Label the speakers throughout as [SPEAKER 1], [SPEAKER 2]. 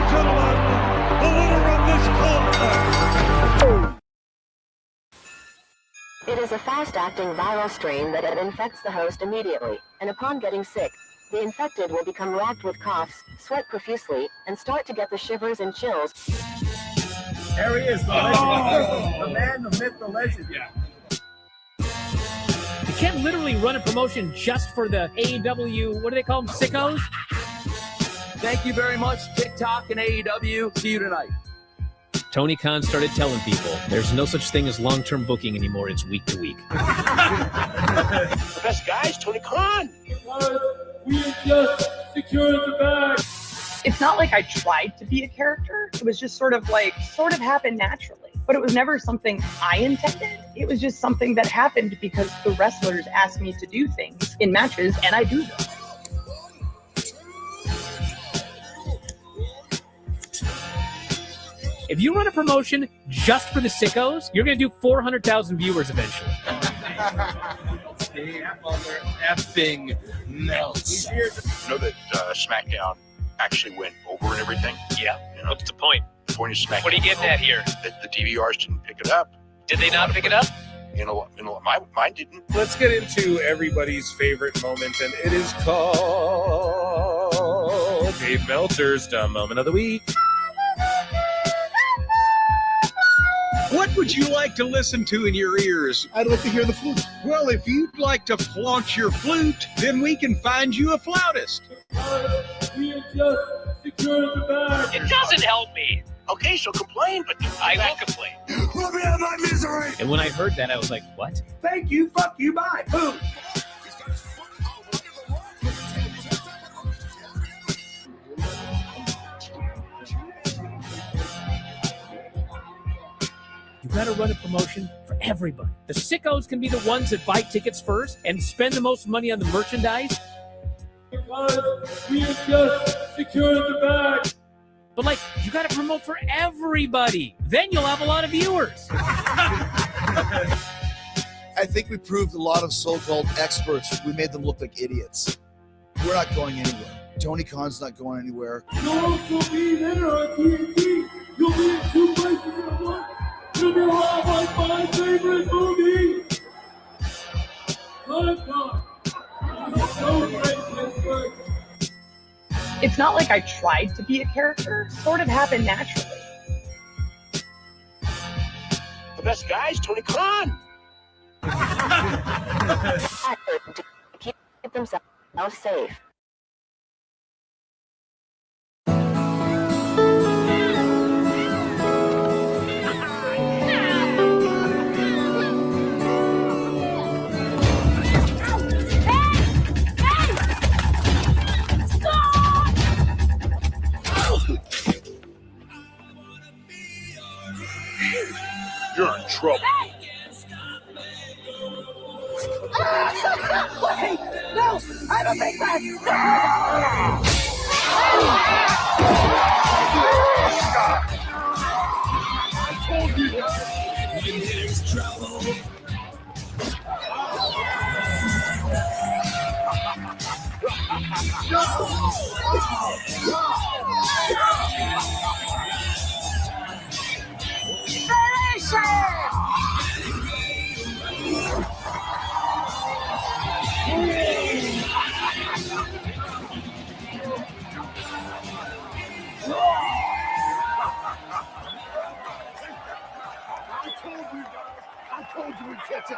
[SPEAKER 1] and gentlemen, the winner of this contest.
[SPEAKER 2] It is a fast-acting viral strain that infects the host immediately, and upon getting sick, the infected will become racked with coughs, sweat profusely, and start to get the shivers and chills.
[SPEAKER 3] There he is, the legend. The man, the myth, the legend.
[SPEAKER 4] Yeah. You can't literally run a promotion just for the AEW, what do they call them, sickos?
[SPEAKER 3] Thank you very much, TikTok and AEW. See you tonight.
[SPEAKER 4] Tony Khan started telling people there's no such thing as long-term booking anymore. It's week to week.
[SPEAKER 5] The best guy's Tony Khan.
[SPEAKER 6] We just secured the bag.
[SPEAKER 7] It's not like I tried to be a character. It was just sort of happened naturally. But it was never something I intended. It was just something that happened because the wrestlers asked me to do things in matches, and I do them.
[SPEAKER 4] If you run a promotion just for the sickos, you're going to do 400,000 viewers eventually.
[SPEAKER 5] Mother effing melts. You know that SmackDown actually went over and everything?
[SPEAKER 4] Yeah.
[SPEAKER 5] You know,
[SPEAKER 4] What's the point?
[SPEAKER 5] the point of SmackDown.
[SPEAKER 4] What are you getting at here?
[SPEAKER 5] That the DVRs didn't pick it up.
[SPEAKER 4] Did they not pick it up?
[SPEAKER 5] Mine didn't.
[SPEAKER 8] Let's get into everybody's favorite moment, and it is called Dave Meltzer's Dumb Moment of the Week.
[SPEAKER 9] What would you like to listen to in your ears?
[SPEAKER 1] I'd like to hear the flute.
[SPEAKER 9] Well, if you'd like to flaunt your flute, then we can find you a flautist.
[SPEAKER 6] We just secured the bag.
[SPEAKER 4] It doesn't help me.
[SPEAKER 5] Okay, so complain, but
[SPEAKER 4] I will complain.
[SPEAKER 1] Let me have my misery.
[SPEAKER 4] And when I heard that, I was like, what?
[SPEAKER 3] Thank you, fuck you, bye. Boom.
[SPEAKER 4] You got to run a promotion for everybody. The sickos can be the ones that buy tickets first and spend the most money on the merchandise.
[SPEAKER 6] Because we just secured the bag.
[SPEAKER 4] But, like, you got to promote for everybody. Then you'll have a lot of viewers.
[SPEAKER 10] I think we proved a lot of so-called experts. We made them look like idiots. We're not going anywhere. Tony Khan's not going anywhere.
[SPEAKER 6] You'll also be there on TNT. You'll be in 2 places at once. You'll be live on my favorite movie. Time. It's so great, Pittsburgh.
[SPEAKER 7] It's not like I tried to be a character. It sort of happened naturally.
[SPEAKER 5] the best guy's Tony Khan.
[SPEAKER 2] To keep themselves safe.
[SPEAKER 5] You're in trouble.
[SPEAKER 3] Wait, no, I'm a big man. I told you. When there's trouble.
[SPEAKER 1] I told you we'd catch it.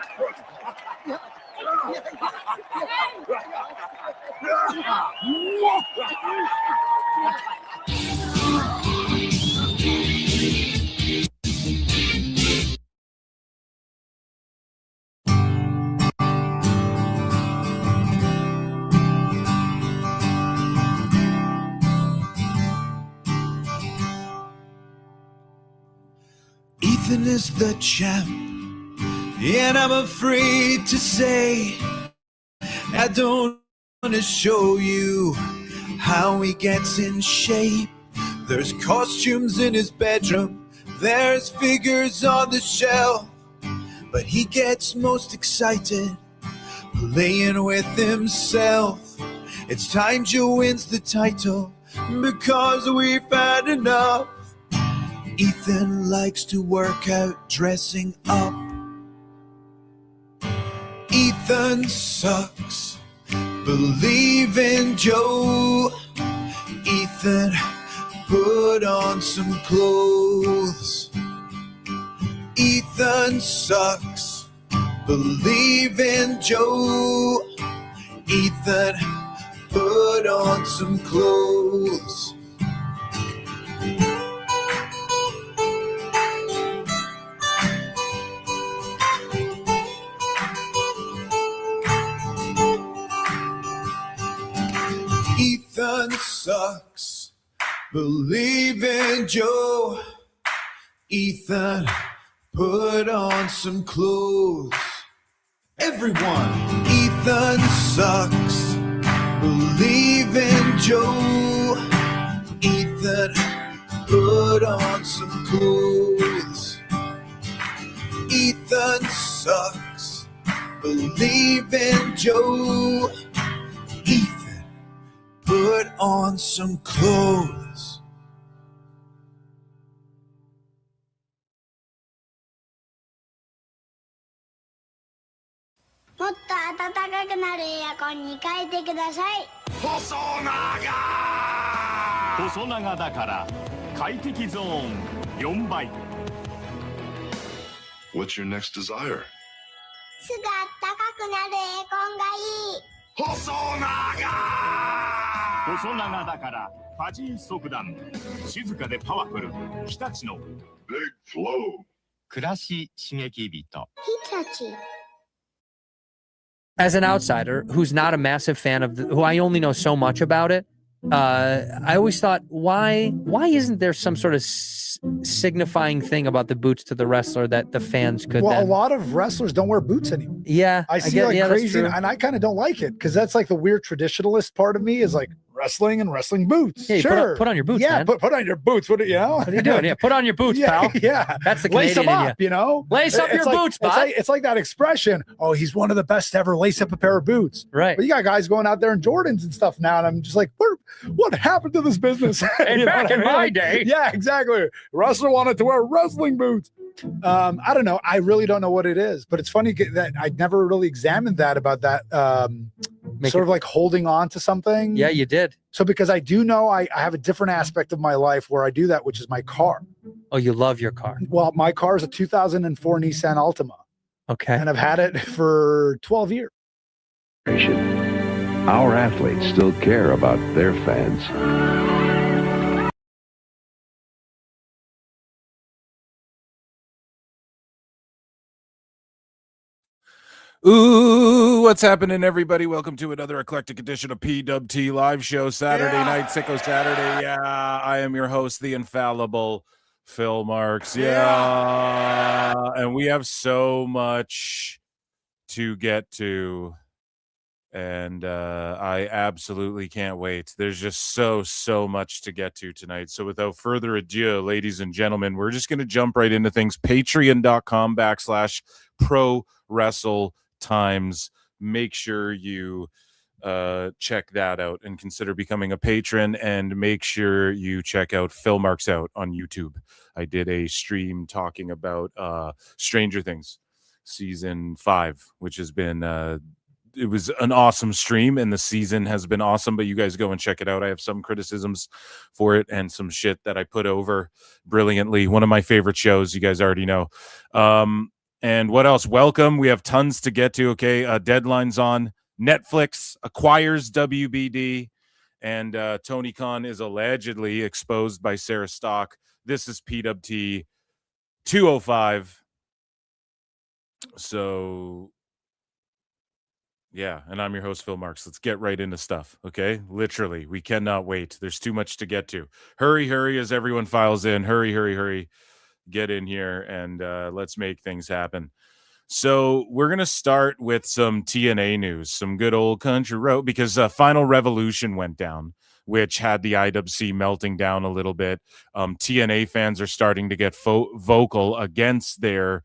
[SPEAKER 11] Ethan is the champ, and I'm afraid to say I don't want to show you how he gets in shape. There's costumes in his bedroom, there's figures on the shelf, but he gets most excited playing with himself. It's time Joe wins the title because we've had enough. Ethan likes to work out dressing up. Ethan sucks. Believe in Joe. Ethan, put on some clothes. Ethan sucks. Believe in Joe. Ethan, put on some clothes. Ethan sucks. Believe in Joe. Ethan, put on some clothes. Everyone, Ethan sucks. Believe in Joe. Ethan, put on some clothes. Ethan sucks. Believe in Joe. Ethan, put on some clothes.
[SPEAKER 12] もっと暖かくなるエアコンに変えてください。
[SPEAKER 1] 細長だから快適ゾーン4倍。
[SPEAKER 13] What's your next desire?
[SPEAKER 12] すぐ暖かくなるエアコンがいい。
[SPEAKER 1] 細長だからファジー速暖。静かでパワフル。日立の
[SPEAKER 13] Big Flow.
[SPEAKER 1] 暮らし刺激人。
[SPEAKER 12] 日立。
[SPEAKER 14] As an outsider who's not a massive fan of who I only know so much about it, I always thought, why isn't there some sort of signifying thing about the boots to the wrestler that the fans could?
[SPEAKER 15] Well,
[SPEAKER 14] then...
[SPEAKER 15] a lot of wrestlers don't wear boots anymore.
[SPEAKER 14] Yeah,
[SPEAKER 15] I see crazy, and I kind of don't like it because that's like the weird traditionalist part of me is like wrestling and wrestling boots.
[SPEAKER 14] Yeah,
[SPEAKER 15] sure,
[SPEAKER 14] put on your boots.
[SPEAKER 15] Yeah,
[SPEAKER 14] man.
[SPEAKER 15] put on your boots. What are you
[SPEAKER 14] doing? Yeah, put on your boots, pal.
[SPEAKER 15] Yeah,
[SPEAKER 14] that's the
[SPEAKER 15] lace
[SPEAKER 14] Canadian
[SPEAKER 15] them
[SPEAKER 14] in
[SPEAKER 15] up. You know,
[SPEAKER 14] lace up your boots, bud.
[SPEAKER 15] It's like that expression. Oh, he's one of the best to ever lace up a pair of boots.
[SPEAKER 14] Right.
[SPEAKER 15] But you got guys going out there in Jordans and stuff now, and I'm just like, what happened to this business?
[SPEAKER 14] And back in my day,
[SPEAKER 15] yeah, exactly. Wrestler wanted to wear wrestling boots. I don't know. I really don't know what it is, but it's funny that I never really examined that about that sort of like holding on to something.
[SPEAKER 14] Yeah, you did.
[SPEAKER 15] So because I do know I have a different aspect of my life where I do that, which is my car.
[SPEAKER 14] Oh, you love your car.
[SPEAKER 15] Well, my car is a 2004 Nissan Altima.
[SPEAKER 14] Okay.
[SPEAKER 15] And I've had it for 12 years.
[SPEAKER 16] Our athletes still care about their fans.
[SPEAKER 17] Ooh, what's happening, everybody? Welcome to another eclectic edition of PWT Live Show, Saturday night, Sicko Saturday. Yeah, I am your host, the infallible Phil Marks. Yeah, and we have so much to get to, and I absolutely can't wait. There's just so much to get to tonight. So without further ado, ladies and gentlemen, we're just going to jump right into things. Patreon.com/Pro Wrestle Times. Make sure you check that out and consider becoming a patron, and make sure you check out Phil Marks Out on YouTube. I did a stream talking about Stranger Things season 5, which has been it was an awesome stream, and the season has been awesome, but you guys go and check it out. I have some criticisms for it and some shit that I put over brilliantly. One of my favorite shows, you guys already know. And what else? Welcome. We have tons to get to. Okay. Deadline's on. Netflix acquires WBD, and Tony Khan is allegedly exposed by Sarah Stock. This is PWT 205. So, yeah. And I'm your host, Phil Marks. Let's get right into stuff. Okay. Literally, we cannot wait. There's too much to get to. Hurry as everyone files in. Hurry. Get in here and let's make things happen. So we're going to start with some TNA news, some good old country road, because Final Revolution went down, which had the IWC melting down a little bit. TNA fans are starting to get vocal against their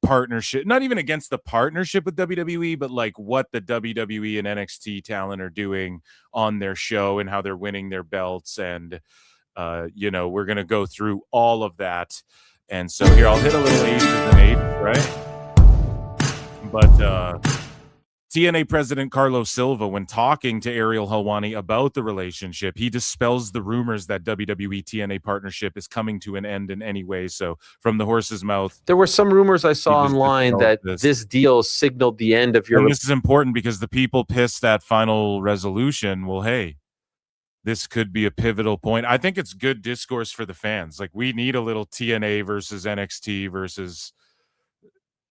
[SPEAKER 17] partnership, not even against the partnership with WWE, but like what the WWE and NXT talent are doing on their show and how they're winning their belts. And, we're going to go through all of that. And so here, I'll hit a little 8 as an 8, right? But TNA President Carlos Silva, when talking to Ariel Helwani about the relationship, he dispels the rumors that WWE TNA partnership is coming to an end in any way. So from the horse's mouth,
[SPEAKER 18] there were some rumors I saw online that this deal signaled the end of your.
[SPEAKER 17] And this is important because the people pissed that final resolution. Well, hey, this could be a pivotal point. I think it's good discourse for the fans. Like, we need a little TNA versus NXT versus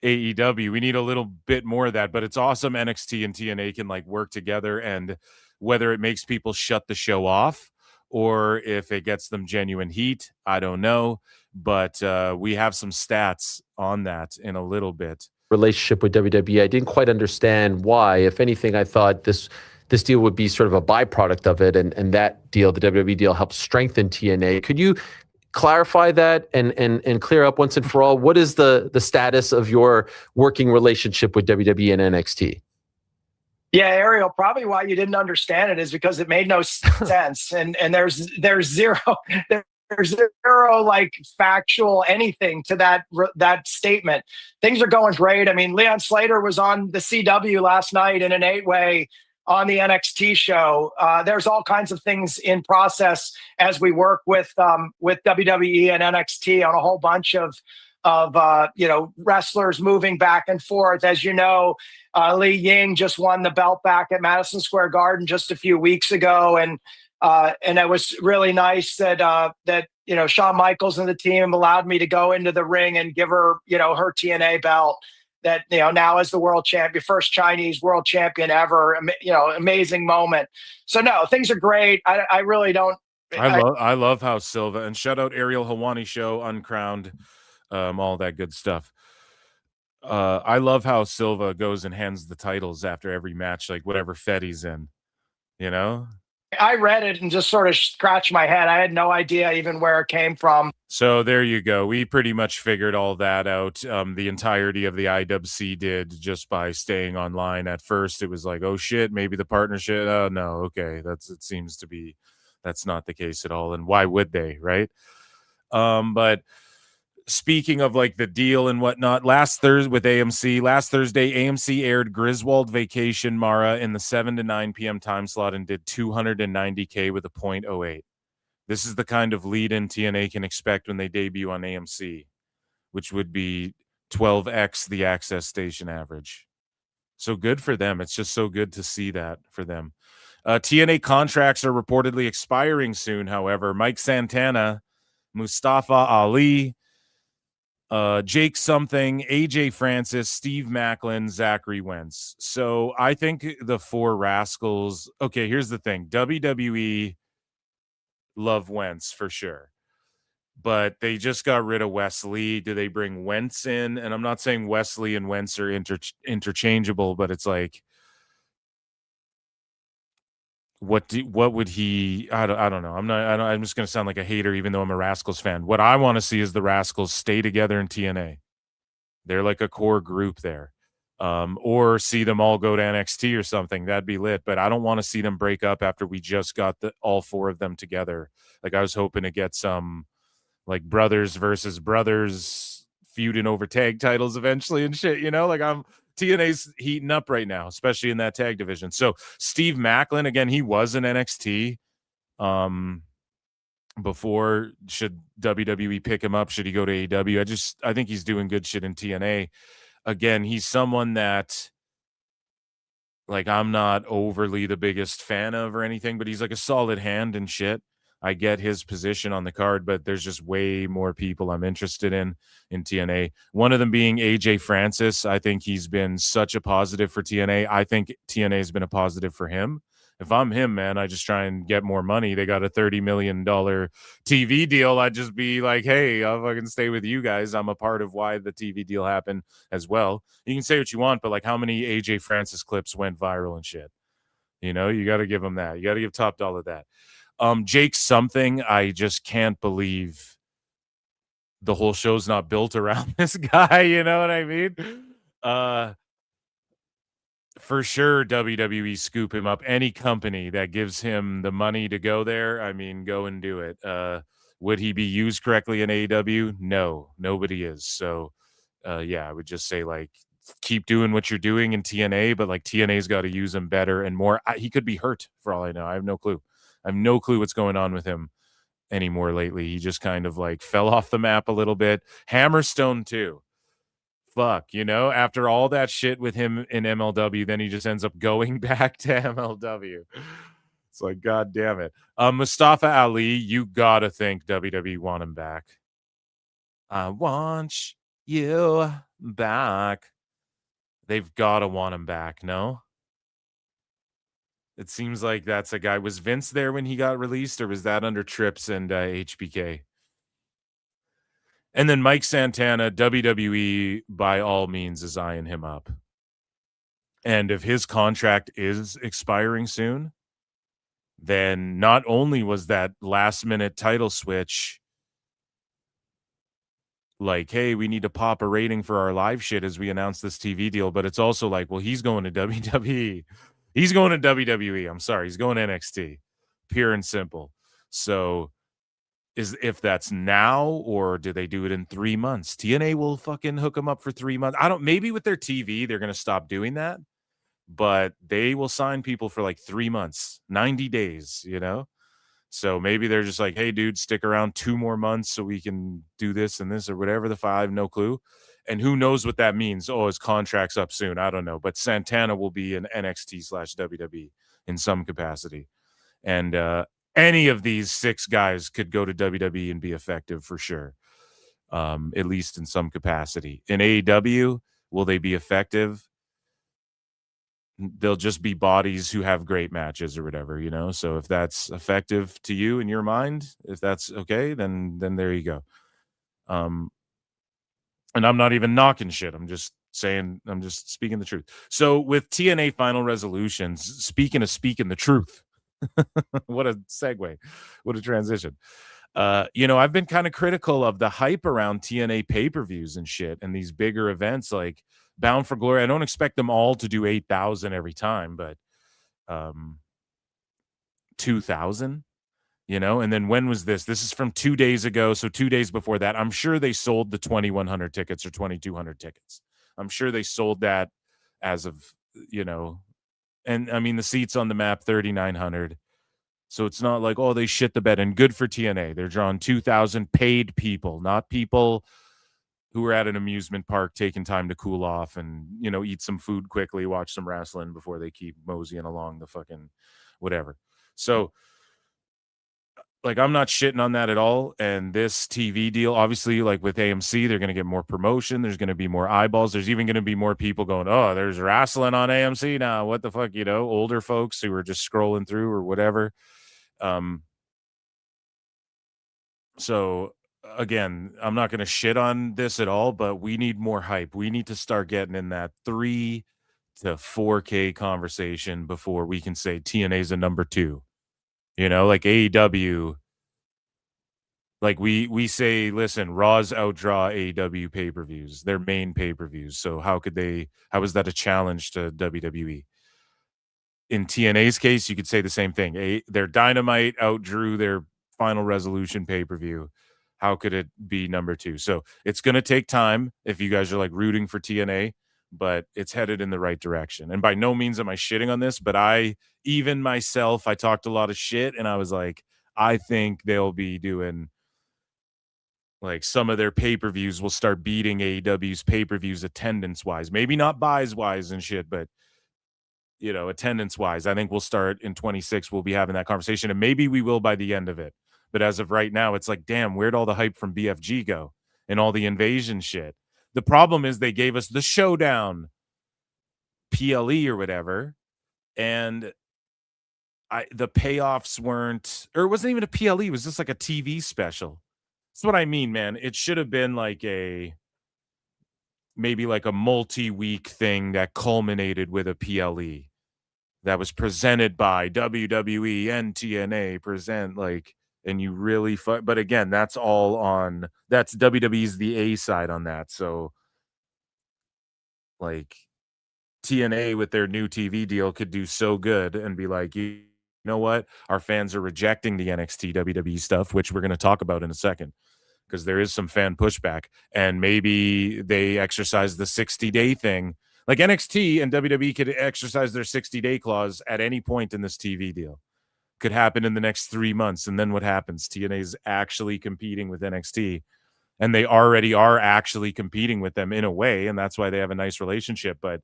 [SPEAKER 17] AEW. We need a little bit more of that, but it's awesome NXT and TNA can like work together, and whether it makes people shut the show off or if it gets them genuine heat, I don't know, but we have some stats on that in a little bit.
[SPEAKER 18] Relationship with WWE, I didn't quite understand why. If anything, I thought this deal would be sort of a byproduct of it, and that deal, the WWE deal, helped strengthen TNA. Could you clarify that and clear up once and for all, what is the status of your working relationship with WWE and NXT?
[SPEAKER 19] Yeah, Ariel, probably why you didn't understand it is because it made no sense. And there's zero like factual anything to that statement. Things are going great. I mean, Leon Slater was on the CW last night in an 8-way on the NXT show. There's all kinds of things in process as we work with WWE and NXT on a whole bunch of wrestlers moving back and forth. As you know, Li Ying just won the belt back at Madison Square Garden just a few weeks ago, and it was really nice that Shawn Michaels and the team allowed me to go into the ring and give her her TNA belt. That now as the world champion, first Chinese world champion ever, amazing moment. So no, things are great. I really don't.
[SPEAKER 17] I love how Silva, and shout out Ariel Helwani show, Uncrowned, all that good stuff. I love how Silva goes and hands the titles after every match, like whatever fed he's in.
[SPEAKER 19] I read it and just sort of scratched my head. I had no idea even where it came from.
[SPEAKER 17] So there you go. We pretty much figured all that out. The entirety of the IWC did just by staying online. At first, it was like, oh shit, maybe the partnership. Oh no, okay, it seems to be that's not the case at all. And why would they, right? But speaking of like the deal and whatnot, last Thursday, AMC aired Griswold Vacation Mara in the 7 to 9 p.m. time slot and did $290K with a .08. This is the kind of lead-in TNA can expect when they debut on AMC, which would be 12x the access station average. So good for them. It's just so good to see that for them. TNA contracts are reportedly expiring soon, however. Mike Santana, Mustafa Ali, Jake Something, AJ Francis, Steve Macklin, Zachary Wentz. So I think the four rascals. Okay, here's the thing. WWE love Wentz for sure, but they just got rid of Wesley. Do they bring Wentz in? And I'm not saying Wesley and Wentz are interchangeable, but it's like, what would he? I don't know. I'm just going to sound like a hater, even though I'm a Rascals fan. What I want to see is the Rascals stay together in TNA. They're like a core group there, or see them all go to NXT or something. That'd be lit. But I don't want to see them break up after we just got all four of them together. Like, I was hoping to get some like brothers versus brothers feuding over tag titles eventually and shit. Like TNA's heating up right now, especially in that tag division. So Steve Macklin, again, he was in NXT before. Should WWE pick him up? Should he go to AEW? I think he's doing good shit in TNA. Again, he's someone that like I'm not overly the biggest fan of or anything, but he's like a solid hand and shit. I get his position on the card, but there's just way more people I'm interested in TNA. One of them being AJ Francis. I think he's been such a positive for TNA. I think TNA has been a positive for him. If I'm him, man, I just try and get more money. They got a $30 million TV deal. I'd just be like, hey, I'll fucking stay with you guys. I'm a part of why the TV deal happened as well. You can say what you want, but like how many AJ Francis clips went viral and shit? You got to give him that. You got to give top dollar that. Jake Something, I just can't believe the whole show's not built around this guy, you know what I mean? For sure, WWE scoop him up. Any company that gives him the money to go there, I mean, go and do it. Would he be used correctly in AEW? No, nobody is. So, yeah, I would just say, like, keep doing what you're doing in TNA, but, like, TNA's got to use him better and more. He could be hurt for all I know. I have no clue. I have no clue what's going on with him anymore lately. He just kind of, like, fell off the map a little bit. Hammerstone, too. Fuck, you know, after all that shit with him in MLW, then he just ends up going back to MLW. It's like, God damn it. Mustafa Ali, you gotta think WWE want him back. I want you back. They've gotta want him back, no? It seems like that's a guy. Was Vince there when he got released, or was that under Trips and HBK? And then Mike Santana, WWE, by all means, is eyeing him up. And if his contract is expiring soon, then not only was that last-minute title switch like, hey, we need to pop a rating for our live shit as we announce this TV deal, but it's also like, well, he's going to WWE. He's going to WWE. I'm sorry. He's going to NXT. Pure and simple. So if that's now, or do they do it in 3 months? TNA will fucking hook them up for 3 months. Maybe with their TV, they're going to stop doing that, but they will sign people for like 3 months, 90 days, you know? So maybe they're just like, hey, dude, stick around 2 more months so we can do this and this or whatever the fuck. I have no clue. And who knows what that means? Oh, his contract's up soon. I don't know. But Santana will be in NXT/WWE in some capacity. And any of these 6 guys could go to WWE and be effective for sure, at least in some capacity. In AEW, will they be effective? They'll just be bodies who have great matches or whatever, you know? So if that's effective to you in your mind, if that's okay, then there you go. And I'm not even knocking shit. I'm just speaking the truth. So with TNA Final Resolutions, speaking the truth, what a segue, what a transition. You know, I've been kind of critical of the hype around TNA pay-per-views and shit and these bigger events like Bound for Glory. I don't expect them all to do 8,000 every time, but 2,000, you know? And then when was this? This is from 2 days ago. So 2 days before that, I'm sure they sold the 2,100 tickets or 2,200 tickets. I'm sure they sold that as of, you know, and I mean, the seats on the map, 3,900. So it's not like, oh, they shit the bed. And good for TNA. They're drawing 2,000 paid people, not people who are at an amusement park taking time to cool off and, you know, eat some food quickly, watch some wrestling before they keep moseying along the fucking whatever. So, like, I'm not shitting on that at all. And this TV deal, obviously, like with AMC, they're going to get more promotion. There's going to be more eyeballs. There's even going to be more people going, oh, there's wrestling on AMC now. What the fuck, you know, older folks who are just scrolling through or whatever. So again, I'm not going to shit on this at all, but we need more hype. We need to start getting in that 3 to 4K conversation before we can say TNA is a number 2. You know, like AEW, like we say, listen, Raw's outdraw AEW pay-per-views, their main pay-per-views. So how is that a challenge to WWE? In TNA's case, you could say the same thing. Their Dynamite outdrew their Final Resolution pay-per-view. How could it be number 2? So it's going to take time if you guys are like rooting for TNA, but it's headed in the right direction. And by no means am I shitting on this, but I talked a lot of shit and I was like, I think they'll be doing like some of their pay-per-views will start beating AEW's pay-per-views attendance-wise. Maybe not buys-wise and shit, but you know, attendance-wise, I think we'll start in 26. We'll be having that conversation, and maybe we will by the end of it. But as of right now, it's like, damn, where'd all the hype from BFG go and all the invasion shit? The problem is they gave us the Showdown PLE or whatever, and the payoffs weren't, or it wasn't even a PLE. It was just like a TV special. That's what I mean, man. It should have been like maybe like a multi-week thing that culminated with a PLE. That was presented by WWE and TNA present, like, and you really but again, that's WWE's the A side on that. So like TNA with their new TV deal could do so good and be like, you know what? Our fans are rejecting the NXT WWE stuff, which we're going to talk about in a second, because there is some fan pushback, and maybe they exercise the 60-day thing. Like NXT and WWE could exercise their 60-day clause at any point in this TV deal. Could happen in the next 3 months. And then what happens? TNA is actually competing with NXT, and they already are actually competing with them in a way. And that's why they have a nice relationship. But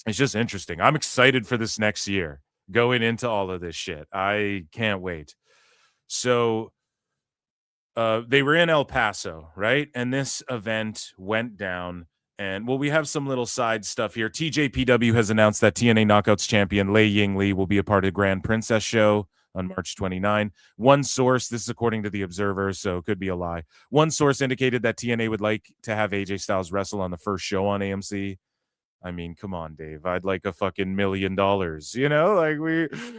[SPEAKER 17] it's just interesting. I'm excited for this next year going into all of this shit. I can't wait. So they were in El Paso, right? And this event went down. And well, we have some little side stuff here. TJPW has announced that TNA Knockouts champion Lei Ying Lee will be a part of Grand Princess show on March 29. One source, this is according to the Observer, so it could be a lie. One source indicated that TNA would like to have AJ Styles wrestle on the first show on AMC. I mean, come on, Dave. I'd like a fucking $1 million, you know? Like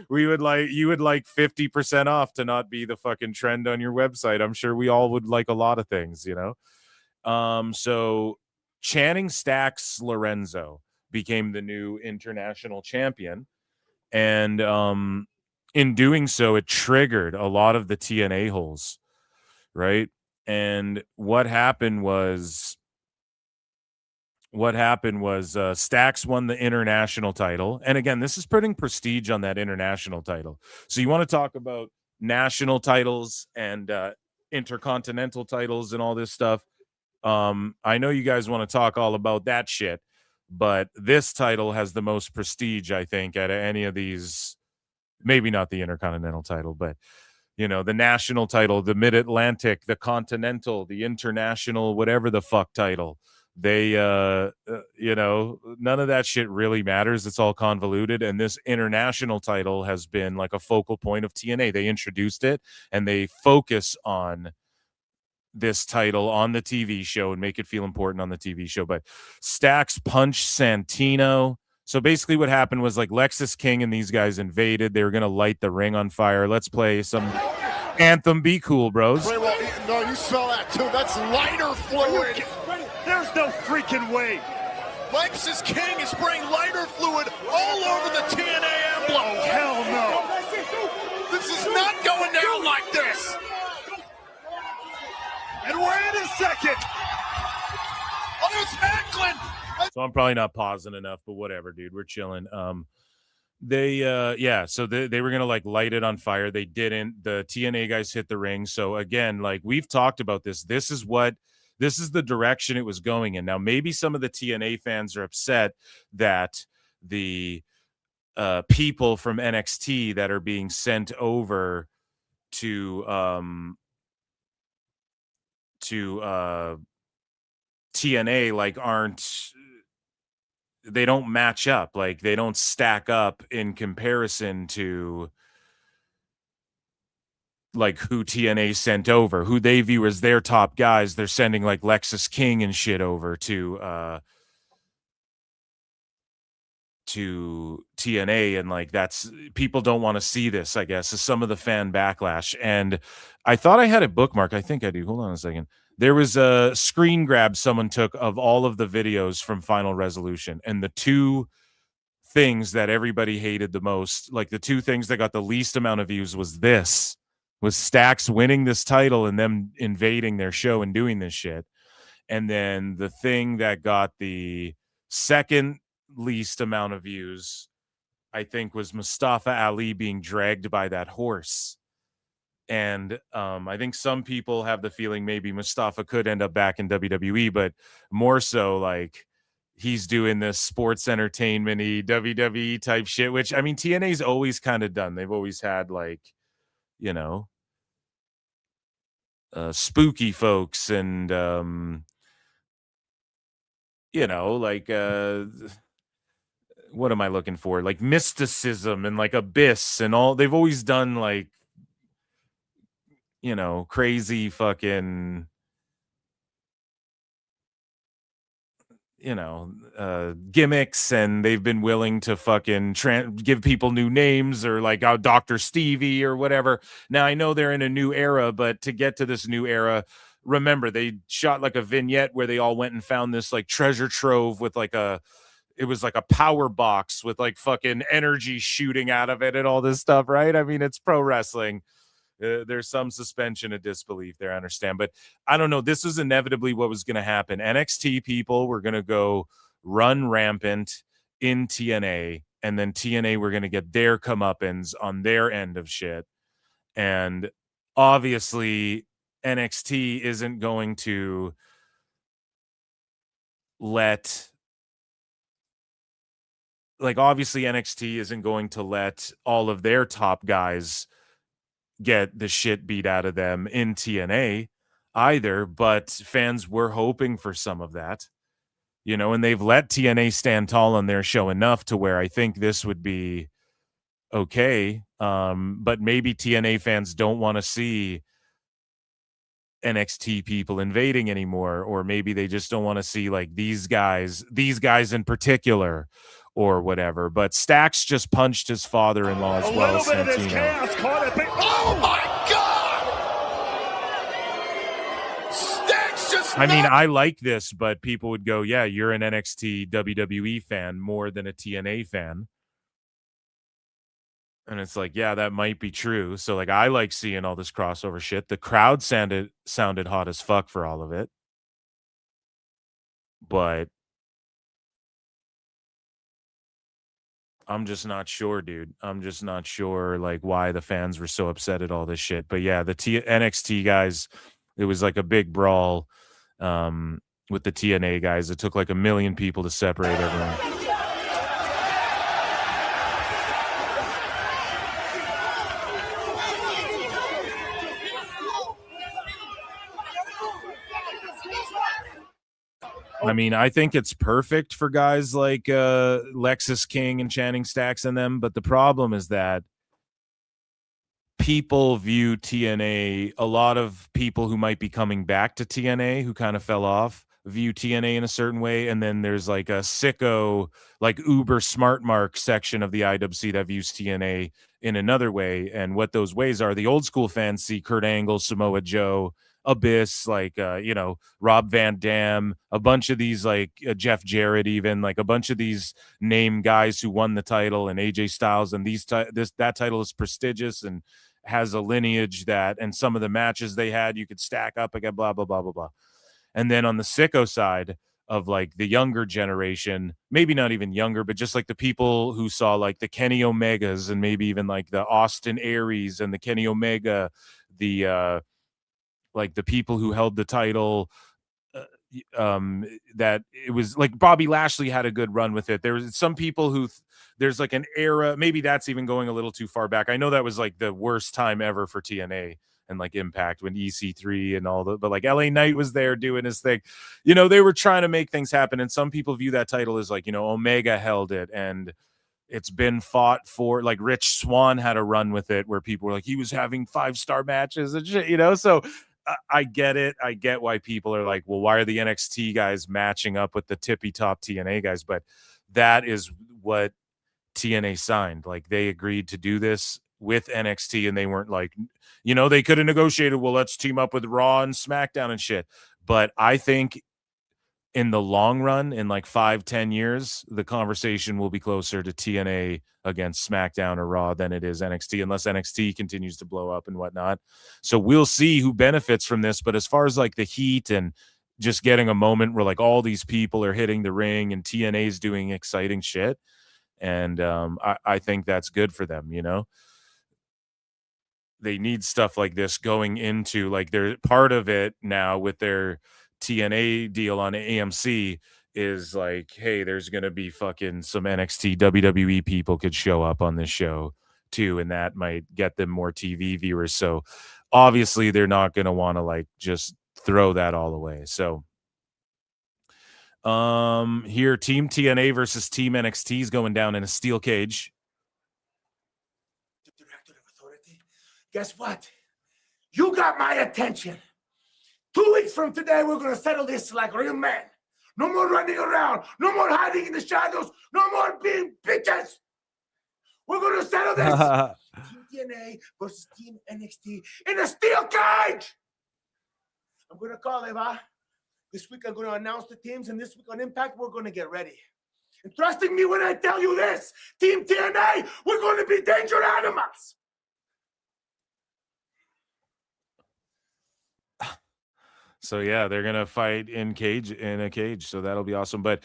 [SPEAKER 17] you would like 50% off to not be the fucking trend on your website. I'm sure we all would like a lot of things, you know? So Channing Stacks Lorenzo became the new international champion. And in doing so, it triggered a lot of the TNA holes, right? And what happened was Stacks won the international title. And again, this is putting prestige on that international title. So you want to talk about national titles and intercontinental titles and all this stuff. I know you guys want to talk all about that shit, but this title has the most prestige, I think, out of any of these. Maybe not the intercontinental title, but you know, the national title, the Mid-Atlantic, the continental, the international, whatever the fuck title. They you know, none of that shit really matters. It's all convoluted. And this international title has been like a focal point of TNA. They introduced it and they focus on this title on the TV show and make it feel important on the TV show. But Stacks punched Santino. So basically what happened was like Lexus King and these guys invaded. They were going to light the ring on fire. Let's play some Anthem. Be cool, bros.
[SPEAKER 1] No, you smell that too. That's lighter fluid. There's no freaking way. Lexus King is spraying lighter fluid all over the TNA emblem. Oh, hell no. This is not going down like this. And we're in a second. Oh, it's Macklin.
[SPEAKER 17] So I'm probably not pausing enough, but whatever, dude. We're chilling. So they were gonna like light it on fire. They didn't. The TNA guys hit the ring. So again, like we've talked about this. This is the direction it was going in. Now maybe some of the TNA fans are upset that the people from NXT that are being sent over to TNA like they don't match up, like they don't stack up in comparison to like who TNA sent over, who they view as their top guys. They're sending like Lexus King and shit over to TNA, and like that's, people don't want to see this, I guess, is some of the fan backlash. And I thought I had it bookmarked. I think I do. Hold on a second. There was a screen grab someone took of all of the videos from Final Resolution, and the two things that everybody hated the most, like the two things that got the least amount of views, was Stacks winning this title and them invading their show and doing this shit. And then the thing that got the second least amount of views, I think, was Mustafa Ali being dragged by that horse. And I think some people have the feeling maybe Mustafa could end up back in WWE, but more so like he's doing this sports entertainment-y WWE type shit, which, I mean, TNA's always kind of done. They've always had like, you know, spooky folks and, you know, like, what am I looking for? Like mysticism and like Abyss and all. They've always done like, you know, crazy fucking, gimmicks, and they've been willing to fucking give people new names, or like Dr. Stevie or whatever. Now I know they're in a new era, but to get to this new era, remember they shot like a vignette where they all went and found this like treasure trove with like it was like a power box with like fucking energy shooting out of it and all this stuff, right? I mean, it's pro wrestling. There's some suspension of disbelief there, I understand. But I don't know. This was inevitably what was going to happen. NXT people were going to go run rampant in TNA, and then TNA were going to get their comeuppance on their end of shit. And obviously, NXT isn't going to let... Like, obviously, NXT isn't going to let all of their top guys get the shit beat out of them in TNA either, but fans were hoping for some of that, and they've let TNA stand tall on their show enough to where I think this would be okay. But maybe TNA fans don't want to see NXT people invading anymore, or maybe they just don't want to see like these guys in particular, or whatever. But Stax just punched his father-in-law as well, Santino.
[SPEAKER 1] Oh my God! Stax just...
[SPEAKER 17] I mean, I like this, but people would go, yeah, you're an NXT WWE fan more than a TNA fan. And it's like, yeah, that might be true. So like, I like seeing all this crossover shit. The crowd sounded hot as fuck for all of it. But I'm just not sure, dude. I'm just not sure like why the fans were so upset at all this shit. But yeah, the NXT guys, it was like a big brawl with the TNA guys. It took like 1 million people to separate everyone. I mean, I think it's perfect for guys like Lexus King and Channing Stacks and them, but the problem is that people view TNA, a lot of people who might be coming back to TNA who kind of fell off view TNA in a certain way, and then there's like a sicko, like uber smart mark section of the IWC that views TNA in another way. And what those ways are, the old school fans see Kurt Angle, Samoa Joe, Abyss, like Rob Van Dam, a bunch of these like Jeff Jarrett, even like a bunch of these name guys who won the title, and AJ Styles, and that title is prestigious and has a lineage that, and some of the matches they had you could stack up again, blah blah blah blah blah. And then on the sicko side of like the younger generation, maybe not even younger, but just like the people who saw like the Kenny Omegas, and maybe even like the Austin Aries and the Kenny Omega, the like the people who held the title, that it was like Bobby Lashley had a good run with it. There was some people who there's like an era, maybe that's even going a little too far back. I know that was like the worst time ever for TNA and like Impact when EC3 and all but like LA Knight was there doing his thing. They were trying to make things happen. And some people view that title as like, Omega held it, and it's been fought for. Like Rich Swann had a run with it where people were like, he was having 5-star matches and shit, so I get it. I get why people are like, well, why are the NXT guys matching up with the tippy top TNA guys? But that is what TNA signed. Like they agreed to do this with NXT, and they weren't like, they could have negotiated, well, let's team up with Raw and SmackDown and shit. But I think in the long run, in like 5-10 years, the conversation will be closer to TNA against SmackDown or Raw than it is NXT, unless NXT continues to blow up and whatnot. So we'll see who benefits from this. But as far as like the heat and just getting a moment where like all these people are hitting the ring and TNA is doing exciting shit, and I think that's good for them. They need stuff like this going into like they're part of it now with their TNA deal on AMC is like, hey, there's going to be fucking some NXT WWE people could show up on this show too, and that might get them more TV viewers. So obviously they're not going to want to like just throw that all away. So here, Team TNA versus Team NXT is going down in a steel cage.
[SPEAKER 6] Guess what? You got my attention. 2 weeks from today, we're going to settle this like real men. No more running around. No more hiding in the shadows. No more being bitches. We're going to settle this. Team TNA versus Team NXT in a steel cage. I'm going to call Eva. This week I'm going to announce the teams, and this week on Impact, we're going to get ready. And trusting me when I tell you this, Team TNA, we're going to be danger animals.
[SPEAKER 17] So yeah, they're gonna fight in a cage. So that'll be awesome. But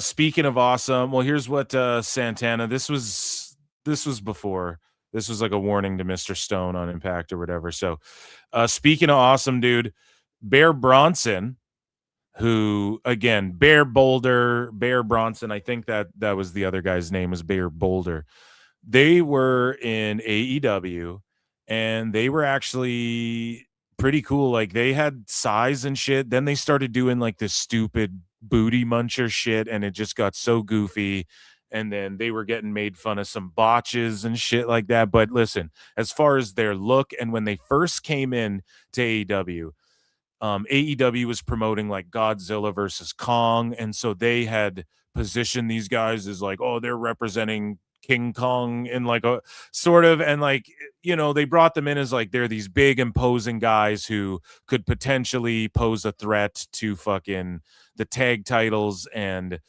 [SPEAKER 17] speaking of awesome, well, here's what Santana. This was before. This was like a warning to Mr. Stone on Impact or whatever. So speaking of awesome, dude, Bear Bronson, who again, Bear Bronson. I think that was the other guy's name, was Bear Boulder. They were in AEW, and they were actually pretty cool. Like, they had size and shit. Then they started doing like this stupid booty muncher shit, and it just got so goofy. And then they were getting made fun of some botches and shit like that. But listen, as far as their look, and when they first came in to AEW, AEW was promoting like Godzilla versus Kong, and so they had positioned these guys as like, oh, they're representing King Kong in like a sort of, and like, you know, they brought them in as like they're these big imposing guys who could potentially pose a threat to fucking the tag titles and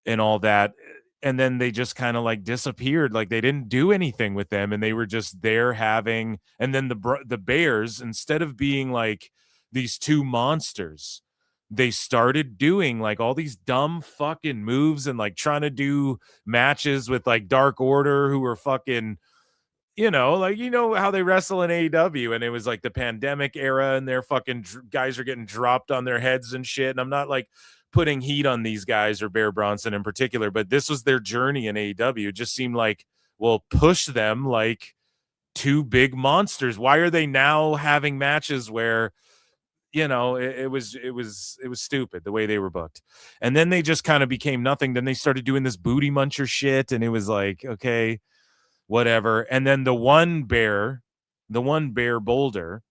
[SPEAKER 17] all that. And then they just kind of like disappeared. Like, they didn't do anything with them, and they were just there having, and then the Bears, instead of being like these two monsters, they started doing like all these dumb fucking moves and like trying to do matches with like Dark Order, who were fucking, you know, like, you know how they wrestle in AEW, and it was like the pandemic era, and their fucking guys are getting dropped on their heads and shit. And I'm not like putting heat on these guys or Bear Bronson in particular, but this was their journey in AEW. It just seemed like, well, push them like two big monsters. Why are they now having matches where, you know, it was stupid the way they were booked. And then they just kind of became nothing. Then they started doing this booty muncher shit, and it was like, okay, whatever. And then the one Bear Boulder,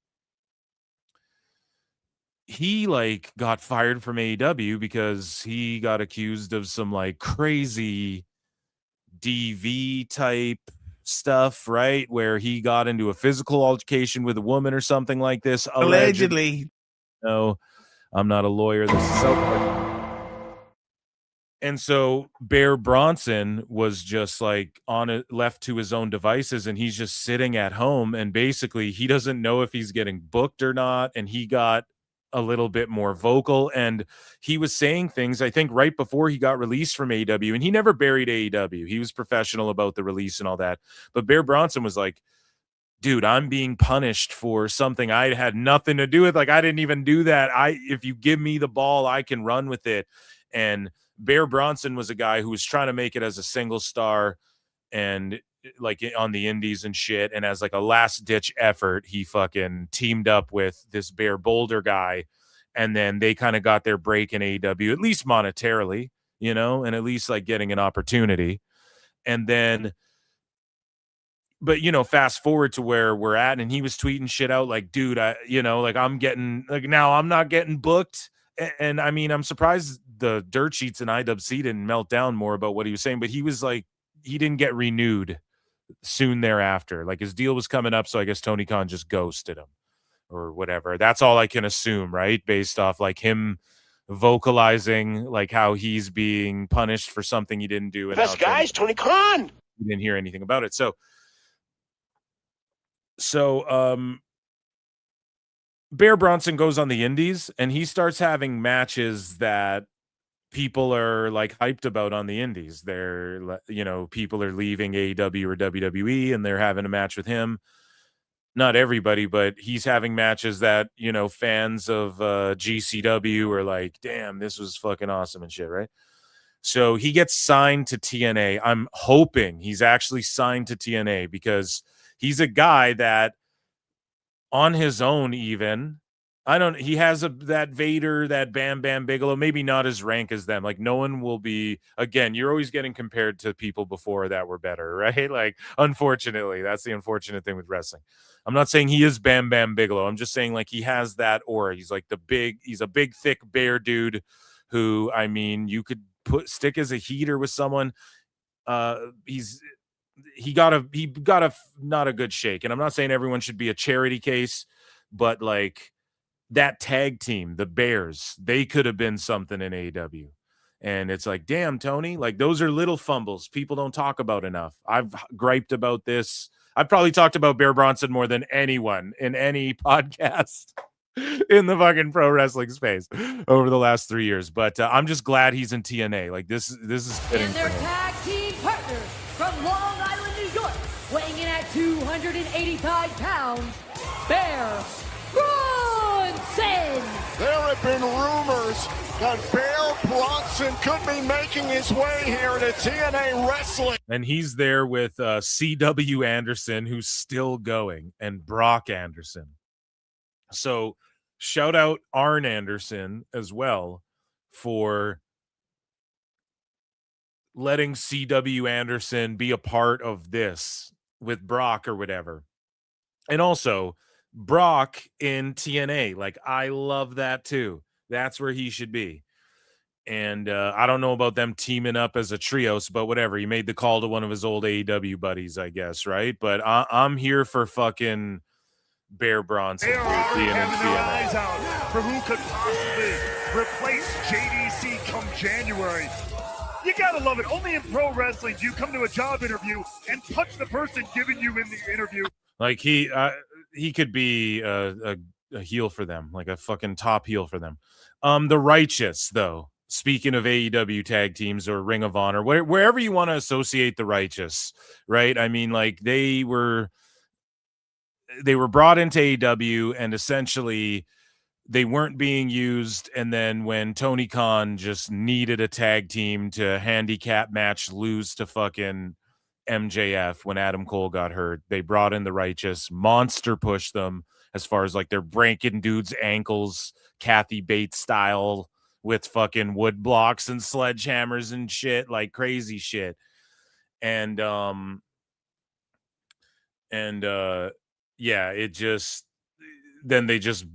[SPEAKER 17] he like got fired from AEW because he got accused of some like crazy DV type stuff, right? Where he got into a physical altercation with a woman or something like this.
[SPEAKER 20] Allegedly.
[SPEAKER 17] No, I'm not a lawyer. This is so. And so Bear Bronson was just like left to his own devices, and he's just sitting at home, and basically he doesn't know if he's getting booked or not. And he got a little bit more vocal, and he was saying things, I think, right before he got released from AEW, and he never buried AEW. He was professional about the release and all that. But Bear Bronson was like, dude, I'm being punished for something I had nothing to do with. Like, I didn't even do that. If you give me the ball, I can run with it. And Bear Bronson was a guy who was trying to make it as a single star and like on the indies and shit. And as like a last ditch effort, he fucking teamed up with this Bear Boulder guy. And then they kind of got their break in AEW, at least monetarily, you know, and at least like getting an opportunity. And then, but, you know, fast forward to where we're at, and he was tweeting shit out like, dude, I'm getting like, now I'm not getting booked. And I mean, I'm surprised the dirt sheets and IWC didn't melt down more about what he was saying, but he was like, he didn't get renewed soon thereafter. Like, his deal was coming up. So I guess Tony Khan just ghosted him or whatever. That's all I can assume, right? Based off like him vocalizing like how he's being punished for something he didn't do. And
[SPEAKER 5] best guys, Tony Khan.
[SPEAKER 17] We didn't hear anything about it. So Bear Bronson goes on the indies, and he starts having matches that people are like hyped about on the indies. They're, you know, people are leaving AEW or WWE, and they're having a match with him. Not everybody, but he's having matches that, you know, fans of GCW are like, damn, this was fucking awesome and shit, right? So he gets signed to TNA. I'm hoping he's actually signed to TNA, because he's a guy that on his own, even, he has that Vader, that Bam Bam Bigelow, maybe not as rank as them. Like, no one will be, again, you're always getting compared to people before that were better, right? Like, unfortunately, that's the unfortunate thing with wrestling. I'm not saying he is Bam Bam Bigelow. I'm just saying like he has that aura. He's like he's a big, thick bear dude who, I mean, you could stick as a heater with someone. He got a not a good shake. And I'm not saying everyone should be a charity case, but like that tag team, the Bears, they could have been something in AEW. And it's like, damn, Tony, like those are little fumbles people don't talk about enough. I've griped about this. I've probably talked about Bear Bronson more than anyone in any podcast in the fucking pro wrestling space over the last 3 years. But I'm just glad he's in TNA. Like this is fitting
[SPEAKER 20] And their
[SPEAKER 17] for him.
[SPEAKER 20] tag team partners from Long Island, New York, weighing in at 285 pounds, Bear Bronson.
[SPEAKER 1] There have been rumors that Bear Bronson could be making his way here to TNA Wrestling.
[SPEAKER 17] And he's there with C.W. Anderson, who's still going, and Brock Anderson. So shout out Arn Anderson as well for letting C.W. Anderson be a part of this with Brock or whatever. And also Brock in TNA. Like, I love that too. That's where he should be. And I don't know about them teaming up as a trios, but whatever. He made the call to one of his old AEW buddies, I guess, right? But I'm here for fucking Bear Bronson.
[SPEAKER 1] They are already having their eyes out for who could possibly replace JDC come January. You gotta love it. Only in pro wrestling do you come to a job interview and touch the person giving you in the interview.
[SPEAKER 17] Like he could be a heel for them, like a fucking top heel for them. The Righteous, though. Speaking of AEW tag teams or Ring of Honor, wherever you want to associate the Righteous, right? I mean, like they were brought into AEW and essentially they weren't being used. And then when Tony Khan just needed a tag team to handicap match lose to fucking MJF when Adam Cole got hurt, they brought in the Righteous, monster pushed them as far as like they're breaking dudes' ankles, Kathy Bates style, with fucking wood blocks and sledgehammers and shit, like crazy shit. And yeah, it just, then they just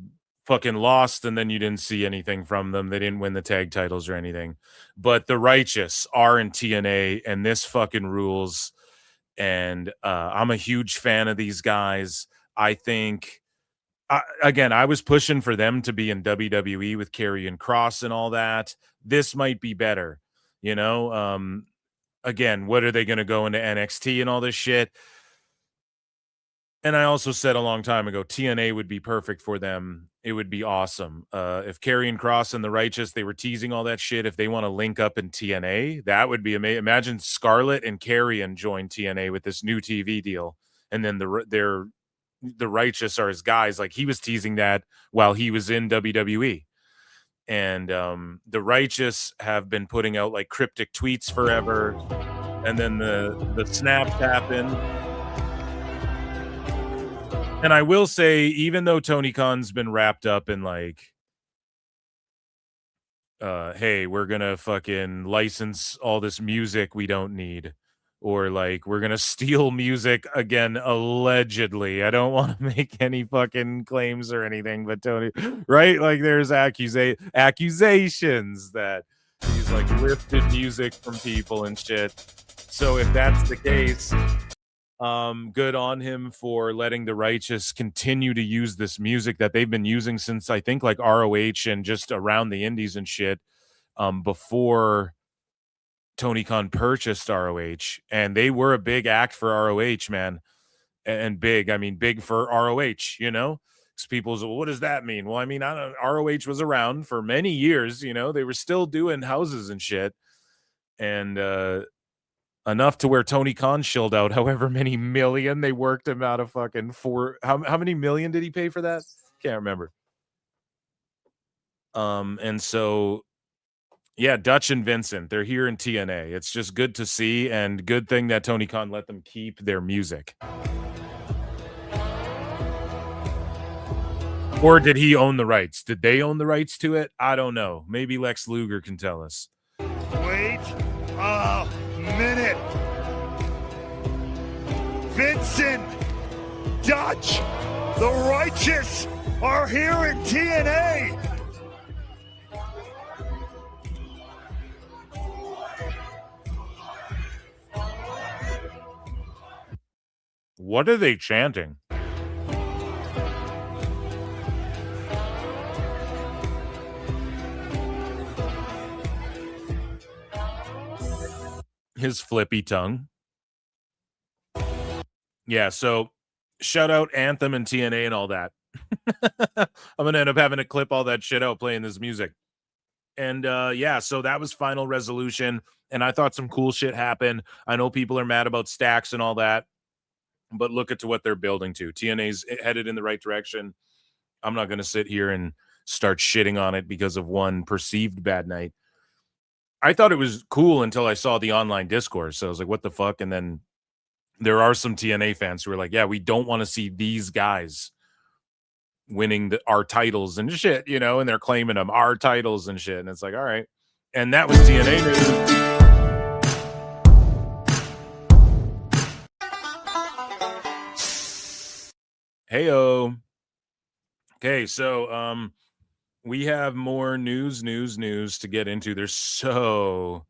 [SPEAKER 17] fucking lost, and then you didn't see anything from them. They didn't win the tag titles or anything. But the Righteous are in TNA, and this fucking rules. And I'm a huge fan of these guys. I think, again, I was pushing for them to be in WWE with Karrion Kross and all that. This might be better, you know? Again, what are they going to go into NXT and all this shit? And I also said a long time ago, TNA would be perfect for them. It would be awesome. If Karrion Kross and the Righteous, they were teasing all that shit. If they want to link up in TNA, that would be amazing. Imagine Scarlett and Karrion join TNA with this new TV deal. And then the Righteous are his guys. Like he was teasing that while he was in WWE. And the Righteous have been putting out like cryptic tweets forever. And then the snaps happen. And I will say, even though Tony Khan's been wrapped up in like, hey, we're going to fucking license all this music we don't need. Or like, we're going to steal music again, allegedly. I don't want to make any fucking claims or anything, but Tony, right? Like there's accusations that he's like lifted music from people and shit. So if that's the case, good on him for letting the Righteous continue to use this music that they've been using since I think like ROH and just around the indies and shit, before Tony Khan purchased ROH. And they were a big act for ROH, man. And big, I mean big for ROH, you know? Because people say, well, what does that mean? Well, I mean, ROH was around for many years, you know, they were still doing houses and shit. And enough to where Tony Khan shilled out however many million they worked him out of fucking how many million did he pay for that? Can't remember. And so yeah, Dutch and Vincent, they're here in TNA. It's just good to see, and good thing that Tony Khan let them keep their music. Or did he own the rights? Did they own the rights to it? I don't know. Maybe Lex Luger can tell us.
[SPEAKER 1] Wait a minute. Vincent, Dutch, the Righteous are here in TNA.
[SPEAKER 17] What are they chanting? His flippy tongue. Yeah, so shout out Anthem and TNA and all that. I'm going to end up having to clip all that shit out playing this music. And yeah, so that was Final Resolution. And I thought some cool shit happened. I know people are mad about stacks and all that, but look at to what they're building to. TNA's headed in the right direction. I'm not going to sit here and start shitting on it because of one perceived bad night. I thought it was cool until I saw the online discourse. So I was like, what the fuck? And then there are some TNA fans who are like, yeah, we don't want to see these guys winning our titles and shit, you know, and they're claiming them our titles and shit. And it's like, all right. And that was TNA news. Heyo. Okay, so we have more news to get into. There's so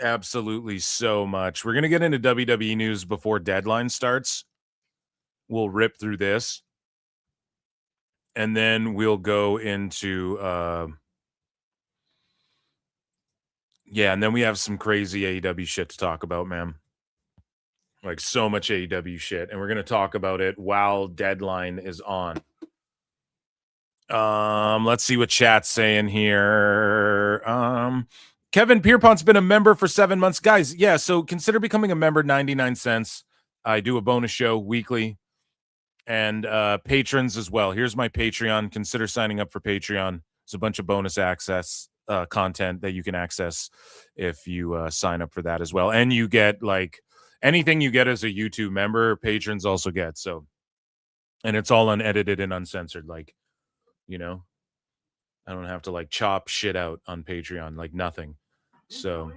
[SPEAKER 17] absolutely so much. We're going to get into WWE news before Deadline starts. We'll rip through this. And then we'll go into yeah, and then we have some crazy AEW shit to talk about, man. Like so much AEW shit, and we're going to talk about it while Deadline is on. Let's see what chat's saying here. Kevin Pierpont's been a member for 7 months. Guys, yeah, so consider becoming a member, 99 cents. I do a bonus show weekly. And patrons as well. Here's my Patreon. Consider signing up for Patreon. There's a bunch of bonus access content that you can access if you sign up for that as well. And you get like anything you get as a YouTube member, patrons also get. So, and it's all unedited and uncensored. Like, you know, I don't have to like chop shit out on Patreon, like nothing. So,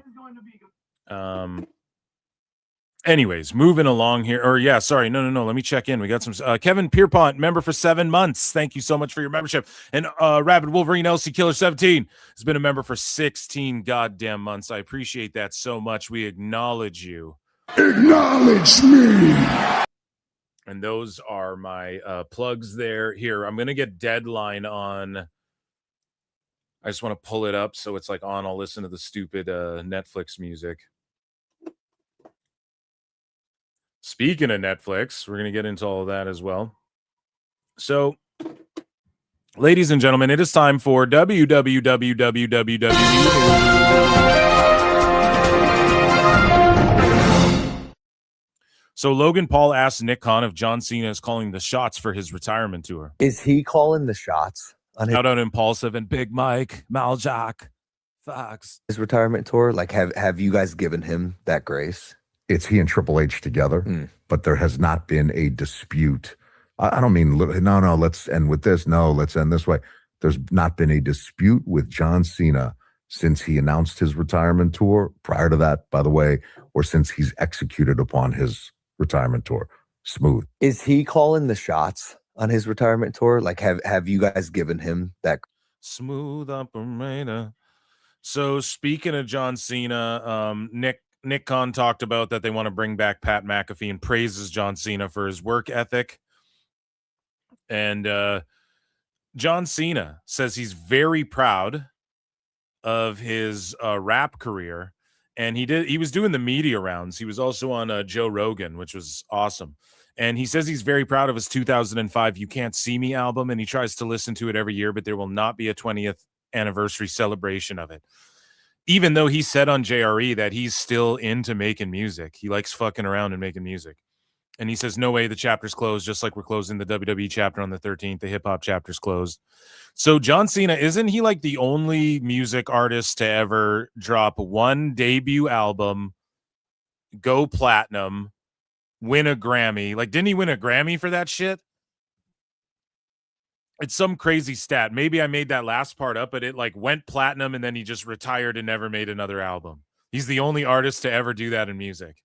[SPEAKER 17] anyways, moving along here. Or yeah, sorry, no. Let me check in. We got some Kevin Pierpont, member for 7 months. Thank you so much for your membership. And Rabid Wolverine LC Killer 17 has been a member for 16 goddamn months. I appreciate that so much. We acknowledge you.
[SPEAKER 13] Acknowledge me.
[SPEAKER 17] And those are my plugs there. Here, I'm gonna get Deadline on. I just want to pull it up so it's like on. I'll listen to the stupid Netflix music. Speaking of Netflix, we're going to get into all of that as well. So, ladies and gentlemen, it is time for WWW. So, Logan Paul asked Nick Khan if John Cena is calling the shots for his retirement tour.
[SPEAKER 21] Is he calling the shots on
[SPEAKER 17] Shout out Impulsive and Big Mike, Maljack, Fox.
[SPEAKER 21] his retirement tour? Like, have you guys given him that grace?
[SPEAKER 22] It's he and Triple H together, but there has not been a dispute. I don't mean, no, let's end with this. No, let's end this way. There's not been a dispute with John Cena since he announced his retirement tour. Prior to that, by the way, or since he's executed upon his retirement tour. Smooth.
[SPEAKER 21] Is he calling the shots on his retirement tour? Like, have you guys given him that?
[SPEAKER 17] Smooth operator. So speaking of John Cena, Nick Khan talked about that they want to bring back Pat McAfee and praises John Cena for his work ethic. And John Cena says he's very proud of his rap career. And he was doing the media rounds. He was also on Joe Rogan, which was awesome. And he says he's very proud of his 2005 You Can't See Me album. And he tries to listen to it every year, but there will not be a 20th anniversary celebration of it. Even though he said on JRE that he's still into making music. He likes fucking around and making music. And he says, no way, the chapter's closed, just like we're closing the WWE chapter on the 13th. The hip-hop chapter's closed. So John Cena, isn't he like the only music artist to ever drop one debut album, go platinum, win a Grammy? Like, didn't he win a Grammy for that shit? It's some crazy stat. Maybe I made that last part up, but it like went platinum and then he just retired and never made another album. He's the only artist to ever do that in music.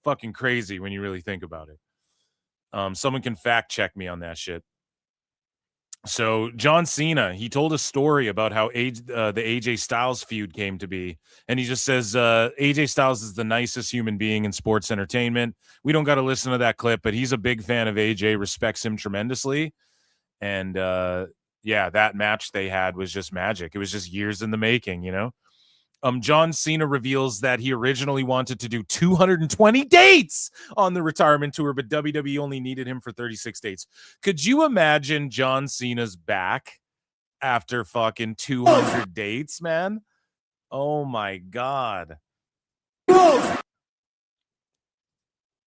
[SPEAKER 17] Fucking crazy when you really think about it. Someone can fact check me on that shit. So John Cena, he told a story about how the AJ Styles feud came to be. And he just says, AJ Styles is the nicest human being in sports entertainment. We don't got to listen to that clip, but he's a big fan of AJ, respects him tremendously. And yeah, that match they had was just magic. It was just years in the making, you know? John Cena reveals that he originally wanted to do 220 dates on the retirement tour, but WWE only needed him for 36 dates. Could you imagine John Cena's back after fucking 200 dates, man? Oh my God. Yeah,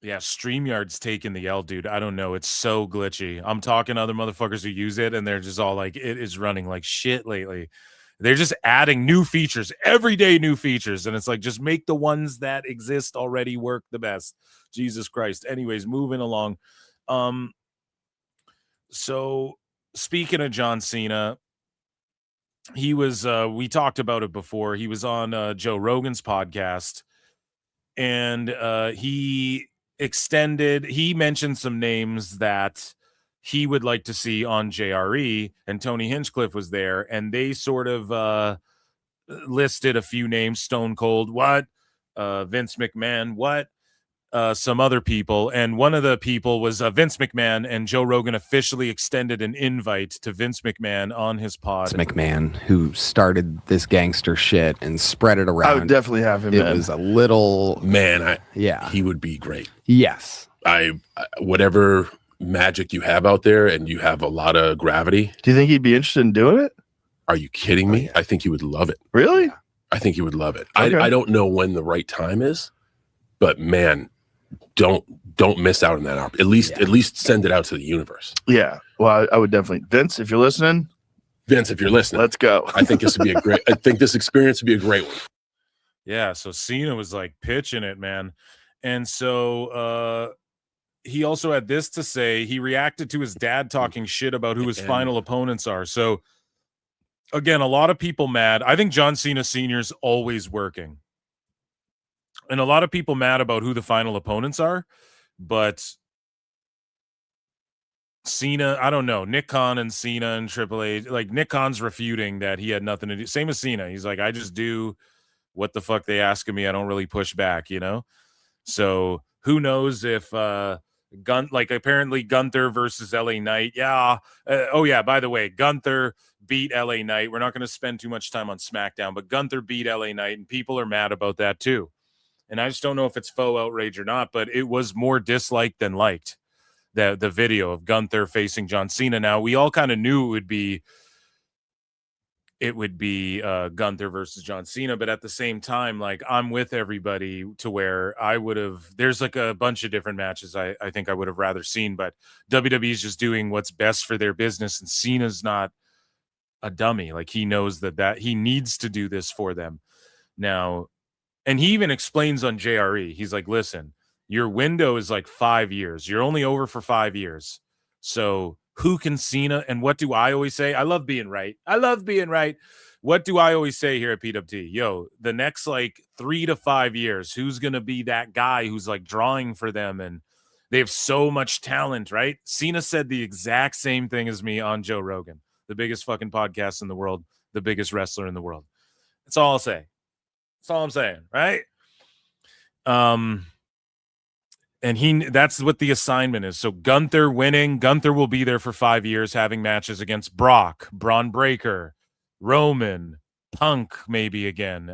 [SPEAKER 17] StreamYard's taking the L, dude. I don't know. It's so glitchy. I'm talking to other motherfuckers who use it, and they're just all like, it is running like shit lately. They're just adding new features, every day new features. And it's like, just make the ones that exist already work the best. Jesus Christ. Anyways, moving along. So speaking of John Cena, he was, we talked about it before. He was on Joe Rogan's podcast, and he mentioned some names that he would like to see on JRE, and Tony Hinchcliffe was there, and they sort of listed a few names. Stone Cold, what? Vince McMahon, what? Some other people, and one of the people was Vince McMahon, and Joe Rogan officially extended an invite to Vince McMahon on his pod.
[SPEAKER 8] Vince McMahon, who started this gangster shit and spread it around.
[SPEAKER 9] I would definitely have him.
[SPEAKER 8] It was a little
[SPEAKER 9] he would be great.
[SPEAKER 8] Yes,
[SPEAKER 9] whatever magic you have out there, and you have a lot of gravity.
[SPEAKER 8] Do you think he'd be interested in doing it?
[SPEAKER 9] Are you kidding me? I think he would love it.
[SPEAKER 8] Really?
[SPEAKER 9] I think he would love it.
[SPEAKER 8] Okay.
[SPEAKER 9] I don't know when the right time is, but man, don't miss out on that opportunity. At least send it out to the universe.
[SPEAKER 8] Yeah. Well, I would definitely. Vince, if you're listening,
[SPEAKER 9] let's
[SPEAKER 8] go.
[SPEAKER 9] I think this would be a great. I think this experience would be a great one.
[SPEAKER 17] Yeah. So Cena was like pitching it, man, and so he also had this to say. He reacted to his dad talking shit about who his final opponents are. So again, a lot of people mad. I think John Cena Sr.'s always working. And a lot of people mad about who the final opponents are, but Cena, I don't know. Nick Khan and Cena and Triple H, like Nick Khan's refuting that he had nothing to do. Same as Cena. He's like, I just do what the fuck they ask of me. I don't really push back, you know? So who knows if apparently Gunther versus LA Knight. Yeah. By the way, Gunther beat LA Knight. We're not going to spend too much time on SmackDown, but Gunther beat LA Knight, and people are mad about that too. And I just don't know if it's faux outrage or not, but it was more disliked than liked, the video of Gunther facing John Cena. Now, we all kind of knew it would be Gunther versus John Cena, but at the same time, like, I'm with everybody to where there's like a bunch of different matches I think I would have rather seen, but WWE is just doing what's best for their business, and Cena's not a dummy. Like, he knows that he needs to do this for them. Now, and he even explains on JRE, he's like, listen, your window is like 5 years. You're only over for 5 years. So who can Cena? And what do I always say? I love being right. What do I always say here at PWT? Yo, the next like 3 to 5 years, who's going to be that guy who's like drawing for them? And they have so much talent, right? Cena said the exact same thing as me on Joe Rogan, the biggest fucking podcast in the world, the biggest wrestler in the world. That's all I'll say. That's all I'm saying, right? And that's what the assignment is. So Gunther winning. Gunther will be there for 5 years, having matches against Brock, Braun Breaker, Roman, Punk, maybe again.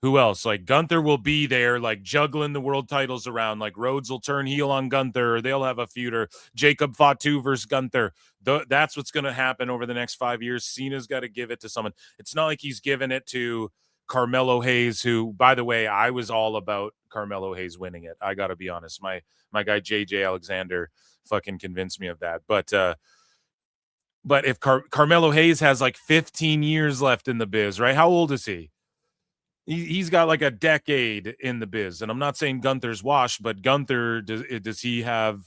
[SPEAKER 17] Who else? Like, Gunther will be there, like, juggling the world titles around. Like, Rhodes will turn heel on Gunther, or they'll have a feud, or Jacob Fatu versus Gunther. That's what's going to happen over the next 5 years. Cena's got to give it to someone. It's not like he's given it to Carmelo Hayes, who, by the way, I was all about Carmelo Hayes winning it. I got to be honest. My guy JJ Alexander fucking convinced me of that. But if Carmelo Hayes has like 15 years left in the biz, right? How old is he? He's got like a decade in the biz. And I'm not saying Gunther's washed, but Gunther, does he have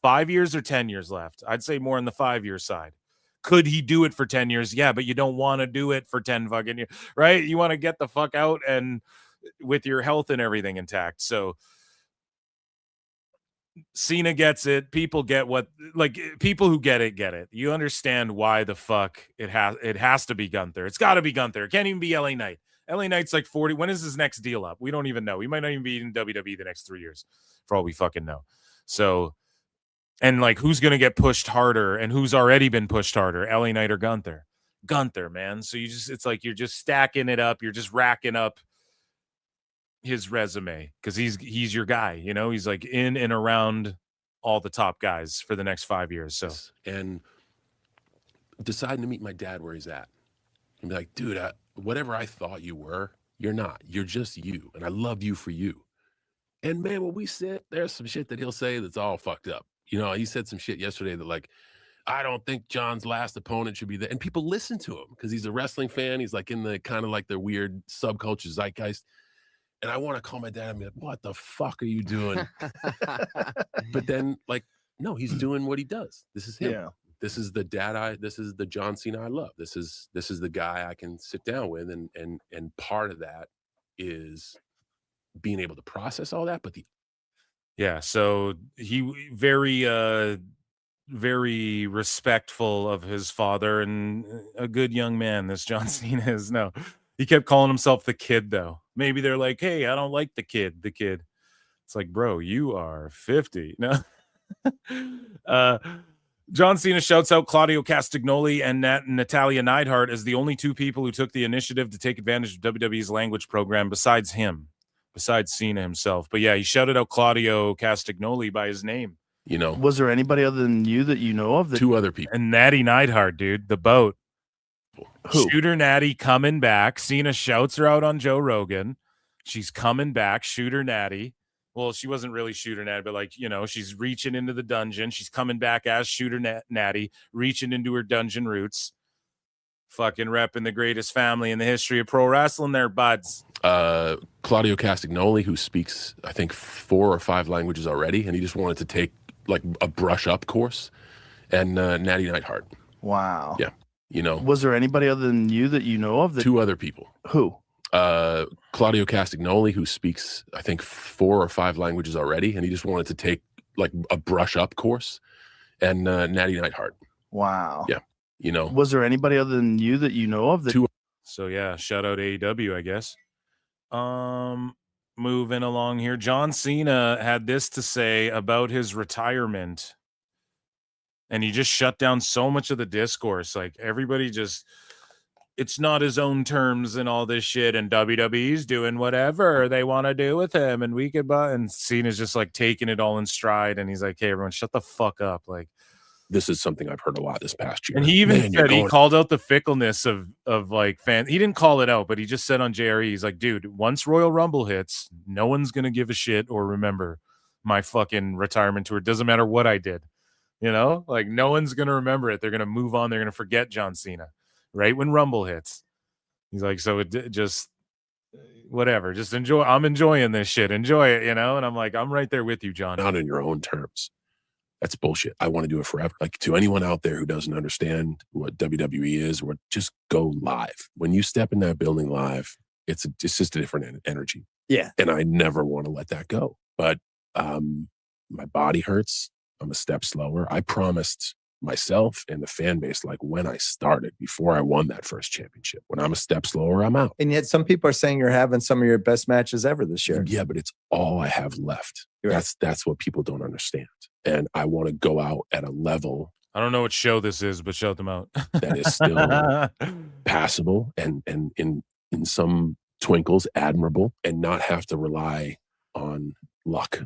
[SPEAKER 17] 5 years or 10 years left? I'd say more on the 5-year side. Could he do it for 10 years? Yeah, but you don't want to do it for 10 fucking years, right? You want to get the fuck out and with your health and everything intact. So Cena gets it. People get what, like, people who get it. You understand why the fuck it has to be Gunther. It's got to be Gunther. It can't even be LA Knight. LA Knight's like 40. When is his next deal up? We don't even know. He might not even be in WWE the next 3 years, for all we fucking know. So, and like, who's gonna get pushed harder, and who's already been pushed harder, LA Knight or Gunther? Gunther, man. So it's like you're just stacking it up. You're just racking up his resume because he's your guy. You know, he's like in and around all the top guys for the next 5 years. So,
[SPEAKER 9] and deciding to meet my dad where he's at and be like, dude, whatever I thought you were, you're not. You're just you, and I love you for you. And man, when we sit, there's some shit that he'll say that's all fucked up. You know, he said some shit yesterday that, like, I don't think John's last opponent should be there. And people listen to him because he's a wrestling fan. He's like in the kind of like the weird subculture zeitgeist. And I want to call my dad and be like, what the fuck are you doing? But then, like, no, he's doing what he does. This is him.
[SPEAKER 1] Yeah.
[SPEAKER 9] This is the this is the John Cena I love. This is the guy I can sit down with. And part of that is being able to process all that. But
[SPEAKER 17] yeah, so he very respectful of his father and a good young man. This John Cena is. No, he kept calling himself the kid, though. Maybe they're like, hey, I don't like the kid. It's like, bro, you are 50. No. John Cena shouts out Claudio Castagnoli and Natalia Neidhart as the only two people who took the initiative to take advantage of WWE's language program besides Cena himself. But yeah, he shouted out Claudio Castagnoli by his name.
[SPEAKER 9] You know,
[SPEAKER 1] was there anybody other than you that you know of?
[SPEAKER 9] Two other people.
[SPEAKER 17] And Natty Neidhart, dude, the boat.
[SPEAKER 1] Who?
[SPEAKER 17] Shooter Natty coming back. Cena shouts her out on Joe Rogan. She's coming back. Shooter Natty. Well, she wasn't really Shooter Natty, but like, you know, she's reaching into the dungeon. She's coming back as Shooter Natty, reaching into her dungeon roots. Fucking repping the greatest family in the history of pro wrestling there, buds.
[SPEAKER 9] Claudio Castagnoli, who speaks, I think, 4 or 5 languages already, and he just wanted to take like a brush up course. And Natty Neidhart.
[SPEAKER 1] Wow.
[SPEAKER 9] Yeah. You know,
[SPEAKER 1] was there anybody other than you that you know of?
[SPEAKER 9] Two other people.
[SPEAKER 1] Who?
[SPEAKER 9] Claudio Castagnoli, who speaks, I think, 4 or 5 languages already, and he just wanted to take like a brush up course. And Natty Neidhart.
[SPEAKER 1] Wow.
[SPEAKER 9] Yeah. You know,
[SPEAKER 1] was there anybody other than you that you know of?
[SPEAKER 17] So yeah, shout out AEW, I guess. Moving along here, John Cena had this to say about his retirement. And he just shut down so much of the discourse. Like, everybody just, it's not his own terms and all this shit. And WWE's doing whatever they want to do with him. And we could buy. And Cena's just like taking it all in stride. And he's like, hey, everyone, shut the fuck up. Like,
[SPEAKER 9] this is something I've heard a lot this past year.
[SPEAKER 17] And he even said, he called out the fickleness of like fans. He didn't call it out, but he just said on JRE, he's like, dude, once Royal Rumble hits, no one's going to give a shit or remember my fucking retirement tour. It doesn't matter what I did. You know, like, no one's going to remember it. They're going to move on. They're going to forget John Cena right when Rumble hits. He's like, so it just whatever. Just enjoy. I'm enjoying this shit. Enjoy it, you know? And I'm like, I'm right there with you, John.
[SPEAKER 9] Not in your own terms. That's bullshit. I want to do it forever. Like, to anyone out there who doesn't understand what WWE is, or just go live. When you step in that building live, it's just a different energy.
[SPEAKER 1] Yeah.
[SPEAKER 9] And I never want to let that go. But my body hurts. I'm a step slower. I promised myself and the fan base, like, when I started, before I won that first championship, when I'm a step slower, I'm out.
[SPEAKER 4] And yet some people are saying you're having some of your best matches ever this year.
[SPEAKER 9] Yeah, but it's all I have left. That's what people don't understand. And I want to go out at a level.
[SPEAKER 17] I don't know what show this is, but shout them out.
[SPEAKER 9] That is still passable and in some twinkles admirable, and not have to rely on luck.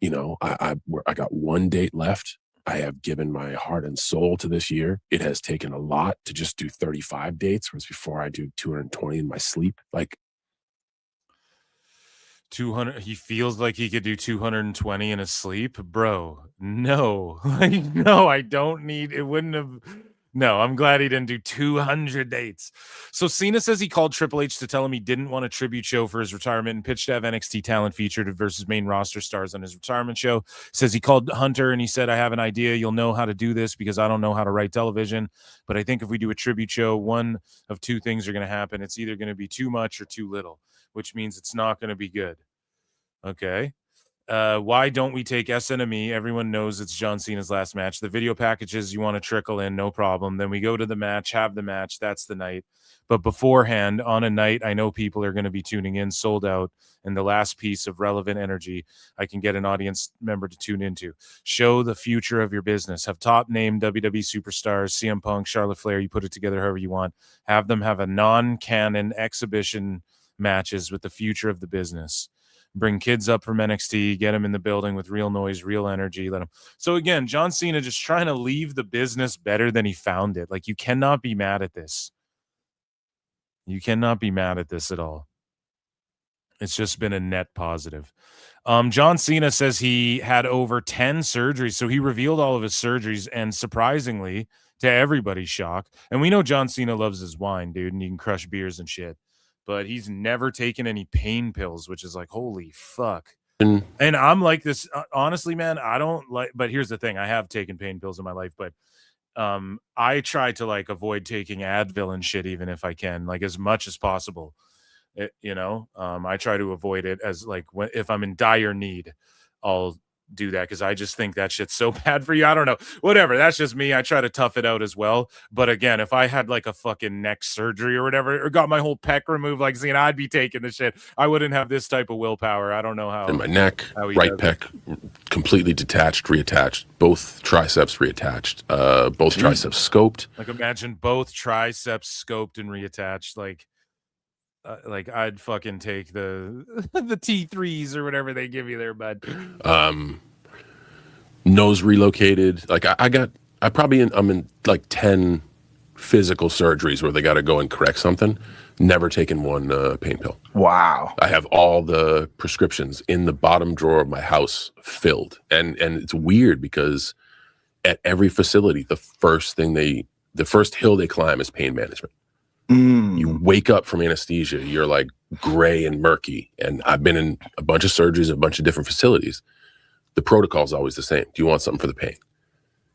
[SPEAKER 9] You know, I got 1 date left. I have given my heart and soul to this year. It has taken a lot to just do 35 dates, whereas before I do 220 in my sleep. Like,
[SPEAKER 17] 200, he feels like he could do 220 in his sleep, bro. No, like, no, I don't need. It wouldn't have. No, I'm glad he didn't do 200 dates. So Cena says he called Triple H to tell him he didn't want a tribute show for his retirement and pitched to have NXT talent featured versus main roster stars on his retirement show. Says he called Hunter and he said, I have an idea. You'll know how to do this because I don't know how to write television. But I think if we do a tribute show, one of two things are going to happen. It's either going to be too much or too little, which means it's not going to be good. Okay. Why don't we take SNME? Everyone knows it's John Cena's last match. The video packages you want to trickle in, no problem. Then we go to the match, have the match. That's the night. But beforehand, on a night I know people are going to be tuning in, sold out, and the last piece of relevant energy I can get an audience member to tune into. Show the future of your business. Have top name WWE superstars, CM Punk, Charlotte Flair. You put it together however you want. Have them have a non-canon exhibition matches with the future of the business. Bring kids up from NXT, get them in the building with real noise, real energy. Let them. So again, John Cena just trying to leave the business better than he found it. Like, you cannot be mad at this. You cannot be mad at this at all. It's just been a net positive. John Cena says he had over 10 surgeries. So he revealed all of his surgeries, and surprisingly, to everybody's shock, and we know John Cena loves his wine, dude, and he can crush beers and shit, but he's never taken any pain pills, which is like, holy fuck. And I'm like this, honestly, man, I don't like, but here's the thing. I have taken pain pills in my life, but I try to like avoid taking Advil and shit, even if I can, like as much as possible. I try to avoid it as like if I'm in dire need, I'll do that because I just think that shit's so bad for you. I don't know. Whatever. That's just me. I try to tough it out as well. But again, if I had like a fucking neck surgery or whatever, or got my whole pec removed, like Cena, I'd be taking the shit. I wouldn't have this type of willpower. I don't know how.
[SPEAKER 9] And my neck, right pec, completely detached, reattached. Both triceps reattached. Both triceps scoped.
[SPEAKER 17] Like imagine both triceps scoped and reattached. Like I'd fucking take the T3s or whatever they give you there, bud.
[SPEAKER 9] Nose relocated. Like I'm in like 10 physical surgeries where they got to go and correct something. Never taken one pain pill.
[SPEAKER 7] Wow.
[SPEAKER 9] I have all the prescriptions in the bottom drawer of my house filled. And it's weird because at every facility, the first hill they climb is pain management. You wake up from anesthesia, you're like gray and murky. And I've been in a bunch of surgeries, a bunch of different facilities. The protocol is always the same. Do you want something for the pain?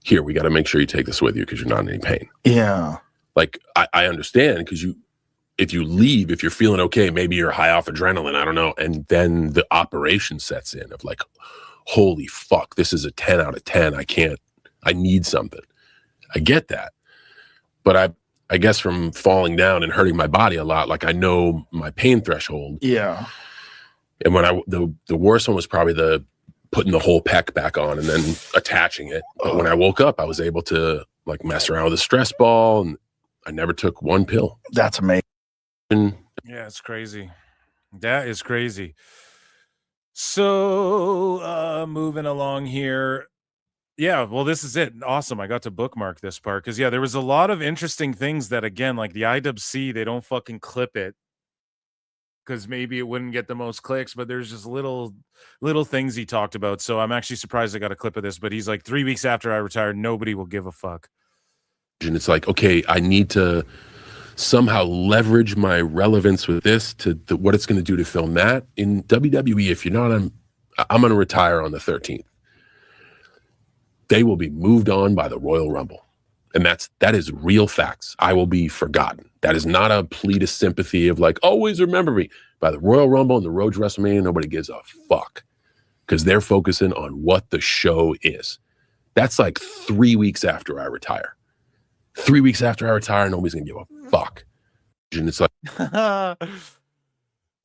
[SPEAKER 9] Here, we got to make sure you take this with you because you're not in any pain.
[SPEAKER 7] Yeah.
[SPEAKER 9] Like, I understand because if you leave, if you're feeling okay, maybe you're high off adrenaline, I don't know. And then the operation sets in of like, holy fuck, this is a 10 out of 10. I need something. I get that. But I guess from falling down and hurting my body a lot, like I know my pain threshold.
[SPEAKER 7] Yeah.
[SPEAKER 9] And when the worst one was probably putting the whole pec back on and then attaching it. But when I woke up, I was able to like mess around with a stress ball, and I never took one pill.
[SPEAKER 7] That's amazing.
[SPEAKER 17] Yeah, it's crazy. That is crazy. So moving along here. Yeah, well, this is it. Awesome. I got to bookmark this part because, there was a lot of interesting things that, again, like the IWC, they don't fucking clip it because maybe it wouldn't get the most clicks, but there's just little things he talked about. So I'm actually surprised I got a clip of this, but he's like, 3 weeks after I retired, nobody will give a fuck.
[SPEAKER 9] And it's like, okay, I need to somehow leverage my relevance with this to what it's going to do to film that. In WWE, if you're not I'm going to retire on the 13th. They will be moved on by the Royal Rumble. And that is real facts. I will be forgotten. That is not a plea to sympathy of like, always remember me. By the Royal Rumble and the road to WrestleMania, nobody gives a fuck because they're focusing on what the show is. That's like 3 weeks after I retire. 3 weeks after I retire, nobody's going to give a fuck. And it's like...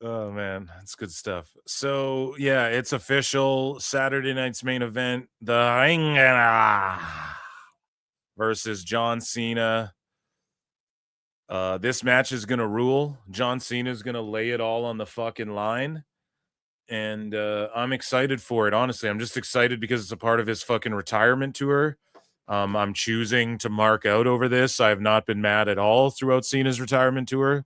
[SPEAKER 17] Oh man, that's good stuff. So it's official. Saturday night's main event, the Ring versus John Cena. This match is gonna rule. John Cena is gonna lay it all on the fucking line, and I'm excited for it. Honestly, I'm just excited because it's a part of his fucking retirement tour. I'm choosing to mark out over this. I have not been mad at all throughout Cena's retirement tour.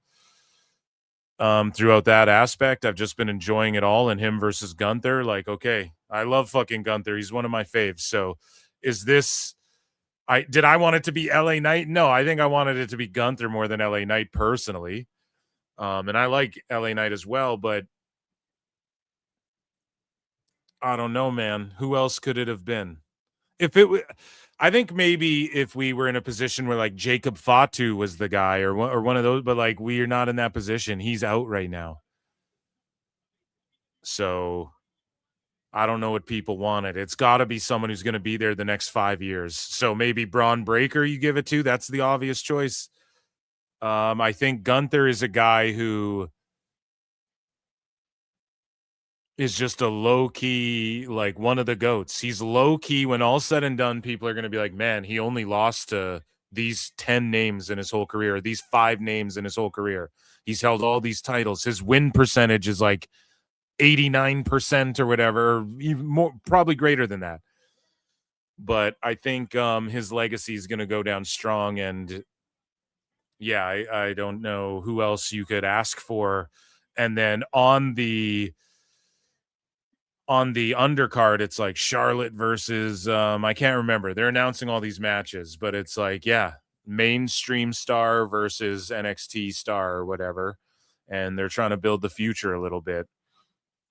[SPEAKER 17] Throughout that aspect, I've just been enjoying it all. And him versus Gunther, like, okay, I love fucking Gunther. He's one of my faves. So is this, did I want it to be LA Knight? No, I think I wanted it to be Gunther more than LA Knight personally. And I like LA Knight as well, but I don't know, man. Who else could it have been? I think maybe if we were in a position where like Jacob Fatu was the guy or one of those, but like we are not in that position. He's out right now. So I don't know what people wanted. It's got to be someone who's going to be there the next 5 years. So maybe Braun Breaker you give it to. That's the obvious choice. I think Gunther is a guy who is just a low-key, like one of the GOATs. He's low-key. When all's said and done, people are going to be like, man, he only lost to these 10 names in his whole career, or these 5 names in his whole career. He's held all these titles. His win percentage is like 89% or whatever, even more, probably greater than that. But I think his legacy is going to go down strong. And yeah, I don't know who else you could ask for. And then on the undercard, it's like Charlotte versus I can't remember. They're announcing all these matches, but it's like, yeah, mainstream star versus NXT star or whatever. And they're trying to build the future a little bit.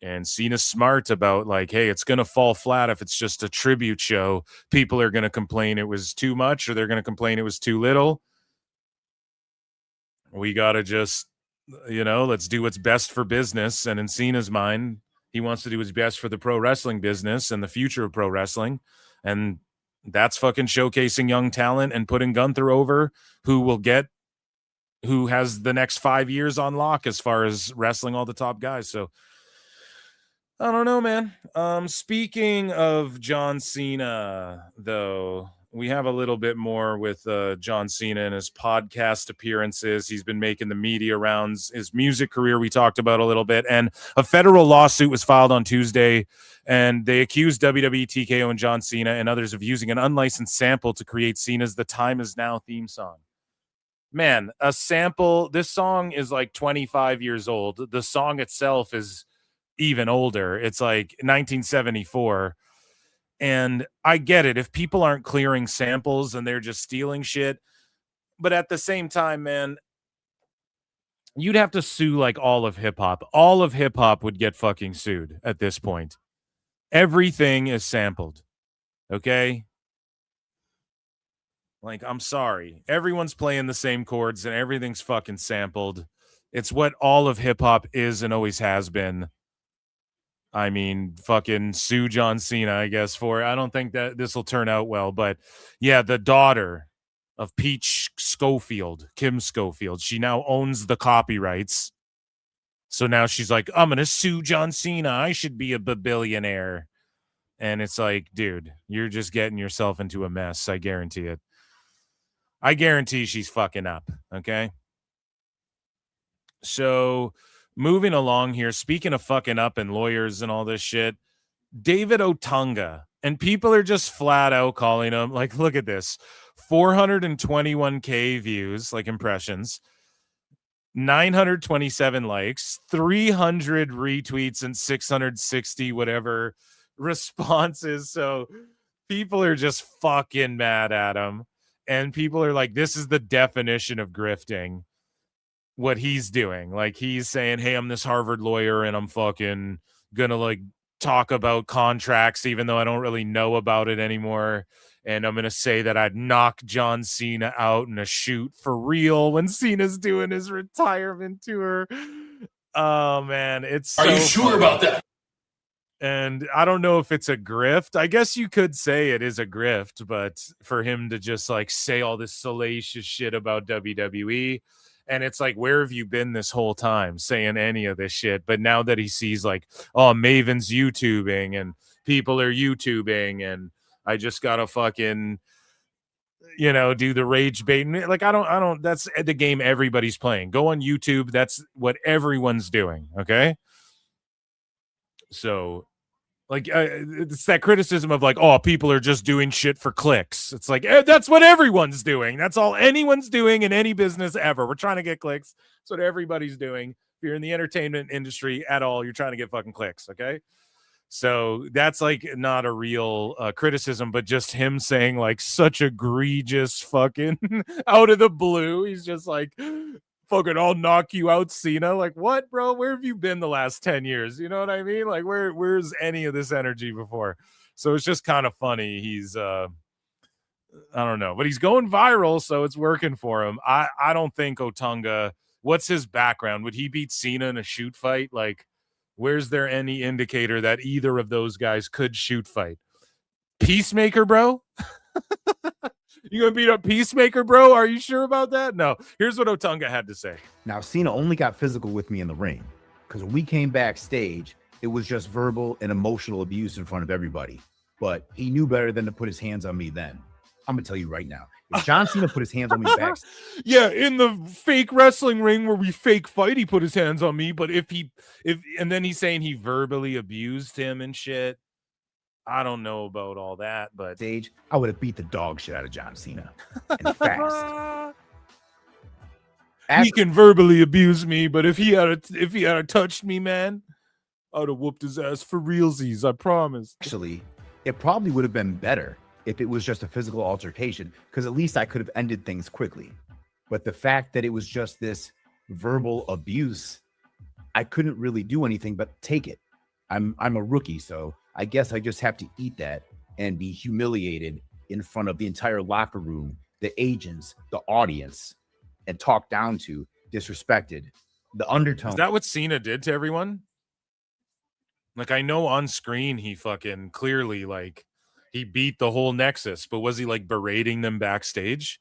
[SPEAKER 17] And Cena's smart about like, hey, it's going to fall flat if it's just a tribute show. People are going to complain it was too much, or they're going to complain it was too little. We got to just, let's do what's best for business. And in Cena's mind, he wants to do his best for the pro wrestling business and the future of pro wrestling. And that's fucking showcasing young talent and putting Gunther over, who has the next 5 years on lock as far as wrestling all the top guys. So I don't know, man. Speaking of John Cena, though, we have a little bit more with John Cena and his podcast appearances. He's been making the media rounds. His music career we talked about a little bit. And a federal lawsuit was filed on Tuesday, and they accused WWE, TKO, and John Cena and others of using an unlicensed sample to create Cena's The Time Is Now theme song. Man, a sample. This song is like 25 years old. The song itself is even older. It's like 1974. And I get it if people aren't clearing samples and they're just stealing shit. But at the same time, man, you'd have to sue like all of hip hop. All of hip hop would get fucking sued at this point. Everything is sampled. Okay? Like, I'm sorry. Everyone's playing the same chords and everything's fucking sampled. It's what all of hip hop is and always has been. I mean, fucking sue John Cena, I guess, for it. I don't think that this will turn out well. But yeah, the daughter of Peach Schofield, Kim Schofield, she now owns the copyrights. So now she's like, I'm going to sue John Cena. I should be a billionaire. And it's like, dude, you're just getting yourself into a mess. I guarantee it. I guarantee she's fucking up. Okay. So moving along here, speaking of fucking up and lawyers and all this shit, David Otunga, and people are just flat out calling him, like, look at this, 421K views, like impressions, 927 likes, 300 retweets, and 660 whatever responses. So people are just fucking mad at him. And people are like, this is the definition of grifting. What he's doing, like he's saying, hey, I'm this Harvard lawyer and I'm fucking gonna like talk about contracts even though I don't really know about it anymore, and I'm gonna say that I'd knock John Cena out in a shoot for real when Cena's doing his retirement tour. Oh man, it's so
[SPEAKER 1] Are you sure about that?
[SPEAKER 17] And I don't know if it's a grift. I guess you could say it is a grift, but for him to just like say all this salacious shit about WWE. And it's like, where have you been this whole time saying any of this shit? But now that he sees like, oh, Maven's YouTubing and people are YouTubing and I just got to fucking, do the rage bait. Like, I don't, that's the game everybody's playing. Go on YouTube. That's what everyone's doing. Okay. So like, it's that criticism of like, oh, people are just doing shit for clicks. It's like, that's what everyone's doing. That's all anyone's doing in any business ever. We're trying to get clicks. That's what everybody's doing. If you're in the entertainment industry at all, you're trying to get fucking clicks. Okay. So that's like not a real criticism, but just him saying like such egregious fucking out of the blue. He's just like, fucking I'll knock you out, Cena. Like, what, bro? Where have you been the last 10 years? You know what I mean? Like, where's any of this energy before? So it's just kind of funny. He's I don't know, but he's going viral, so it's working for him. I don't think Otunga, what's his background? Would he beat Cena in a shoot fight? Like, Where's there any indicator that either of those guys could shoot fight? Peacemaker, bro? You gonna beat up Peacemaker, bro? Are you sure about that? No. Here's what Otunga had to say.
[SPEAKER 7] Now, Cena only got physical with me in the ring because when we came backstage, it was just verbal and emotional abuse in front of everybody. But he knew better than to put his hands on me then. I'm gonna tell you right now. If John Cena put his hands on me backstage,
[SPEAKER 17] Yeah, in the fake wrestling ring where we fake fight, he put his hands on me. But if and then he's saying he verbally abused him and shit. I don't know about all that, but
[SPEAKER 7] stage, I would have beat the dog shit out of John Cena and fast.
[SPEAKER 17] He can verbally abuse me, but if he had touched me, man, I would have whooped his ass for realsies. I promise.
[SPEAKER 7] Actually, it probably would have been better if it was just a physical altercation, because at least I could have ended things quickly. But the fact that it was just this verbal abuse, I couldn't really do anything but take it. I'm a rookie, so I guess I just have to eat that and be humiliated in front of the entire locker room, the agents, the audience, and talked down to, disrespected. The undertone.
[SPEAKER 17] Is that what Cena did to everyone? Like, I know on screen he fucking clearly, like, he beat the whole Nexus, but was he, like, berating them backstage?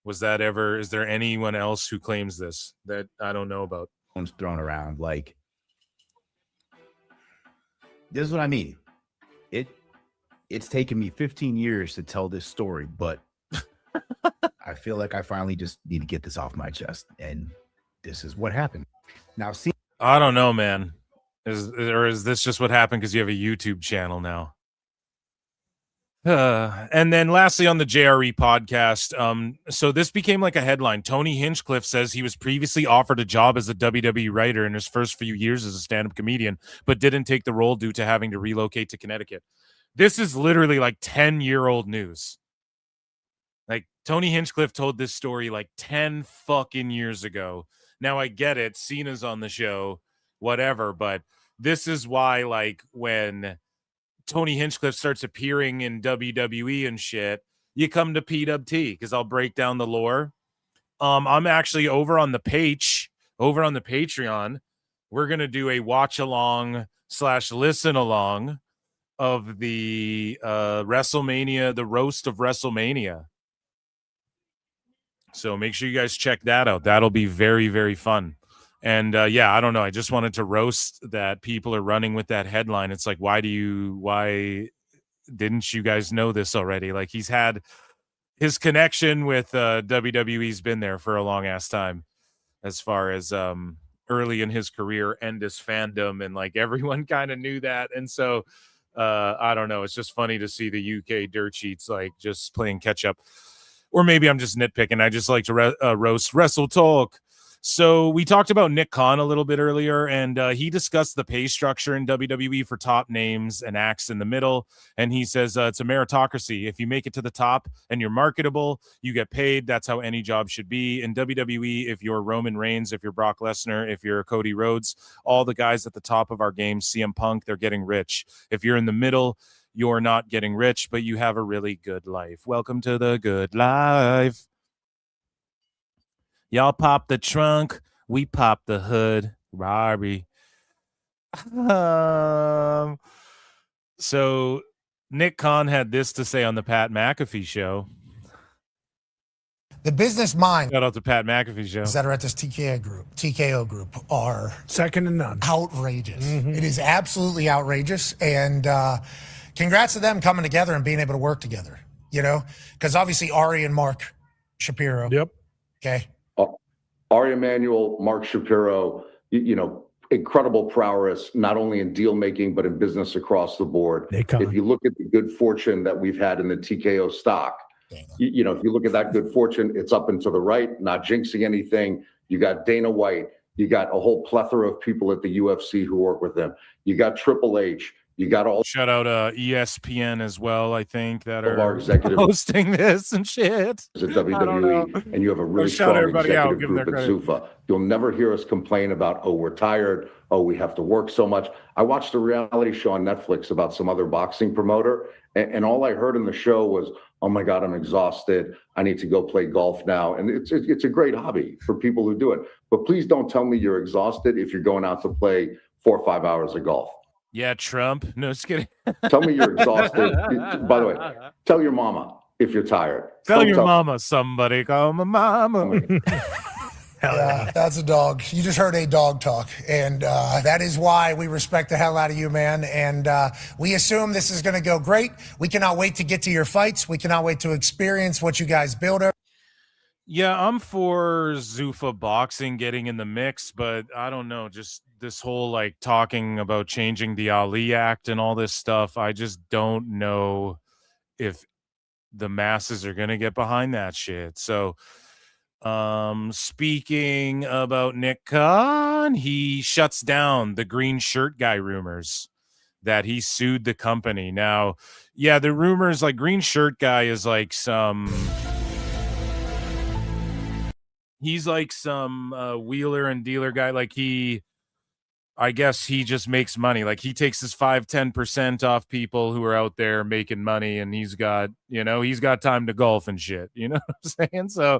[SPEAKER 17] Was that ever, is there anyone else who claims this that I don't know about?
[SPEAKER 7] Thrown around, like, this is what I mean. It's taken me 15 years to tell this story, but I feel like I finally just need to get this off my chest, and this is what happened. Now, see,
[SPEAKER 17] I don't know, man. Is this just what happened because you have a YouTube channel now? And then lastly on the JRE podcast, so this became like a headline. Tony Hinchcliffe says he was previously offered a job as a WWE writer in his first few years as a stand-up comedian, but didn't take the role due to having to relocate to Connecticut. This is literally like 10-year-old news. Like, Tony Hinchcliffe told this story like 10 fucking years ago. Now I get it. Cena's on the show, whatever, but this is why, like, when Tony Hinchcliffe starts appearing in WWE and shit, you come to PWT because I'll break down the lore. I'm actually over on the Patreon. We're gonna do a watch along / listen along of the WrestleMania, the roast of WrestleMania. So make sure you guys check that out. That'll be very, very fun. And yeah, I don't know. I just wanted to roast that people are running with that headline. It's like, why didn't you guys know this already? Like, he's had his connection with WWE's been there for a long ass time, as far as early in his career and his fandom, and like everyone kind of knew that. And so I don't know. It's just funny to see the UK dirt sheets like just playing catch up, or maybe I'm just nitpicking. I just like to roast Wrestle Talk. So we talked about Nick Khan a little bit earlier, and he discussed the pay structure in WWE for top names and acts in the middle. And he says it's a meritocracy. If you make it to the top and you're marketable, you get paid. That's how any job should be. In WWE, if you're Roman Reigns, if you're Brock Lesnar, if you're Cody Rhodes, all the guys at the top of our game, CM Punk, they're getting rich. If you're in the middle, you're not getting rich, but you have a really good life. Welcome to the good life. Y'all pop the trunk, we pop the hood. Robbie. So Nick Khan had this to say on the Pat McAfee show.
[SPEAKER 10] The business mind.
[SPEAKER 17] Shout out to Pat McAfee show.
[SPEAKER 10] That are at this TKO group are
[SPEAKER 6] second to none.
[SPEAKER 10] Outrageous. It is absolutely outrageous. And congrats to them coming together and being able to work together, you know, because obviously Ari and Mark Shapiro.
[SPEAKER 6] Yep.
[SPEAKER 10] Okay.
[SPEAKER 23] Ari Emanuel, Mark Shapiro, you know, incredible prowess, not only in deal making, but in business across the board. If you look at the good fortune that we've had in the TKO stock, you know, if you look at that good fortune, it's up and to the right, not jinxing anything. You got Dana White, you got a whole plethora of people at the UFC who work with them. You got Triple H. You got all
[SPEAKER 17] shout out ESPN as well, I think, that are
[SPEAKER 23] our executive
[SPEAKER 17] hosting this and shit
[SPEAKER 23] at WWE, and you have a really strong executive group at Zuffa. You'll never hear us complain about, oh, we're tired, oh, we have to work so much. I watched a reality show on Netflix about some other boxing promoter, and all I heard in the show was, oh my God, I'm exhausted. I need to go play golf now. And it's a great hobby for people who do it. But please don't tell me you're exhausted if you're going out to play 4 or 5 hours of golf.
[SPEAKER 17] Yeah, Trump. No, just kidding.
[SPEAKER 23] Tell me you're exhausted. By the way, tell your mama if you're tired.
[SPEAKER 17] Tell your mama, somebody call my mama.
[SPEAKER 10] Yeah, that's a dog. You just heard a dog talk. And that is why we respect the hell out of you, man. And we assume this is going to go great. We cannot wait to get to your fights. We cannot wait to experience what you guys build.
[SPEAKER 17] Yeah, I'm for Zuffa boxing getting in the mix, but I don't know. Just this whole like talking about changing the Ali Act and all this stuff. I just don't know if the masses are going to get behind that shit. So, speaking about Nick Khan, he shuts down the green shirt guy rumors that he sued the company. Now, yeah, the rumors like green shirt guy is like he's like some wheeler and dealer guy. Like I guess he just makes money. Like he takes his 5-10% off people who are out there making money, and he's got time to golf and shit. You know what I'm saying? So,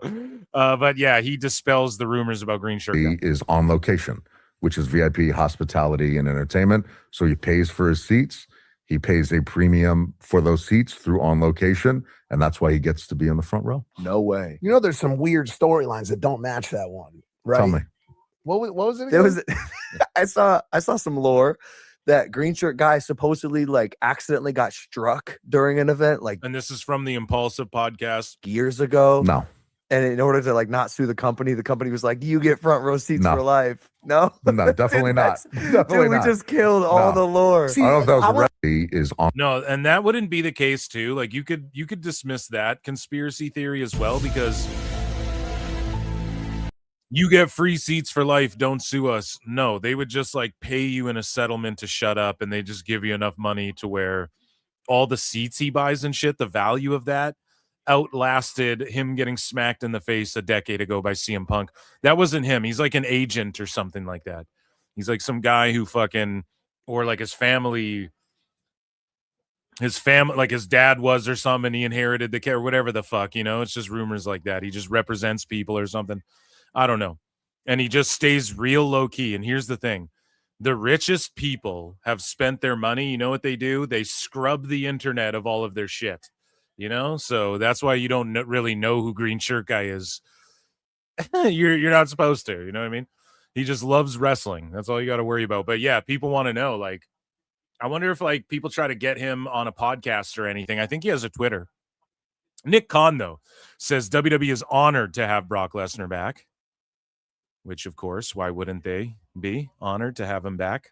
[SPEAKER 17] but yeah, he dispels the rumors about green shirt.
[SPEAKER 22] He is on location, which is VIP hospitality and entertainment. So he pays for his seats. He pays a premium for those seats through On Location, and that's why he gets to be in the front row.
[SPEAKER 2] No way. You know, there's some weird storylines that don't match that one, right?
[SPEAKER 22] Tell me.
[SPEAKER 2] What was it again?
[SPEAKER 21] There was I saw some lore that green shirt guy supposedly like accidentally got struck during an event, like,
[SPEAKER 17] and this is from the Impulsive podcast
[SPEAKER 21] years ago.
[SPEAKER 22] No.
[SPEAKER 21] And in order to like not sue the company was like, you get front row seats for life. No,
[SPEAKER 22] definitely not. Definitely
[SPEAKER 21] we
[SPEAKER 22] not.
[SPEAKER 21] just killed all the lore.
[SPEAKER 22] I don't know if that is on.
[SPEAKER 17] No, and that wouldn't be the case too. Like you could dismiss that conspiracy theory as well, because you get free seats for life, don't sue us. No, they would just like pay you in a settlement to shut up, and they just give you enough money to where all the seats he buys and shit, the value of that outlasted him getting smacked in the face a decade ago by CM Punk. That wasn't him. He's like an agent or something like that. He's like some guy who fucking, or like his family, like his dad was or something, and he inherited the care, whatever the fuck, you know, it's just rumors like that. He just represents people or something. I don't know. And he just stays real low key. And here's the thing. The richest people have spent their money. You know what they do? They scrub the internet of all of their shit. You know, so that's why you don't really know who green shirt guy is. You're not supposed to, you know what I mean? He just loves wrestling. That's all you got to worry about. But yeah, people want to know. Like, I wonder if like people try to get him on a podcast or anything. I think he has a Twitter. Nick Khan, though, says WWE is honored to have Brock Lesnar back, which, of course, why wouldn't they be honored to have him back?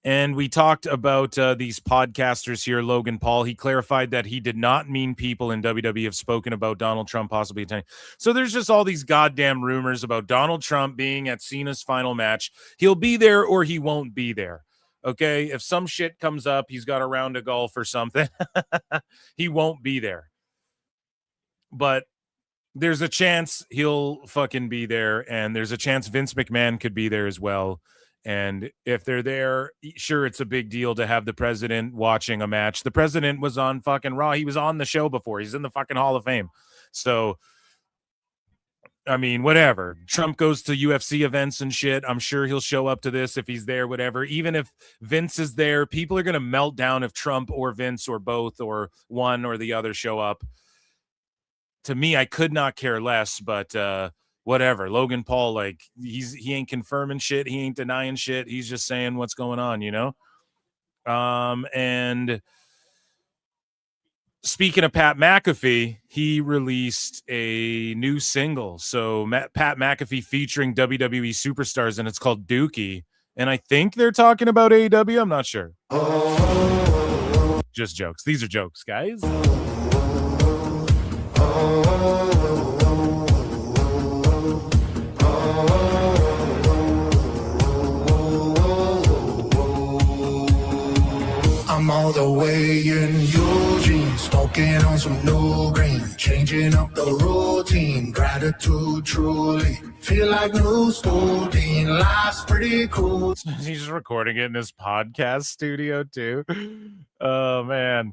[SPEAKER 17] And we talked about these podcasters here, Logan Paul. He clarified that he did not mean people in WWE have spoken about Donald Trump possibly attending. So there's just all these goddamn rumors about Donald Trump being at Cena's final match. He'll be there or he won't be there. Okay, if some shit comes up, he's got a round of golf or something, he won't be there. But there's a chance he'll fucking be there, and there's a chance Vince McMahon could be there as well. And if they're there, sure, it's a big deal to have the president watching a match. The president was on fucking Raw. He was on the show before. He's in the fucking Hall of Fame. So, I mean, whatever. Trump goes to UFC events and shit. I'm sure he'll show up to this if he's there, whatever. Even if Vince is there, people are going to melt down if Trump or Vince or both or one or the other show up. To me, I could not care less, but whatever. Logan Paul, like, he ain't confirming shit. He ain't denying shit. He's just saying what's going on, you know? And speaking of Pat McAfee, he released a new single. So Pat McAfee featuring WWE superstars, and it's called Dookie. And I think they're talking about AEW. I'm not sure. Just jokes. These are jokes, guys.
[SPEAKER 10] I'm all the way in Eugene, smoking on some new green, changing up the routine, gratitude truly, feel like new school dean, life's pretty cool.
[SPEAKER 17] He's recording it in his podcast studio too. Oh man.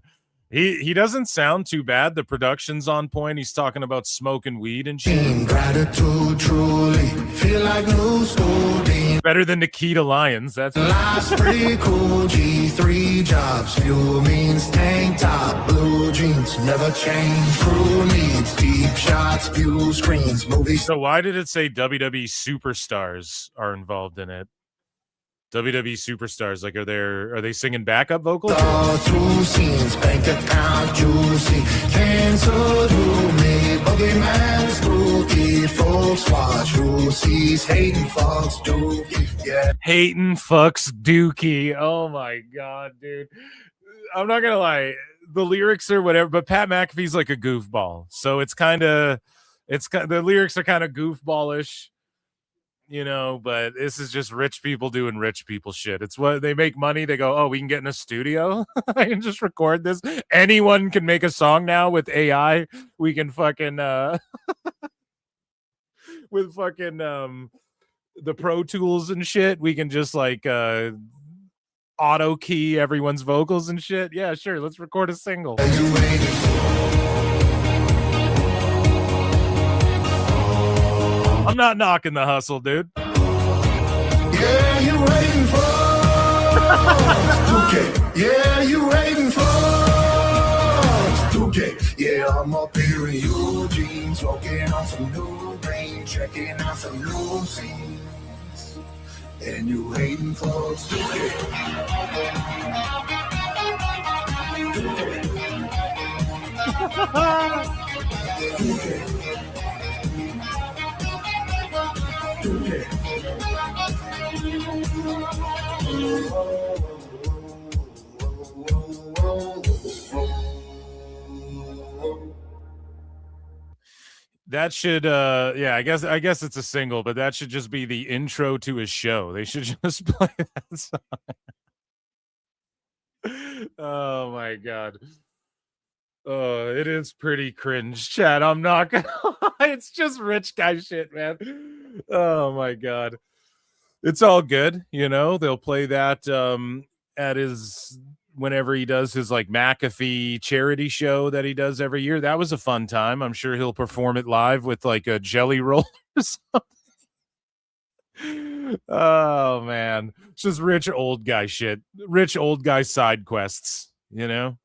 [SPEAKER 17] He doesn't sound too bad. The production's on point. He's talking about smoking weed and shit.
[SPEAKER 10] Gratitude truly, feel like new school dean,
[SPEAKER 17] Better than Nikita Lyons. That's
[SPEAKER 6] Life's pretty cool. G3 jobs, fuel means tank top, blue jeans never change. Crew needs deep shots, fuel screens, movies.
[SPEAKER 17] So why did it say WWE superstars are involved in it? WWE superstars, like are they singing backup vocals?
[SPEAKER 6] Two scenes, bank account juicy, cancel to me, boogeyman spooky, folks watch who sees hating fucks dookie, yeah.
[SPEAKER 17] Hating fucks Dookie. Oh my god, dude. I'm not gonna lie, the lyrics are whatever, but Pat McAfee's like a goofball, so the lyrics are kind of goofballish. You know, but this is just rich people doing rich people shit. It's what they make money. They go, oh, we can get in a studio. I can just record this. Anyone can make a song now with AI. We can fucking with fucking the Pro Tools and shit. We can just like auto key everyone's vocals and shit. Yeah, sure. Let's record a single. I'm not knocking the hustle, dude.
[SPEAKER 6] Yeah, you waiting for okay. Yeah, you waiting for okay. Yeah, I'm up here in Eugene, smoking on some new green, checking out some new scenes. And you waiting for okay.
[SPEAKER 17] That should yeah, I guess it's a single, but that should just be the intro to his show. They should just play that song. Oh my god. Oh, it is pretty cringe, Chad. I'm not gonna lie. It's just rich guy shit, man. Oh my god. It's all good, you know. They'll play that at his whenever he does his like McAfee charity show that he does every year. That was a fun time. I'm sure he'll perform it live with like a jelly roll or something. Oh man, it's just rich old guy shit. Rich old guy side quests, you know.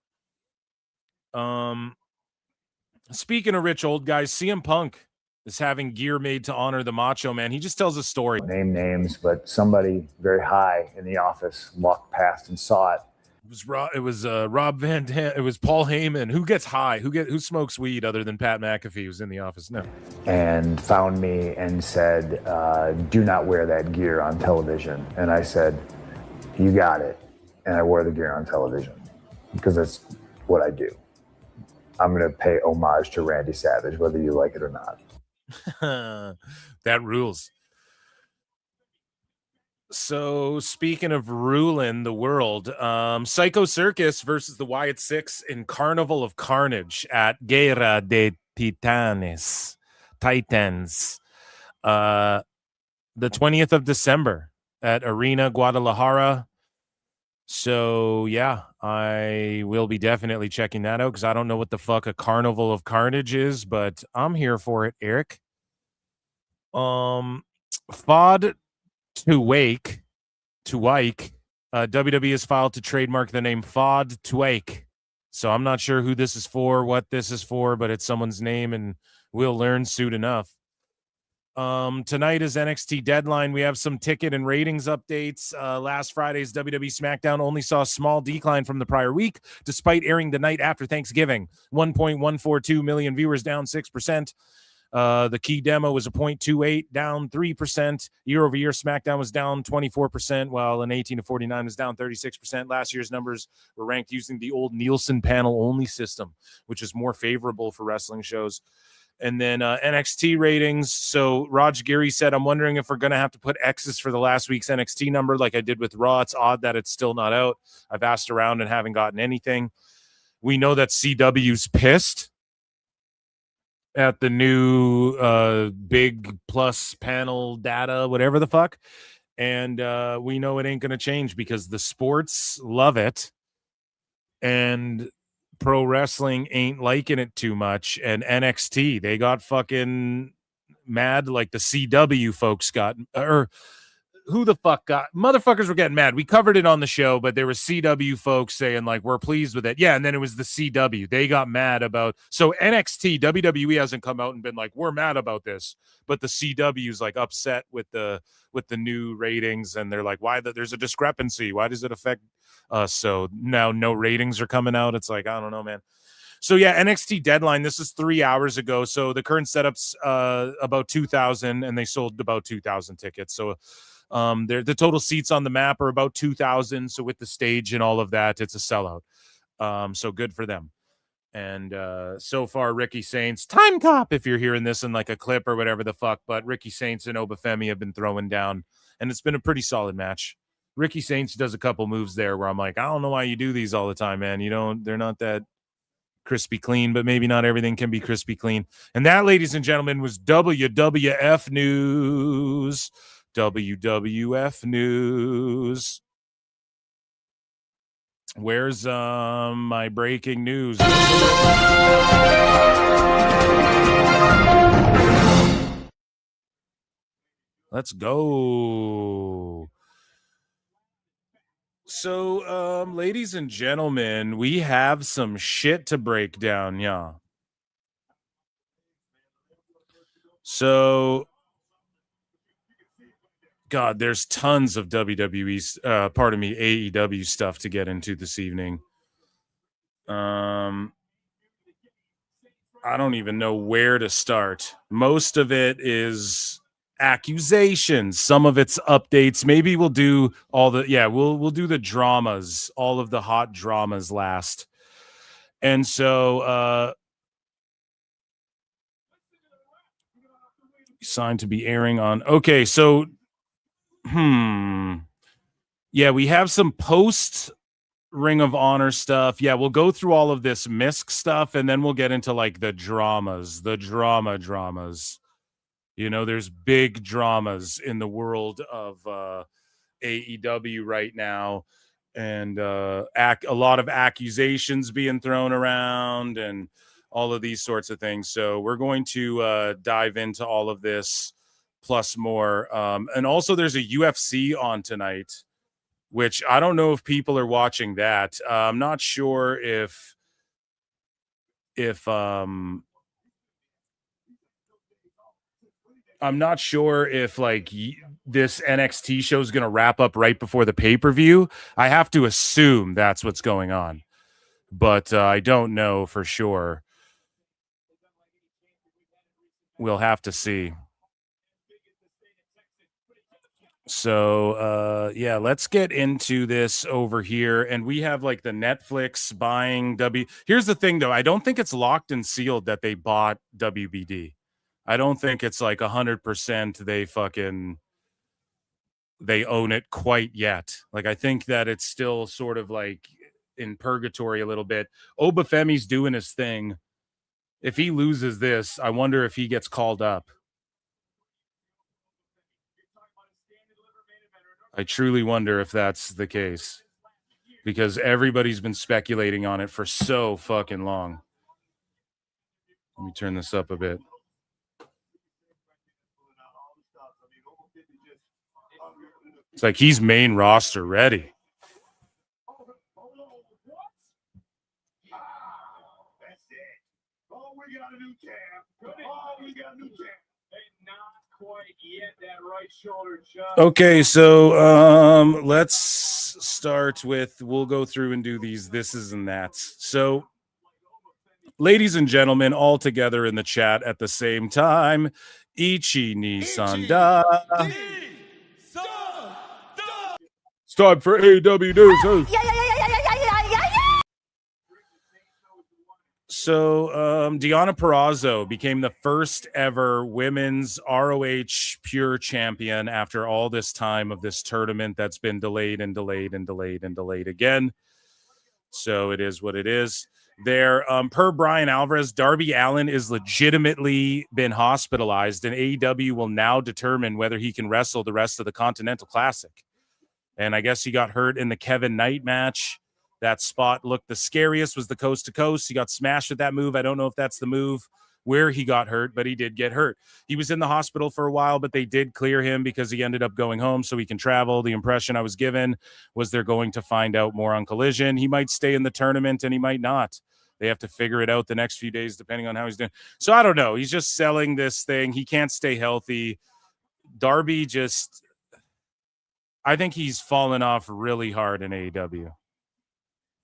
[SPEAKER 17] Speaking of rich old guys, CM Punk is having gear made to honor the Macho Man. He just tells a story.
[SPEAKER 3] Name names, but somebody very high in the office walked past and saw it.
[SPEAKER 17] It was Rob Van Dam. It was Paul Heyman. Who gets high? Who smokes weed other than Pat McAfee, who's in the office now?
[SPEAKER 3] And found me and said, do not wear that gear on television. And I said, you got it. And I wore the gear on television because that's what I do. I'm going to pay homage to Randy Savage, whether you like it or not.
[SPEAKER 17] That rules. So speaking of ruling the world, Psycho Circus versus the Wyatt Six in Carnival of Carnage at Guerra de Titanes, Titans, the 20th of December at Arena Guadalajara. So yeah, I will be definitely checking that out because I don't know what the fuck a Carnival of Carnage is, but I'm here for it, Eric. FOD to Wake, WWE has filed to trademark the name FOD to Wake. So I'm not sure who this is for, what this is for, but it's someone's name, and we'll learn soon enough. Tonight is NXT Deadline. We have some ticket and ratings updates. Last Friday's WWE SmackDown only saw a small decline from the prior week, despite airing the night after Thanksgiving. 1.142 million viewers, down 6%. The key demo was a 0.28, down 3%. Year over year, SmackDown was down 24%, while an 18 to 49 was down 36%. Last year's numbers were ranked using the old Nielsen panel only system, which is more favorable for wrestling shows. And then NXT ratings. So Raj Giri said, I'm wondering if we're going to have to put X's for the last week's NXT number like I did with Raw. It's odd that it's still not out. I've asked around and haven't gotten anything. We know that CW's pissed at the new big plus panel data, whatever the fuck. And we know it ain't going to change because the sports love it. And pro wrestling ain't liking it too much. And NXT, they got fucking mad like the CW folks got, or who the fuck got motherfuckers were getting mad. We covered it on the show, but there were CW folks saying like we're pleased with it. Yeah, and then it was the CW. They got mad about so NXT, WWE hasn't come out and been like we're mad about this, but the CW's like upset with the new ratings, and they're like there's a discrepancy. Why does it affect us? So now no ratings are coming out. It's like I don't know, man. So yeah, NXT deadline. This is 3 hours ago. So the current setup's about 2,000, and they sold about 2,000 tickets. So the total seats on the map are about 2,000. So with the stage and all of that, it's a sellout. So good for them. And so far, Ricky Saints, time cop. If you're hearing this in like a clip or whatever the fuck, but Ricky Saints and Obafemi have been throwing down, and it's been a pretty solid match. Ricky Saints does a couple moves there where I'm like, I don't know why you do these all the time, man. They're not that crispy clean, but maybe not everything can be crispy clean. And that, ladies and gentlemen, was WWF news. WWF news. Where's my breaking news? Let's go. So, ladies and gentlemen, we have some shit to break down, yeah. So, God, there's tons of WWE's, AEW stuff to get into this evening. I don't even know where to start. Most of it is accusations, some of it's updates. Maybe we'll do we'll do the dramas, all of the hot dramas last. And so signed to be airing on so we have some post Ring of Honor stuff. Yeah, we'll go through all of this MISC stuff, and then we'll get into like the dramas, the dramas. There's big dramas in the world of AEW right now, and a lot of accusations being thrown around and all of these sorts of things. So we're going to dive into all of this plus more. And also there's a UFC on tonight, which I don't know if people are watching that. I'm not sure if like this NXT show is going to wrap up right before the pay-per-view. I have to assume that's what's going on, but I don't know for sure. We'll have to see. So, let's get into this over here. And we have like the Netflix buying Here's the thing, though. I don't think it's locked and sealed that they bought WBD. I don't think it's like 100% they own it quite yet. Like, I think that it's still sort of like in purgatory a little bit. Obafemi's doing his thing. If he loses this, I wonder if he gets called up. I truly wonder if that's the case, because everybody's been speculating on it for so fucking long. Let me turn this up a bit. It's like he's main roster ready. Okay, so let's start with, we'll go through and do these thises and that's. So, ladies and gentlemen, all together in the chat at the same time, Ichi Nissan Da. It's time for AEW news. So, Deonna Purrazzo became the first ever women's ROH Pure champion after all this time of this tournament that's been delayed and delayed and delayed and delayed again. So it is what it is. There, per Brian Alvarez, Darby Allin is legitimately been hospitalized, and AEW will now determine whether he can wrestle the rest of the Continental Classic. And I guess he got hurt in the Kevin Knight match. That spot looked the scariest, was the coast to coast. He got smashed with that move. I don't know if that's the move, where he got hurt, but he did get hurt. He was in the hospital for a while, but they did clear him because he ended up going home so he can travel. The impression I was given was they're going to find out more on Collision. He might stay in the tournament and he might not. They have to figure it out the next few days, depending on how he's doing. So I don't know. He's just selling this thing. He can't stay healthy. Darby I think he's fallen off really hard in AEW.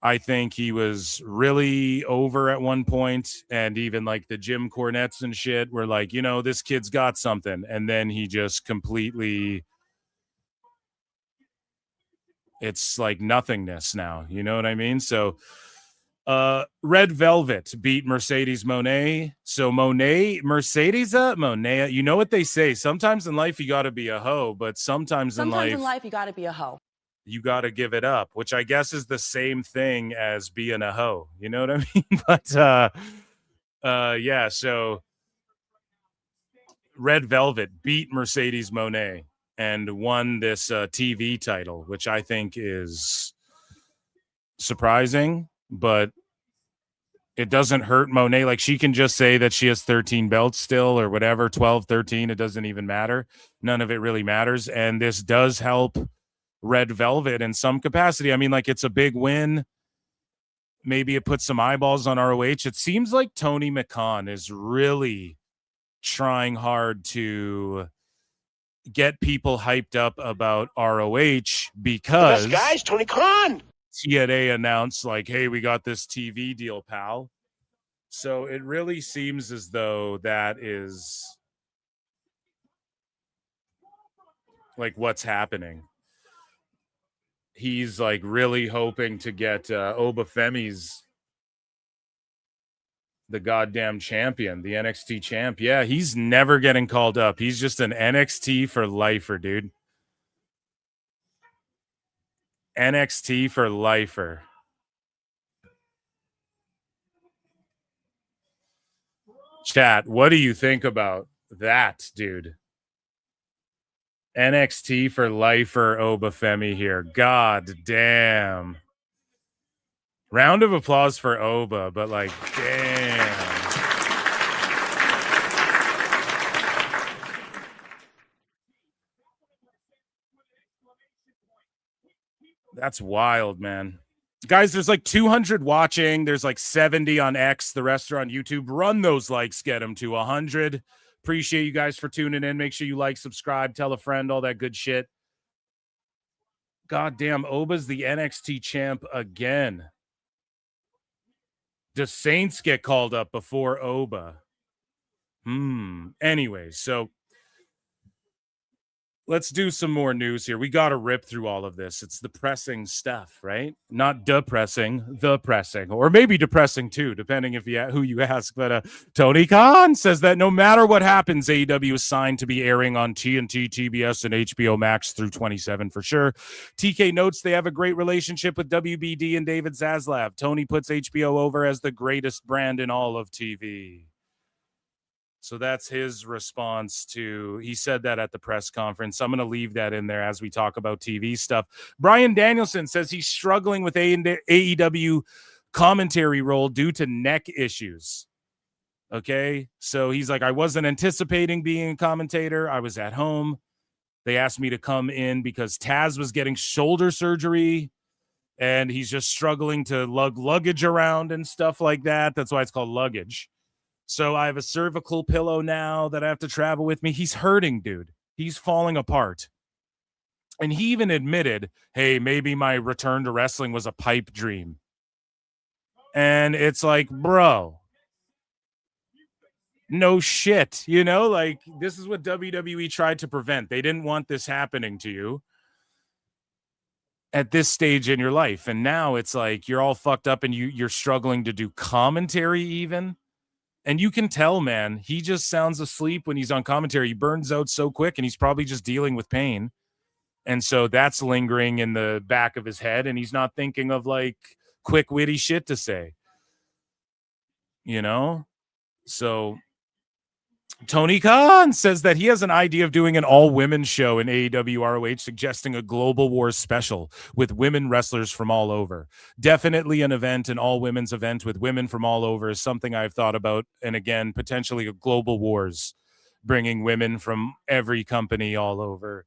[SPEAKER 17] I think he was really over at one point, and even like the Jim Cornettes and shit were like, this kid's got something. And then he just completely, it's like nothingness now. You know what I mean? So Red Velvet beat Mercedes Moné. So Mercedes, you know what they say. Sometimes in life you got to be a hoe, but sometimes in life
[SPEAKER 11] you got to be a hoe.
[SPEAKER 17] You got to give it up, which I guess is the same thing as being a hoe. You know what I mean? But yeah, so Red Velvet beat Mercedes Moné and won this TV title, which I think is surprising, but it doesn't hurt Moné. Like, she can just say that she has 13 belts still or whatever, 12, 13. It doesn't even matter. None of it really matters. And this does help Red Velvet in some capacity. I mean, like, it's a big win. Maybe it puts some eyeballs on ROH. It seems like Tony McCann is really trying hard to get people hyped up about ROH because
[SPEAKER 6] the best guys, Tony Khan.
[SPEAKER 17] TNA announced, like, hey, we got this TV deal, pal. So it really seems as though that is like what's happening. He's like really hoping to get Obafemi's the goddamn champion, the NXT champ. Yeah, he's never getting called up. He's just an NXT for lifer, dude. NXT for lifer. Chat, what do you think about that, dude? NXT for lifer Obafemi here. God damn. Round of applause for Oba, but like, damn. That's wild, man. Guys, there's like 200 watching. There's like 70 on X. The rest are on YouTube. Run those likes. Get them to 100. Appreciate you guys for tuning in. Make sure you like, subscribe, tell a friend, all that good shit. God damn, Oba's the NXT champ again. The Saints get called up before Oba. Anyways, so let's do some more news here. We got to rip through all of this. It's the pressing stuff, right? Not depressing, the pressing, or maybe depressing too, depending if who you ask. But Tony Khan says that no matter what happens, AEW is signed to be airing on TNT, TBS, and HBO Max through 27 for sure. TK notes they have a great relationship with WBD and David Zaslav. Tony puts HBO over as the greatest brand in all of TV. So that's his response to, he said that at the press conference. I'm going to leave that in there as we talk about TV stuff. Brian Danielson says he's struggling with AEW commentary role due to neck issues. Okay. So he's like, I wasn't anticipating being a commentator. I was at home. They asked me to come in because Taz was getting shoulder surgery and he's just struggling to lug luggage around and stuff like that. That's why it's called luggage. So I have a cervical pillow now that I have to travel with me. He's hurting, dude. He's falling apart. And he even admitted, hey, maybe my return to wrestling was a pipe dream. And it's like, bro, no shit. You know, like, this is what WWE tried to prevent. They didn't want this happening to you at this stage in your life. And now it's like you're all fucked up and you're struggling to do commentary even. And you can tell, man, he just sounds asleep when he's on commentary. He burns out so quick, and he's probably just dealing with pain. And so that's lingering in the back of his head, and he's not thinking of, like, quick, witty shit to say. You know? So Tony Khan says that he has an idea of doing an all-women show in AEW ROH, suggesting a Global Wars special with women wrestlers from all over. Definitely an event, an all-women's event with women from all over is something I've thought about. And again, potentially a Global Wars, bringing women from every company all over.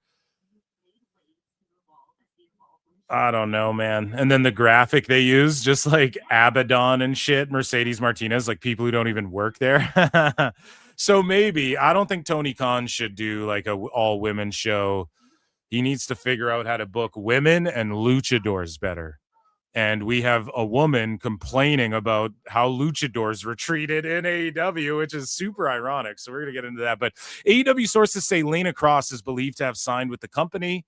[SPEAKER 17] I don't know, man. And then the graphic they use, just like Abaddon and shit, Mercedes Martinez, like people who don't even work there. So maybe, I don't think Tony Khan should do like a all women show. He needs to figure out how to book women and luchadors better. And we have a woman complaining about how luchadors were treated in AEW, which is super ironic. So we're going to get into that. But AEW sources say Lena Cross is believed to have signed with the company.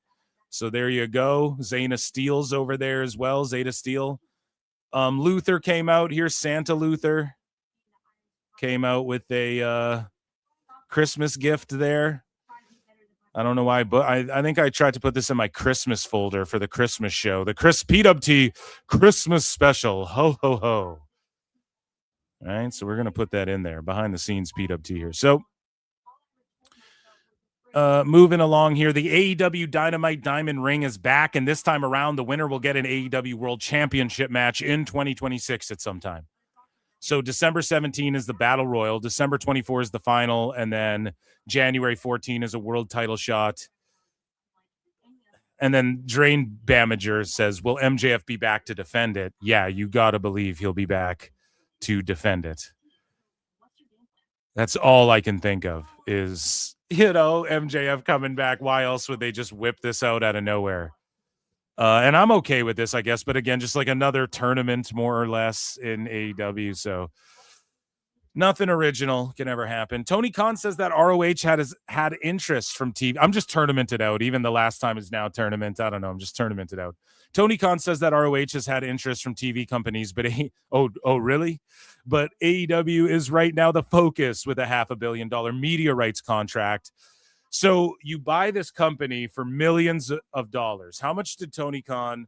[SPEAKER 17] So there you go. Zayna Steele's over there as well. Zeta Steele. Luther came out. Here's Santa Luther. Came out with a Christmas gift there. I don't know why, but I think I tried to put this in my Christmas folder for the Christmas show. The PWT Christmas special. Ho, ho, ho. All right, so we're going to put that in there. Behind the scenes PWT here. So moving along here, the AEW Dynamite Diamond Ring is back, and this time around, the winner will get an AEW World Championship match in 2026 at some time. So December 17 is the Battle Royal, December 24 is the final, and then January 14 is a world title shot. And then Drain Bamager says, will MJF be back to defend it? Yeah, you got to believe he'll be back to defend it. That's all I can think of is, MJF coming back. Why else would they just whip this out of nowhere? And I'm okay with this, I guess. But again, just like another tournament, more or less, in AEW. So nothing original can ever happen. Tony Khan says that ROH had interest from TV. I'm just tournamented out. Even the last time is now tournament. I don't know. I'm just tournamented out. Tony Khan says that ROH has had interest from TV companies, but really? But AEW is right now the focus with a $500 million media rights contract. So you buy this company for millions of dollars. How much did Tony Khan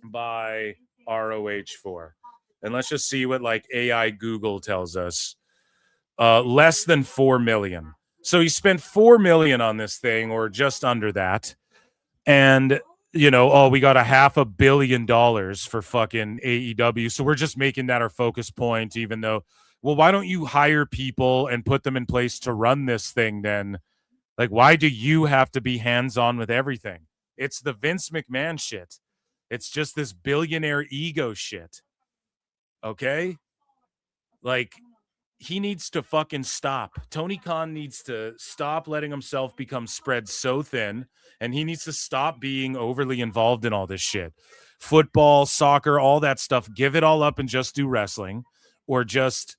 [SPEAKER 17] buy ROH for? And let's just see what like AI Google tells us. Less than $4 million. So he spent $4 million on this thing, or just under that. And we got $500 million for fucking AEW. So we're just making that our focus point, even though, well, why don't you hire people and put them in place to run this thing then? Like, why do you have to be hands-on with everything? It's the Vince McMahon shit. It's just this billionaire ego shit. Okay? Like, he needs to fucking stop. Tony Khan needs to stop letting himself become spread so thin, and he needs to stop being overly involved in all this shit. Football, soccer, all that stuff. Give it all up and just do wrestling, or just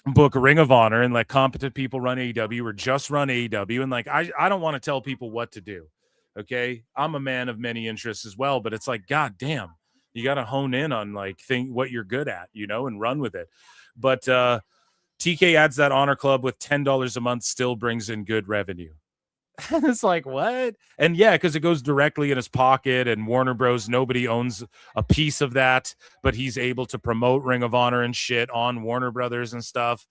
[SPEAKER 17] book Ring of Honor and let competent people run AEW, or just run AEW. And like, I don't want to tell people what to do. Okay. I'm a man of many interests as well, but it's like, God damn, you got to hone in on like what you're good at, and run with it. But TK adds that Honor Club with $10 a month still brings in good revenue. It's like, what? And yeah, because it goes directly in his pocket, and Warner Bros. Nobody owns a piece of that, but he's able to promote Ring of Honor and shit on Warner Brothers and stuff.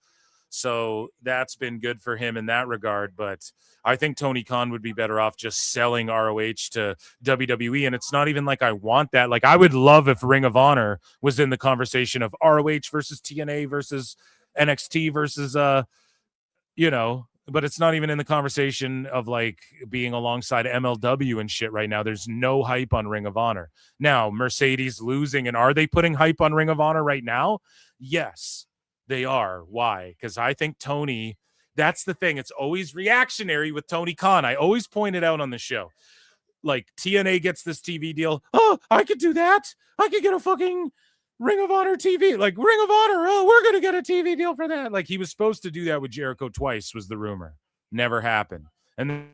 [SPEAKER 17] So that's been good for him in that regard. But I think Tony Khan would be better off just selling ROH to WWE. And it's not even like I want that. Like, I would love if Ring of Honor was in the conversation of ROH versus TNA versus NXT versus, but it's not even in the conversation of like being alongside MLW and shit right now. There's no hype on Ring of Honor. Now, Mercedes losing, and are they putting hype on Ring of Honor right now? Yes, they are. Why? Because I think Tony, that's the thing. It's always reactionary with Tony Khan. I always point it out on the show. Like, TNA gets this TV deal. Oh, I could do that. I could get a fucking Ring of Honor TV, like Ring of Honor. Oh, we're going to get a TV deal for that. Like, he was supposed to do that with Jericho twice, was the rumor. Never happened. And then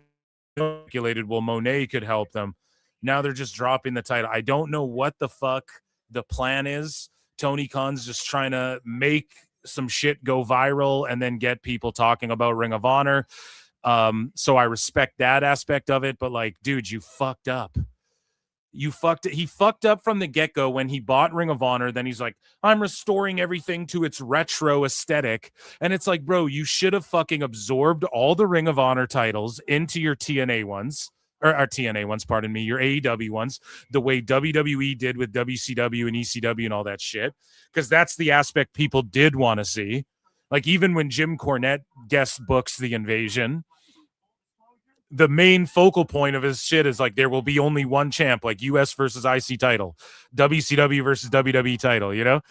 [SPEAKER 17] speculated, well, Monet could help them. Now they're just dropping the title. I don't know what the fuck the plan is. Tony Khan's just trying to make some shit go viral and then get people talking about Ring of Honor. So I respect that aspect of it. But like, dude, you fucked up. He fucked up from the get-go when he bought Ring of Honor. Then he's like, I'm restoring everything to its retro aesthetic. And it's like, bro, you should have fucking absorbed all the Ring of Honor titles into your TNA ones, or our TNA ones, pardon me, your AEW ones, the way WWE did with WCW and ECW and all that shit. Because that's the aspect people did want to see. Like, even when Jim Cornette guest books The Invasion, the main focal point of his shit is like, there will be only one champ, like US versus IC title, WCW versus WWE title, you know?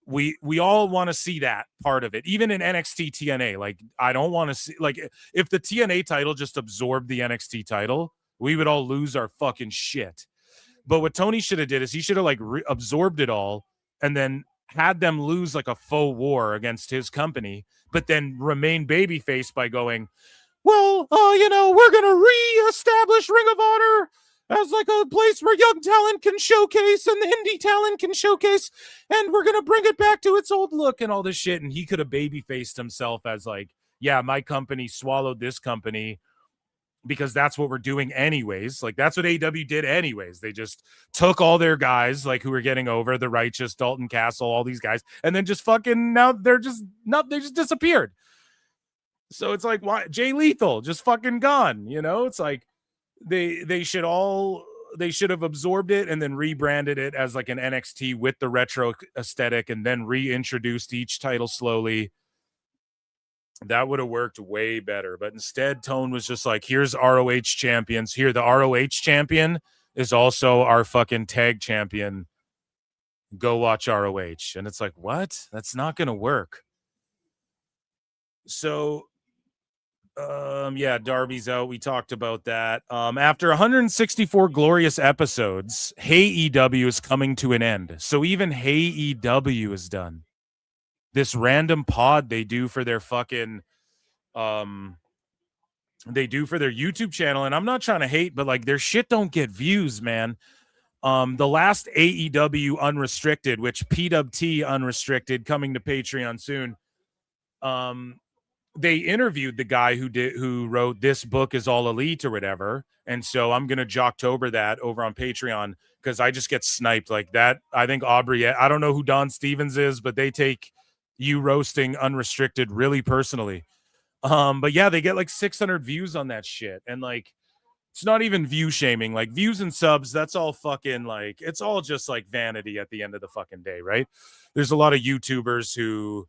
[SPEAKER 17] We all want to see that part of it. Even in NXT TNA, like, I don't want to see, like, if the TNA title just absorbed the NXT title, we would all lose our fucking shit. But what Tony should have did is he should have like absorbed it all and then had them lose like a faux war against his company, but then remain babyface by going, well, you know, we're going to re-establish Ring of Honor as like a place where young talent can showcase and the indie talent can showcase, and we're going to bring it back to its old look and all this shit. And he could have baby-faced himself as like, yeah, my company swallowed this company because that's what we're doing anyways. Like, that's what AEW did anyways. They just took all their guys, like, who were getting over, the Righteous, Dalton Castle, all these guys, and then just fucking, now they're just not, they just disappeared. So it's like, why Jay Lethal just fucking gone, you know? It's like they should have absorbed it and then rebranded it as like an NXT with the retro aesthetic and then reintroduced each title slowly. That would have worked way better. But instead, Tone was just like, here's ROH champions. Here, the ROH champion is also our fucking tag champion. Go watch ROH. And it's like, what? That's not going to work. So, yeah, Darby's out. We talked about that. After 164 glorious episodes, Hey EW is coming to an end. So even Hey EW is done. This random pod they do for their fucking they do for their YouTube channel, and I'm not trying to hate, but like, their shit don't get views, man. The last AEW Unrestricted, which PWT Unrestricted, coming to Patreon soon, they interviewed the guy who wrote This Book Is All Elite or whatever, and so I'm gonna Jocktober that over on Patreon because I just get sniped like that. I think Aubrey, I don't know who Don Stevens is, but they take you roasting Unrestricted really personally. But yeah, they get like 600 views on that shit, and like, it's not even view shaming. Like, views and subs, that's all fucking like, it's all just like vanity at the end of the fucking day, right? There's a lot of YouTubers who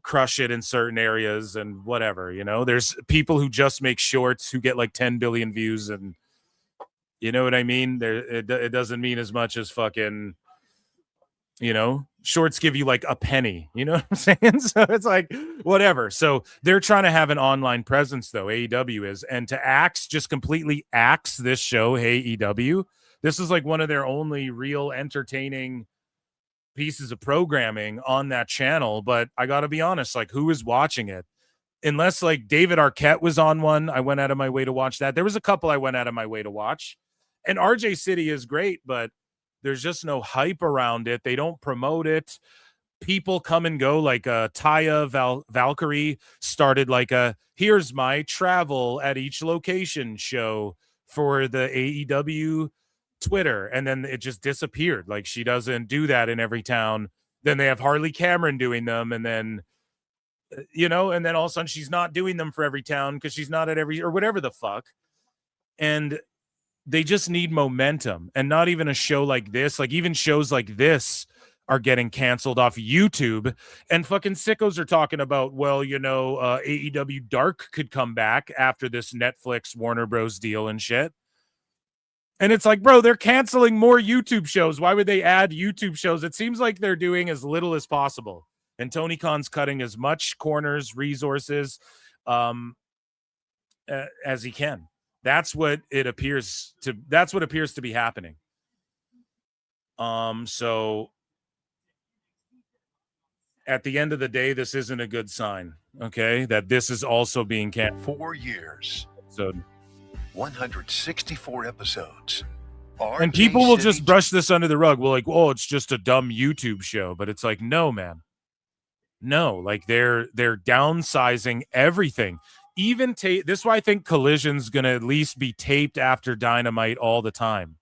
[SPEAKER 17] crush it in certain areas and whatever, you know. There's people who just make shorts who get like 10 billion views, and you know what I mean. It doesn't mean as much as fucking, you know, shorts give you like a penny, you know what I'm saying? So it's like, whatever. So they're trying to have an online presence, though, AEW is, and to just completely axe this show, Hey EW, this is like one of their only real entertaining pieces of programming on that channel. But I gotta be honest, like, who is watching it? Unless like David Arquette was on one, I went out of my way to watch that. There was a couple I went out of my way to watch, and RJ City is great, but there's just no hype around it. They don't promote it. People come and go. Like Taya Valkyrie started like a here's my travel at each location show for the AEW Twitter, and then it just disappeared. Like, she doesn't do that in every town. Then they have Harley Cameron doing them, and then you know, and then all of a sudden she's not doing them for every town because she's not at every, or whatever the fuck. And they just need momentum, and not even a show like this. Like, even shows like this are getting canceled off YouTube, and fucking sickos are talking about, well, you know, AEW Dark could come back after this Netflix Warner Bros deal and shit. And it's like, bro, they're canceling more YouTube shows. Why would they add YouTube shows? It seems like they're doing as little as possible. And Tony Khan's cutting as much corners, resources as he can. That's what appears to be happening. So at the end of the day, this isn't a good sign, okay? That this is also being canceled.
[SPEAKER 11] 4 years.
[SPEAKER 17] So
[SPEAKER 11] 164 episodes.
[SPEAKER 17] And people will just brush this under the rug. Well, like, oh, it's just a dumb YouTube show. But it's like, no, man. No, like, they're downsizing everything. Even this is why I think Collision's going to at least be taped after Dynamite all the time.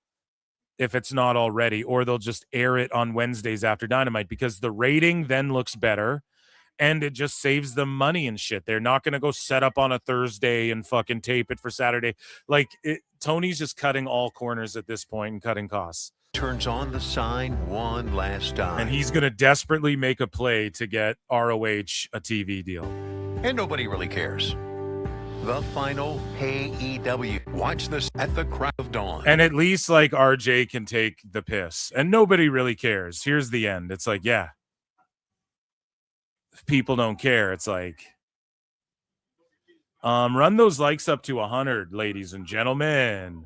[SPEAKER 17] if it's not already, or they'll just air it on Wednesdays after Dynamite because the rating then looks better and it just saves them money and shit. They're not going to go set up on a Thursday and fucking tape it for Saturday. Like, Tony's just cutting all corners at this point and cutting costs.
[SPEAKER 11] Turns on the sign one last time.
[SPEAKER 17] And he's going to desperately make a play to get ROH a TV deal.
[SPEAKER 11] And nobody really cares. The final AEW. Watch this at the crack of dawn.
[SPEAKER 17] And at least, like, RJ can take the piss. And nobody really cares. Here's the end. It's like, yeah. If people don't care, it's like... run those likes up to 100, ladies and gentlemen.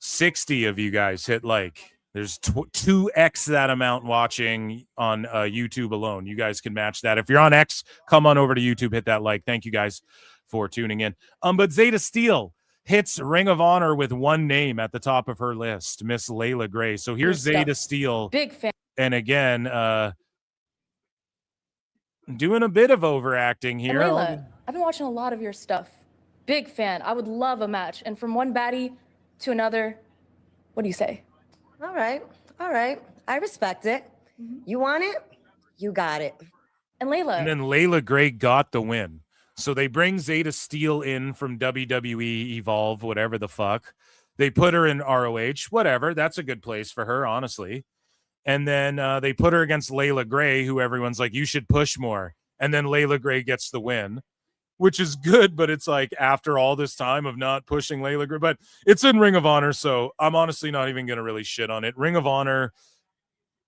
[SPEAKER 17] 60 of you guys hit like. There's 2x that amount watching on YouTube alone. You guys can match that. If you're on X, come on over to YouTube, hit that like. Thank you guys for tuning in. But Zeta Steele hits Ring of Honor with one name at the top of her list, Miss Layla Gray. So here's Zeta Steele.
[SPEAKER 12] Big fan.
[SPEAKER 17] And again, doing a bit of overacting here.
[SPEAKER 12] And Layla, I've been watching a lot of your stuff. Big fan. I would love a match. And from one baddie to another, what do you say?
[SPEAKER 14] All right. I respect it. You want it? You got it.
[SPEAKER 12] And Layla.
[SPEAKER 17] And then Layla Gray got the win. So they bring Zeta Steele in from WWE, Evolve, whatever the fuck. They put her in ROH, whatever. That's a good place for her, honestly. And then they put her against Layla Gray, who everyone's like, you should push more. And then Layla Gray gets the win, which is good, but it's like after all this time of not pushing Layla Gray, but it's in Ring of Honor, so I'm honestly not even going to really shit on it. Ring of Honor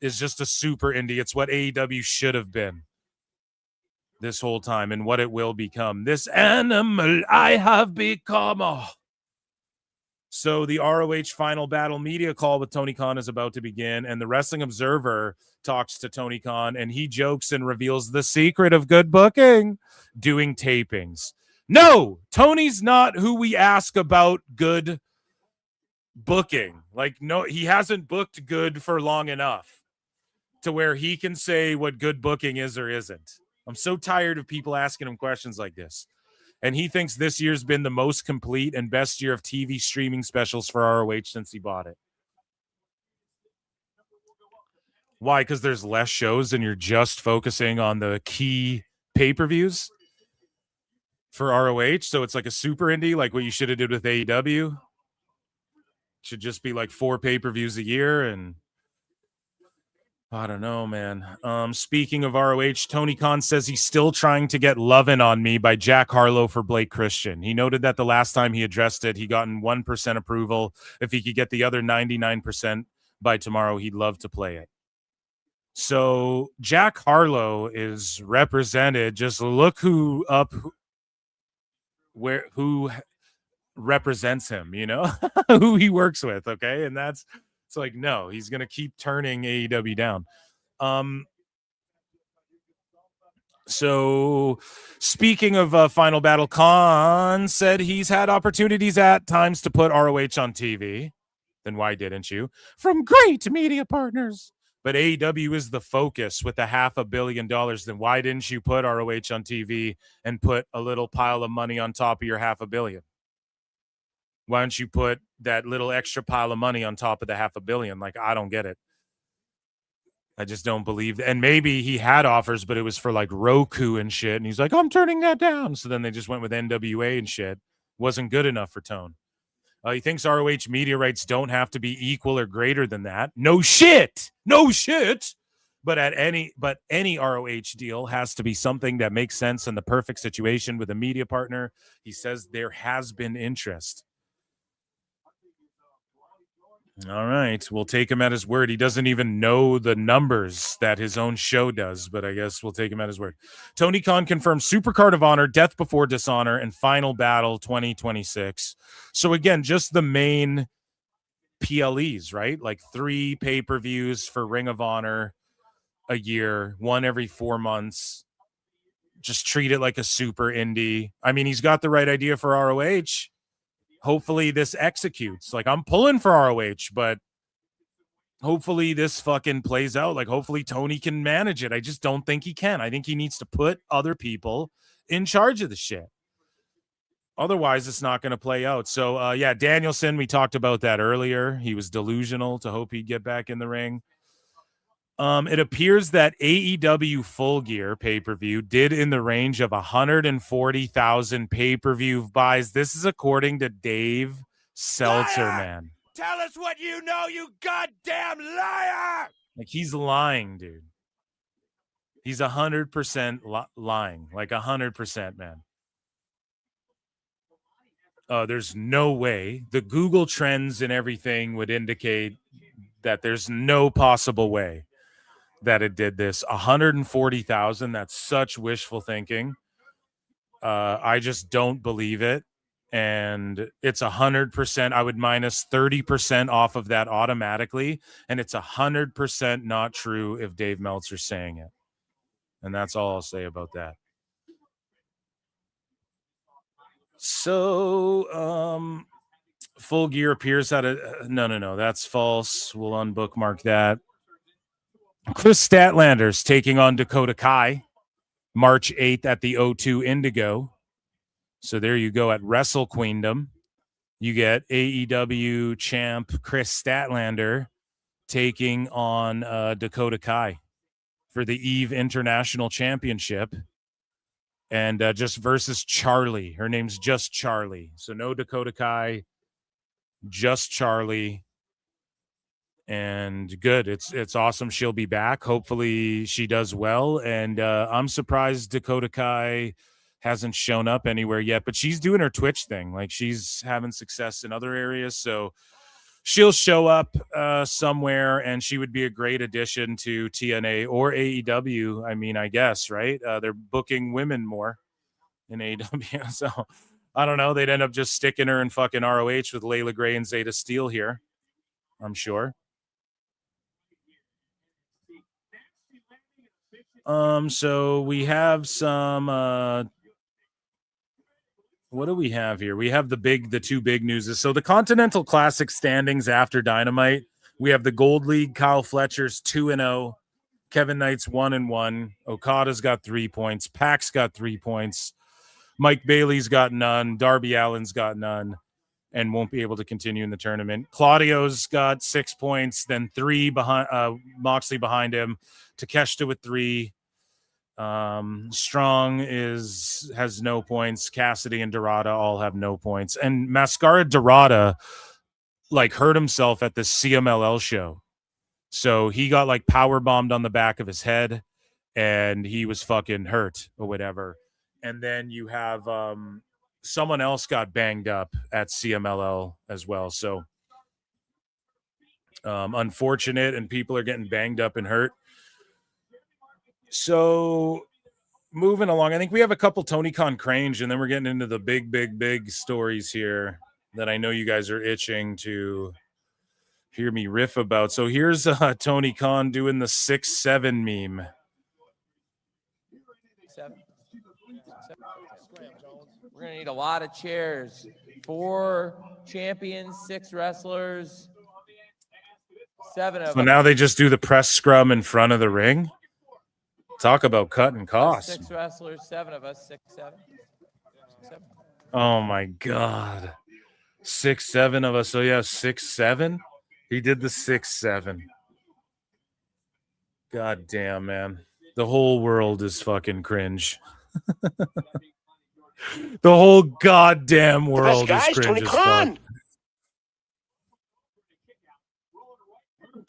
[SPEAKER 17] is just a super indie. It's what AEW should have been this whole time and what it will become. This animal I have become. Oh. So the ROH Final Battle media call with Tony Khan is about to begin, and the Wrestling Observer talks to Tony Khan, and he jokes and reveals the secret of good booking, doing tapings. No, Tony's not who we ask about good booking. Like, no, he hasn't booked good for long enough to where he can say what good booking is or isn't. I'm so tired of people asking him questions like this. And he thinks this year's been the most complete and best year of TV streaming specials for ROH since he bought it. Why? Because there's less shows and you're just focusing on the key pay-per-views for ROH. So it's like a super indie, like what you should have did with AEW. Should just be like 4 pay-per-views a year. And I don't know, man. Speaking of ROH, Tony Khan says he's still trying to get Lovin' on Me by Jack Harlow for Blake Christian. He noted that the last time he addressed it, he gotten 1% approval. If he could get the other 99% by tomorrow, he'd love to play it. So Jack Harlow is represented. Just look who represents him, you know, who he works with. Okay. And it's like, no, he's going to keep turning AEW down. So speaking of Final Battle, Khan said he's had opportunities at times to put ROH on TV. Then why didn't you? From great media partners. But AEW is the focus with the $500 million. Then why didn't you put ROH on TV and put a little pile of money on top of your $500 million? Why don't you put that little extra pile of money on top of the $500 million? Like, I don't get it. I just don't believe that. And maybe he had offers, but it was for like Roku and shit. And he's like, I'm turning that down. So then they just went with NWA and shit. Wasn't good enough for Tone. He thinks ROH media rights don't have to be equal or greater than that. No shit. But any ROH deal has to be something that makes sense in the perfect situation with a media partner. He says there has been interest. All right, we'll take him at his word. He doesn't even know the numbers that his own show does, but I guess we'll take him at his word. Tony Khan confirmed Supercard of Honor, Death Before Dishonor, and Final Battle 2026. So again, just the main PLEs, right? Like 3 pay-per-views for Ring of Honor a year, 1 every 4 months. Just treat it like a super indie. I mean, he's got the right idea for ROH. Hopefully this executes. Like, I'm pulling for ROH, but hopefully this fucking plays out. Like, hopefully Tony can manage it. I just don't think he can. I think he needs to put other people in charge of the shit. Otherwise, it's not going to play out. So, yeah, Danielson, we talked about that earlier. He was delusional to hope he'd get back in the ring. It appears that AEW Full Gear pay-per-view did in the range of 140,000 pay-per-view buys. This is according to Dave Seltzer, man.
[SPEAKER 6] Tell us what you know, you goddamn liar!
[SPEAKER 17] Like, he's lying, dude. He's 100% lying. Like, 100%, man. There's no way. The Google Trends and everything would indicate that there's no possible way that it did this. 140,000. That's such wishful thinking. I just don't believe it. And it's 100%. I would minus 30% off of that automatically. And it's 100% not true if Dave Meltzer's saying it. And that's all I'll say about that. So, Full Gear appears at a... No. That's false. We'll unbookmark that. Chris Statlander's taking on Dakota Kai March 8th at the O2 Indigo. So there you go at Wrestle Queendom. You get AEW champ Chris Statlander taking on Dakota Kai for the Eve International Championship. And just versus Charlie. Her name's just Charlie. So no Dakota Kai, just Charlie. And good. It's awesome. She'll be back. Hopefully she does well. And I'm surprised Dakota Kai hasn't shown up anywhere yet, but she's doing her Twitch thing. Like, she's having success in other areas. So she'll show up somewhere, and she would be a great addition to TNA or AEW. I mean, I guess, right? They're booking women more in AEW. So I don't know. They'd end up just sticking her in fucking ROH with Layla Gray and Zeta Steele here, I'm sure. So we have some, what do we have here? We have the two big newses. So the Continental Classic standings after Dynamite, we have the Gold League, Kyle Fletcher's 2-0, Kevin Knight's 1-1, Okada's got 3 points, Pac's got 3 points, Mike Bailey's got none, Darby Allin's got none, and won't be able to continue in the tournament. Claudio's got 6 points, then 3 behind, Moxley behind him, Takeshita with 3. Strong has no points. Cassidy and Dorada all have no points. And Mascara Dorada like hurt himself at the CMLL show. So he got like power bombed on the back of his head and he was fucking hurt or whatever. And then you have someone else got banged up at CMLL as well. So unfortunate, and people are getting banged up and hurt. So moving along, I think we have a couple Tony Khan Crange, and then we're getting into the big stories here that I know you guys are itching to hear me riff about. So here's Tony Khan doing the 6-7 meme.
[SPEAKER 15] 7. We're going to need a lot of chairs. 4 champions, 6 wrestlers, 7 of
[SPEAKER 17] So
[SPEAKER 15] them.
[SPEAKER 17] now they just do the press scrum in front of the ring? Talk about cutting costs.
[SPEAKER 15] 6 wrestlers, 7 of us, 6, 7. 6, 7.
[SPEAKER 17] Oh my God. 6-7 of us. So yeah, 6-7. He did the 6-7. God damn, man. The whole world is fucking cringe. The whole goddamn world is cringe as fuck.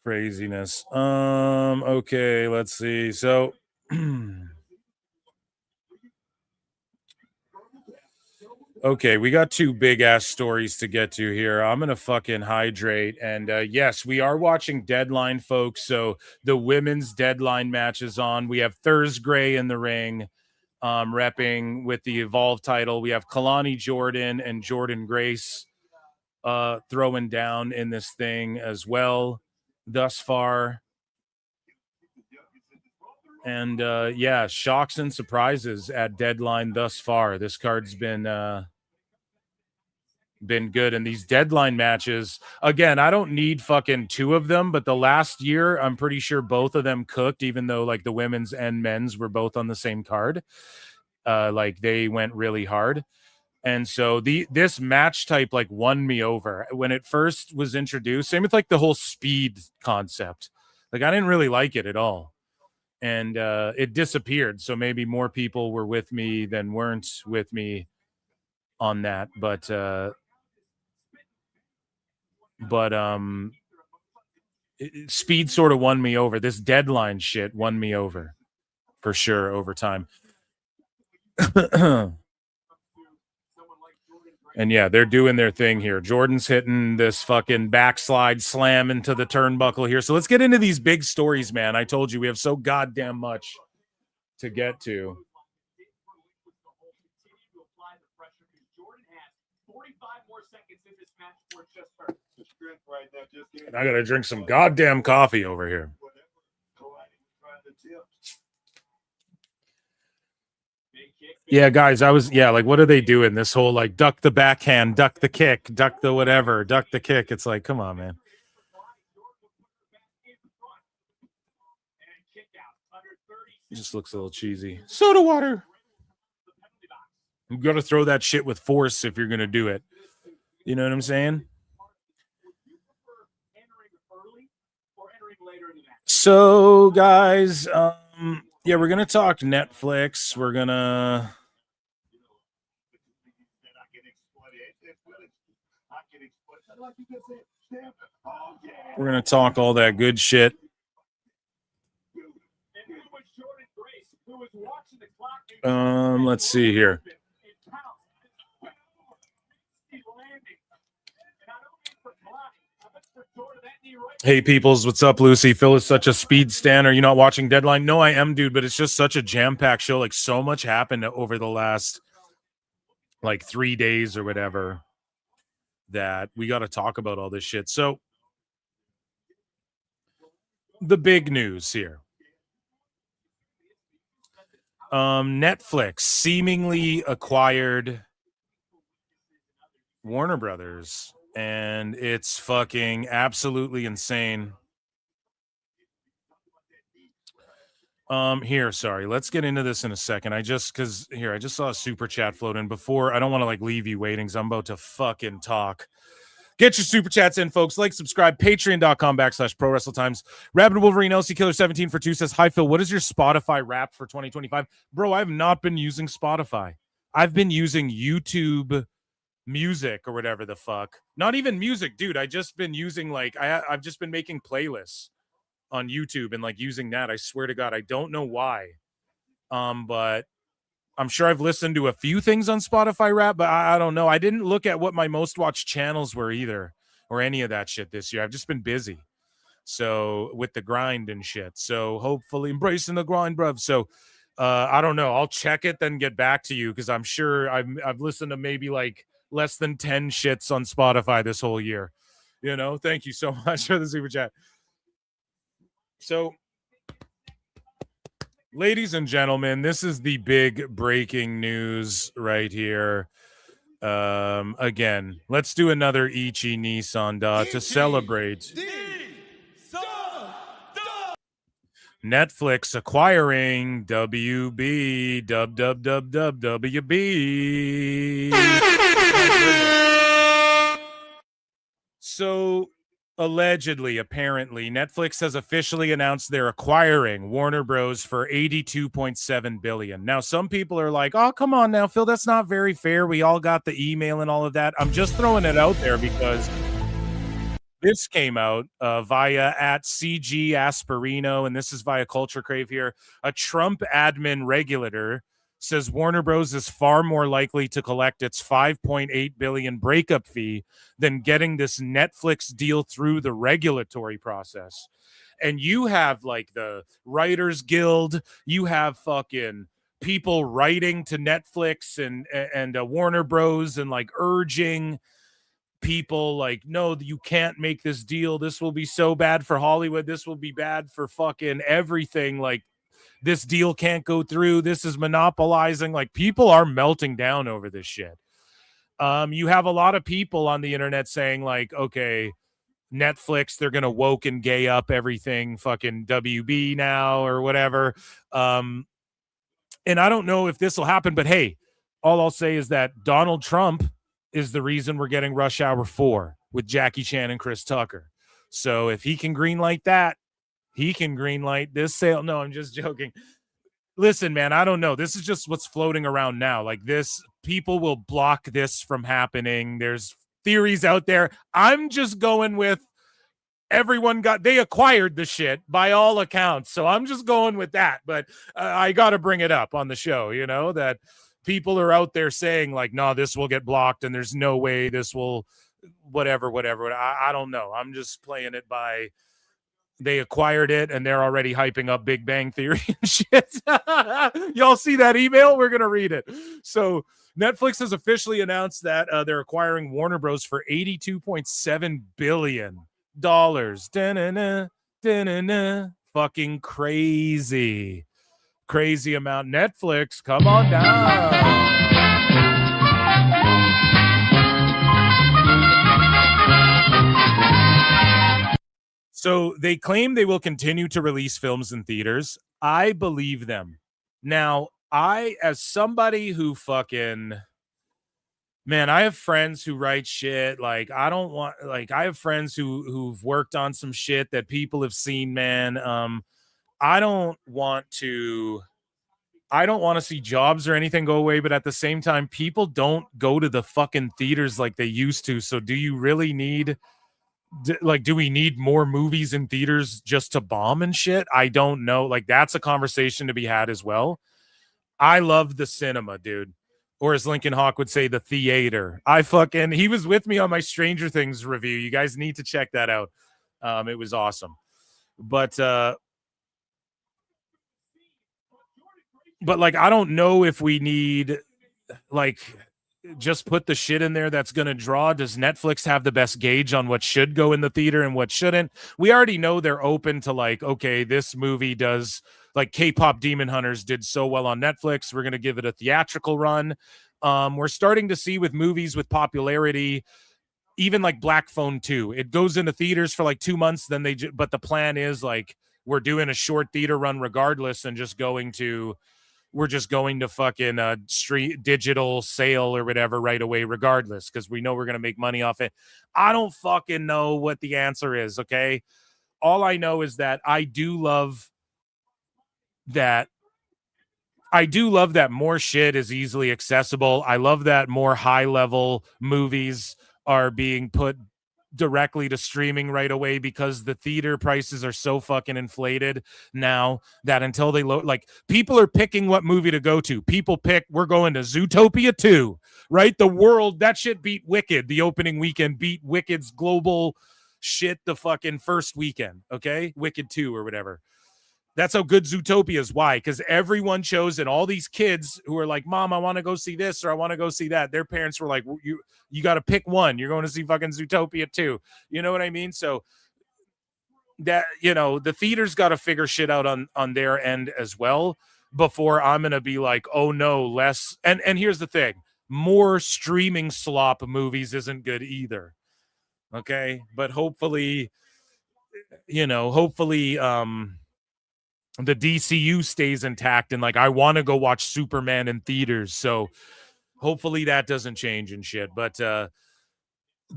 [SPEAKER 17] Craziness. Okay, let's see. So okay, we got 2 big ass stories to get to here. I'm gonna fucking hydrate. And yes, we are watching Deadline, folks. So the women's Deadline match is on. We have Thursday in the ring, repping with the Evolve title. We have Kalani Jordan and Jordan Grace throwing down in this thing as well thus far. And yeah, shocks and surprises at Deadline thus far. This card's been good. And these Deadline matches, again, I don't need fucking 2 of them, but the last year, I'm pretty sure both of them cooked, even though like the women's and men's were both on the same card. Like they went really hard. And so this match type like won me over when it first was introduced. Same with like the whole speed concept. Like I didn't really like it at all. And it disappeared. So maybe more people were with me than weren't with me on that. But speed sort of won me over. This deadline shit won me over for sure over time. And yeah, they're doing their thing here. Jordan's hitting this fucking backslide slam into the turnbuckle here. So let's get into these big stories, man. I told you we have so goddamn much to get to. And I gotta drink some goddamn coffee over here. Yeah, guys, like, what are they doing? This whole, like, duck the backhand, duck the kick, duck the whatever, duck the kick. It's like, come on, man. It just looks a little cheesy. Soda water. You got to throw that shit with force if you're going to do it. You know what I'm saying? So, guys, yeah, we're going to talk Netflix. We're going to... We're going to talk all that good shit. Let's see here. Hey, peoples, what's up, Lucy? Phil is such a speed stan. Are you not watching Deadline? No, I am, dude, but it's just such a jam-packed show. Like, so much happened over the last, like, 3 days or whatever that we got to talk about all this shit. So, the big news here. Netflix seemingly acquired Warner Brothers, and it's fucking absolutely insane. Here, sorry, let's get into this in a second. I just saw a super chat float in before. I don't want to like leave you waiting, so I'm about to fucking talk. Get your super chats in, folks. Like, subscribe, patreon.com/Pro Wrestle Times. Rabid Wolverine LC Killer 17 for 2 says, hi, Phil. What is your Spotify wrap for 2025? Bro, I have not been using Spotify. I've been using YouTube Music or whatever the fuck. Not even music, dude. I just been using like I've just been making playlists on YouTube and like using that. I swear to God, I don't know why. But I'm sure I've listened to a few things on Spotify rap, but I don't know. I didn't look at what my most watched channels were either, or any of that shit this year. I've just been busy. So with the grind and shit. So hopefully embracing the grind, bruv. So I don't know. I'll check it, then get back to you because I'm sure I've listened to maybe like less than 10 shits on Spotify this whole year. You know, thank you so much for the super chat. So, ladies and gentlemen, this is the big breaking news right here. Again, let's do another Ichi Nissan to celebrate. Netflix acquiring WB, WB. So, allegedly, apparently, Netflix has officially announced they're acquiring Warner Bros. For $82.7 billion. Now, some people are like, oh, come on now, Phil, that's not very fair. We all got the email and all of that. I'm just throwing it out there because this came out via at CG Asperino, and this is via Culture Crave here. A Trump admin regulator says Warner Bros. Is far more likely to collect its $5.8 billion breakup fee than getting this Netflix deal through the regulatory process. And you have like the Writers Guild, you have fucking people writing to Netflix and Warner Bros. And like urging people like, no, you can't make this deal. This will be so bad for Hollywood. This will be bad for fucking everything. Like, this deal can't go through. This is monopolizing. Like, people are melting down over this shit. You have a lot of people on the internet saying like, okay, Netflix, they're going to woke and gay up everything fucking WB now or whatever. And I don't know if this will happen, but hey, all I'll say is that Donald Trump is the reason we're getting Rush Hour 4 with Jackie Chan and Chris Tucker. So if he can greenlight that, he can greenlight this sale. No, I'm just joking. Listen, man, I don't know. This is just what's floating around now. Like this, people will block this from happening. There's theories out there. I'm just going with they acquired the shit by all accounts. So I'm just going with that. But I got to bring it up on the show, that people are out there saying like, no, this will get blocked and there's no way this will whatever. I don't know. I'm just playing it by they acquired it and they're already hyping up Big Bang Theory and shit. Y'all see that email? We're going to read it. So Netflix has officially announced that they're acquiring Warner Bros. For $82.7 billion. Da-na-na, da-na-na. Fucking crazy. Crazy amount. Netflix, come on down. So they claim they will continue to release films in theaters. I believe them. Now, as somebody who I have friends who write shit. Like, I have friends who've worked on some shit that people have seen, man. I don't want to see jobs or anything go away, but at the same time, people don't go to the fucking theaters like they used to. So do you really need... do we need more movies in theaters just to bomb and shit? I don't know. Like, that's a conversation to be had as well. I love the cinema, dude. Or as Lincoln Hawk would say, the theater. He was with me on my Stranger Things review. You guys need to check that out. It was awesome. But like, I don't know if we need just put the shit in there that's going to draw. Does Netflix have the best gauge on what should go in the theater and what shouldn't? We already know they're open to okay, this movie does K-pop Demon Hunters did so well on Netflix. We're going to give it a theatrical run. We're starting to see with movies with popularity, even like Black Phone 2, it goes into theaters for 2 months. Then but the plan is we're doing a short theater run regardless and we're just going to fucking street digital sale or whatever right away regardless, because we know we're going to make money off it. I don't fucking know what the answer is, okay? All I know is that I do love that more shit is easily accessible. I love that more high-level movies are being put directly to streaming right away, because the theater prices are so fucking inflated now that until they people are picking what movie to go to. People pick, we're going to Zootopia 2, right? That shit beat Wicked. The opening weekend beat Wicked's global shit the fucking first weekend, okay? Wicked 2 or whatever. That's how good Zootopia is. Why? Because everyone chose, and all these kids who are like, Mom, I want to go see this or I want to go see that. Their parents were like, you got to pick one. You're going to see fucking Zootopia 2. You know what I mean? So that, the theaters got to figure shit out on their end as well before I'm going to be like, oh no, less. And here's the thing. More streaming slop movies isn't good either. Okay. But hopefully, the DCU stays intact, and I want to go watch Superman in theaters. So hopefully that doesn't change and shit. But the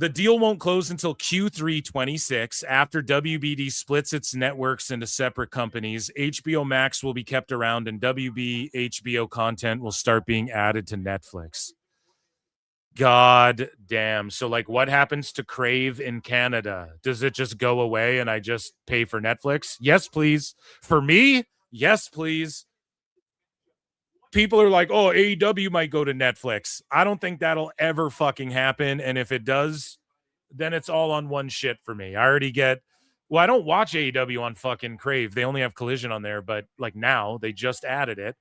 [SPEAKER 17] deal won't close until Q3 26 after WBD splits its networks into separate companies. HBO Max will be kept around, and WB HBO content will start being added to Netflix. God damn. So what happens to Crave in Canada? Does it just go away and I just pay for Netflix? Yes, please. For me, yes, please. People are like, oh, AEW might go to Netflix. I don't think that'll ever fucking happen. And if it does, then it's all on one shit for me. I already I don't watch AEW on fucking Crave. They only have Collision on there, but now they just added it.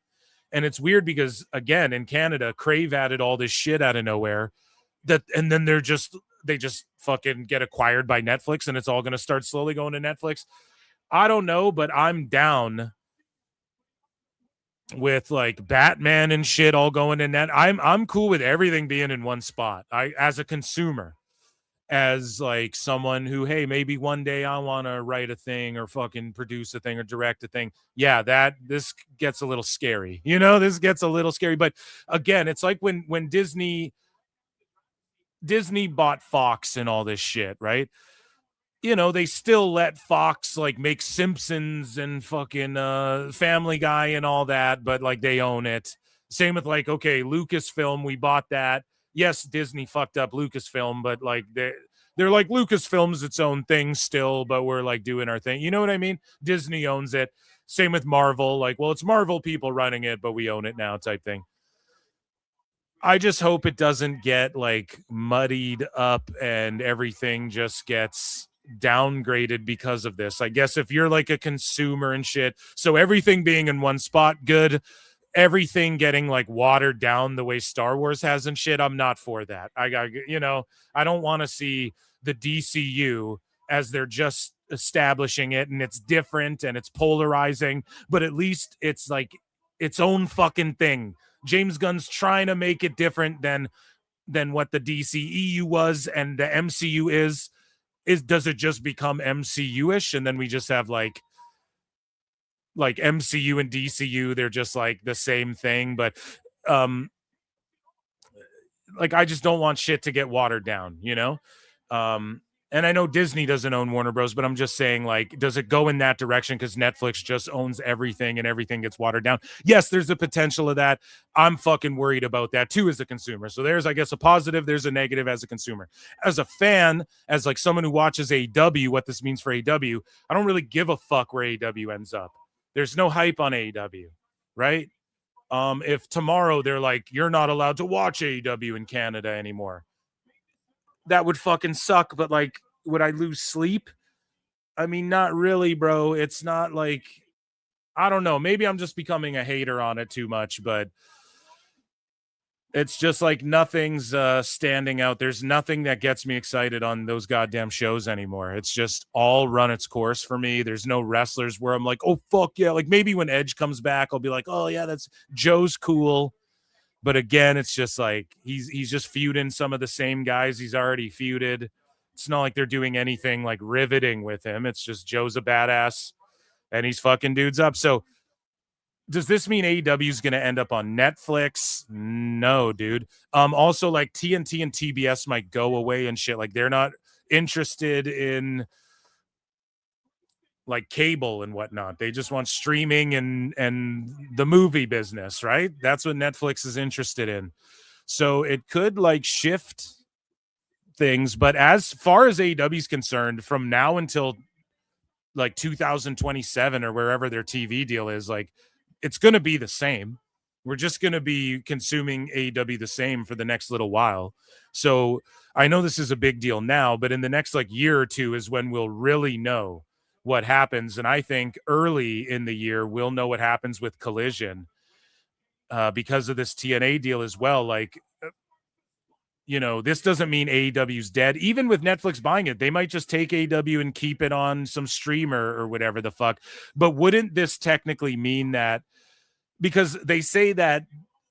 [SPEAKER 17] And it's weird because, again, in Canada, Crave added all this shit out of nowhere. And then they just fucking get acquired by Netflix, and it's all going to start slowly going to Netflix. I don't know, but I'm down with Batman and shit all going in net. I'm cool with everything being in one spot. As a consumer. as like someone who, hey, maybe one day I want to write a thing or fucking produce a thing or direct a thing. Yeah, this gets a little scary. This gets a little scary. But again, it's like when Disney bought Fox and all this shit, right? They still let Fox like make Simpsons and fucking Family Guy and all that, but like they own it. Same with like, okay, Lucasfilm, we bought that. Yes, Disney fucked up Lucasfilm, but like they're like, Lucasfilm's its own thing still, but we're like doing our thing. You know what I mean? Disney owns it. Same with Marvel. Like, well, it's Marvel people running it, but we own it now type thing. I just hope it doesn't get like muddied up and everything just gets downgraded because of this. I guess if you're like a consumer and shit, so everything being in one spot, good. Everything getting like watered down the way Star Wars has and shit, I'm not for that. I don't want to see the DCU as they're just establishing it and it's different and it's polarizing, but at least it's like its own fucking thing. James Gunn's trying to make it different than what the DCEU was and the MCU is. Does it just become MCU-ish and then we just have like MCU and DCU, they're just like the same thing, but like I just don't want shit to get watered down, and I know Disney doesn't own Warner Bros, but I'm just saying, like, does it go in that direction because Netflix just owns everything and everything gets watered down? Yes, there's a potential of that. I'm fucking worried about that too as a consumer. So there's, I guess, a positive, there's a negative as a consumer. As a fan, as like someone who watches AEW, what this means for AEW, I don't really give a fuck where AEW ends up. There's no hype on AEW, right? If tomorrow they're like, you're not allowed to watch AEW in Canada anymore, that would fucking suck. But like, would I lose sleep? I mean, not really, bro. It's not like, I don't know. Maybe I'm just becoming a hater on it too much, but it's just like nothing's standing out. There's nothing that gets me excited on those goddamn shows anymore. It's just all run its course for me. There's no wrestlers where I'm like, oh, fuck yeah. Like maybe when Edge comes back, I'll be like, oh yeah, that's Joe's cool. But again, it's just like he's just feuding some of the same guys he's already feuded. It's not like they're doing anything like riveting with him. It's just Joe's a badass and he's fucking dudes up. So does this mean AEW is going to end up on Netflix? No, dude. Also, like TNT and TBS might go away and shit. Like they're not interested in like cable and whatnot. They just want streaming and the movie business, right? That's what Netflix is interested in. So it could like shift things. But as far as AEW is concerned, from now until like 2027 or wherever their TV deal is, like it's going to be the same. We're just going to be consuming AEW the same for the next little while. So I know this is a big deal now, but in the next like year or two is when we'll really know what happens. And I think early in the year, we'll know what happens with Collision because of this TNA deal as well. Like, this doesn't mean AEW's dead. Even with Netflix buying it, they might just take AEW and keep it on some streamer or whatever the fuck. But wouldn't this technically mean that, because they say that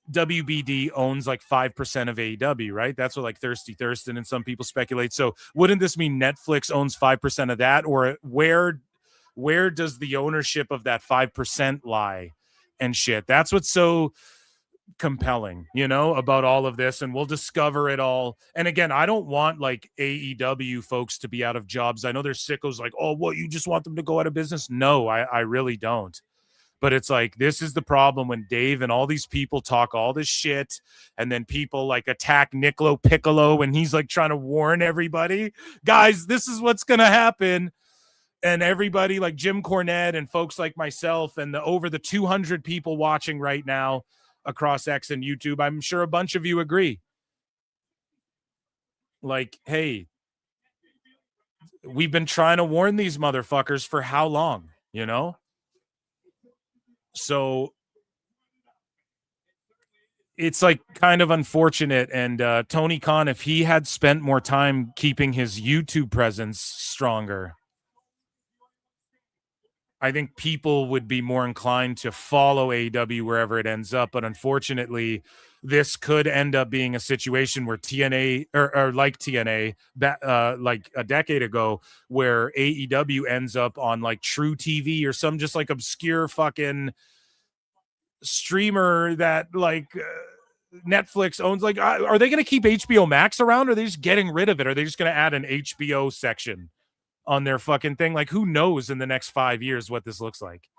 [SPEAKER 17] WBD owns like 5% of AEW, right? That's what like Thirsty Thurston and some people speculate. So wouldn't this mean Netflix owns 5% of that? Or where does the ownership of that 5% lie and shit? That's what's so compelling, about all of this, and we'll discover it all. And again, I don't want like AEW folks to be out of jobs. I know there's sickos like, oh, what, you just want them to go out of business? No, I really don't. But it's like, this is the problem when Dave and all these people talk all this shit, and then people like attack Niccolo Piccolo and he's like trying to warn everybody, guys, this is what's gonna happen. And everybody like Jim Cornette and folks like myself and over the 200 people watching right now across X and YouTube, I'm sure a bunch of you agree. Like, hey, we've been trying to warn these motherfuckers for how long, So it's like kind of unfortunate. And Tony Khan, if he had spent more time keeping his YouTube presence stronger, I think people would be more inclined to follow AEW wherever it ends up. But unfortunately, this could end up being a situation where TNA or like TNA that like a decade ago, where AEW ends up on like True TV or some just like obscure fucking streamer that like Netflix owns. Like, are they going to keep HBO Max around, or are they just getting rid of it? Are they just going to add an HBO section on their fucking thing? Like, who knows in the next 5 years what this looks like?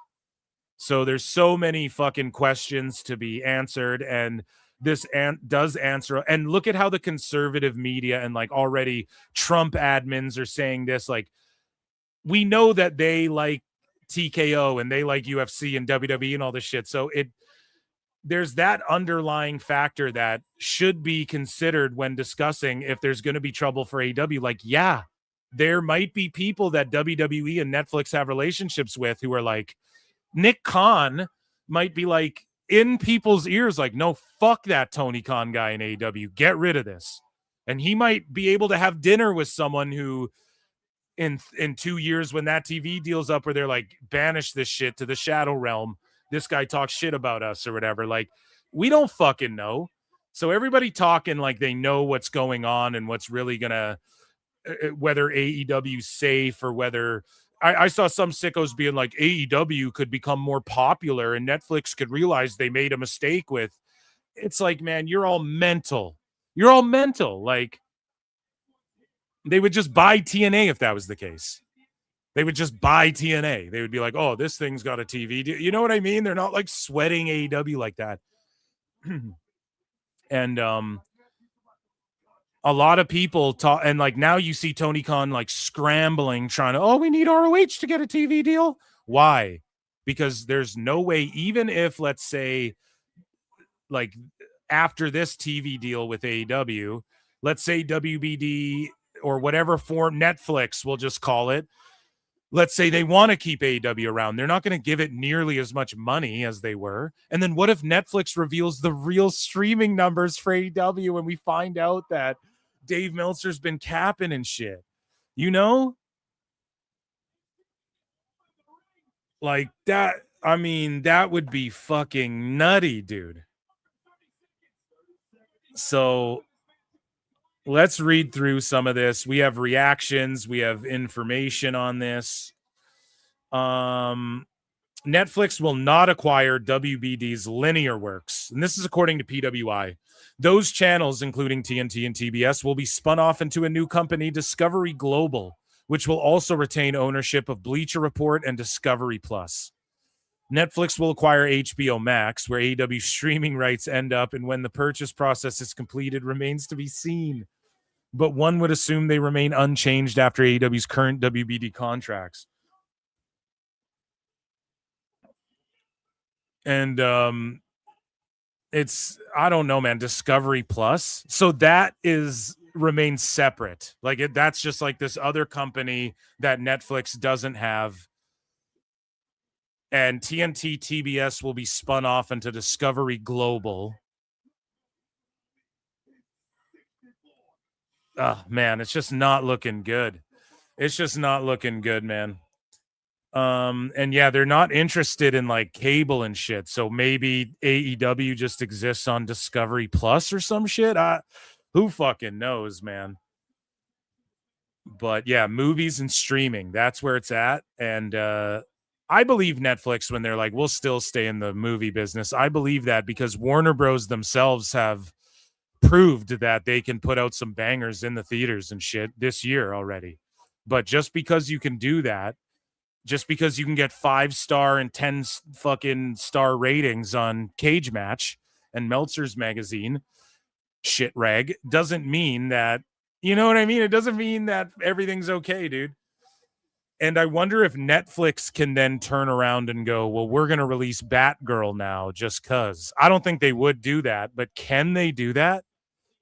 [SPEAKER 17] So there's so many fucking questions to be answered, and this does answer. And look at how the conservative media and like already Trump admins are saying this. Like, we know that they like TKO and they like UFC and WWE and all this shit. So there's that underlying factor that should be considered when discussing if there's going to be trouble for AEW. Like, yeah, there might be people that WWE and Netflix have relationships with who are like, Nick Khan might be like in people's ears, like, no, fuck that Tony Khan guy in AEW, get rid of this. And he might be able to have dinner with someone who in 2 years, when that TV deal's up, where they're like, banish this shit to the shadow realm, this guy talks shit about us or whatever. Like, we don't fucking know. So everybody talking like they know what's going on and what's really gonna, whether AEW's safe or whether I saw some sickos being like AEW could become more popular and Netflix could realize they made a mistake with. It's like, man, you're all mental. You're all mental. Like, they would just buy TNA if that was the case. They would just buy TNA. They would be like, oh, this thing's got a TV. You know what I mean? They're not like sweating AEW like that. And a lot of people talk, and like now you see Tony Khan like scrambling, trying to, oh, we need ROH to get a TV deal. Why? Because there's no way, even if, let's say, like after this TV deal with AEW, let's say WBD or whatever form, Netflix, we'll just call it. Let's say they want to keep AEW around. They're not going to give it nearly as much money as they were. And then what if Netflix reveals the real streaming numbers for AEW and we find out that Dave Meltzer's been capping and shit? You know? Like that, I mean, that would be fucking nutty, dude. So let's read through some of this. We have reactions. We have information on this. Netflix will not acquire WBD's linear works. And this is according to PWI. Those channels, including TNT and TBS, will be spun off into a new company, Discovery Global, which will also retain ownership of Bleacher Report and Discovery Plus. Netflix will acquire HBO Max, where AEW streaming rights end up, and when the purchase process is completed remains to be seen. But one would assume they remain unchanged after AEW's current WBD contracts. And it's, I don't know, man, Discovery Plus. So that remains separate. Like that's just like this other company that Netflix doesn't have. And TNT TBS will be spun off into Discovery Global. Oh, man, it's just not looking good. It's just not looking good, man. And yeah, they're not interested in like cable and shit. So maybe AEW just exists on Discovery Plus or some shit. Who fucking knows, man? But yeah, movies and streaming, that's where it's at. And I believe Netflix when they're like, we'll still stay in the movie business. I believe that because Warner Bros. Themselves have proved that they can put out some bangers in the theaters and shit this year already. But just because you can do that, just because you can get 5-star and 10 fucking star ratings on Cage Match and Meltzer's magazine, shit rag, doesn't mean that, you know what I mean? It doesn't mean that everything's okay, dude. And I wonder if Netflix can then turn around and go, well, we're going to release Batgirl now just because. I don't think they would do that, but can they do that?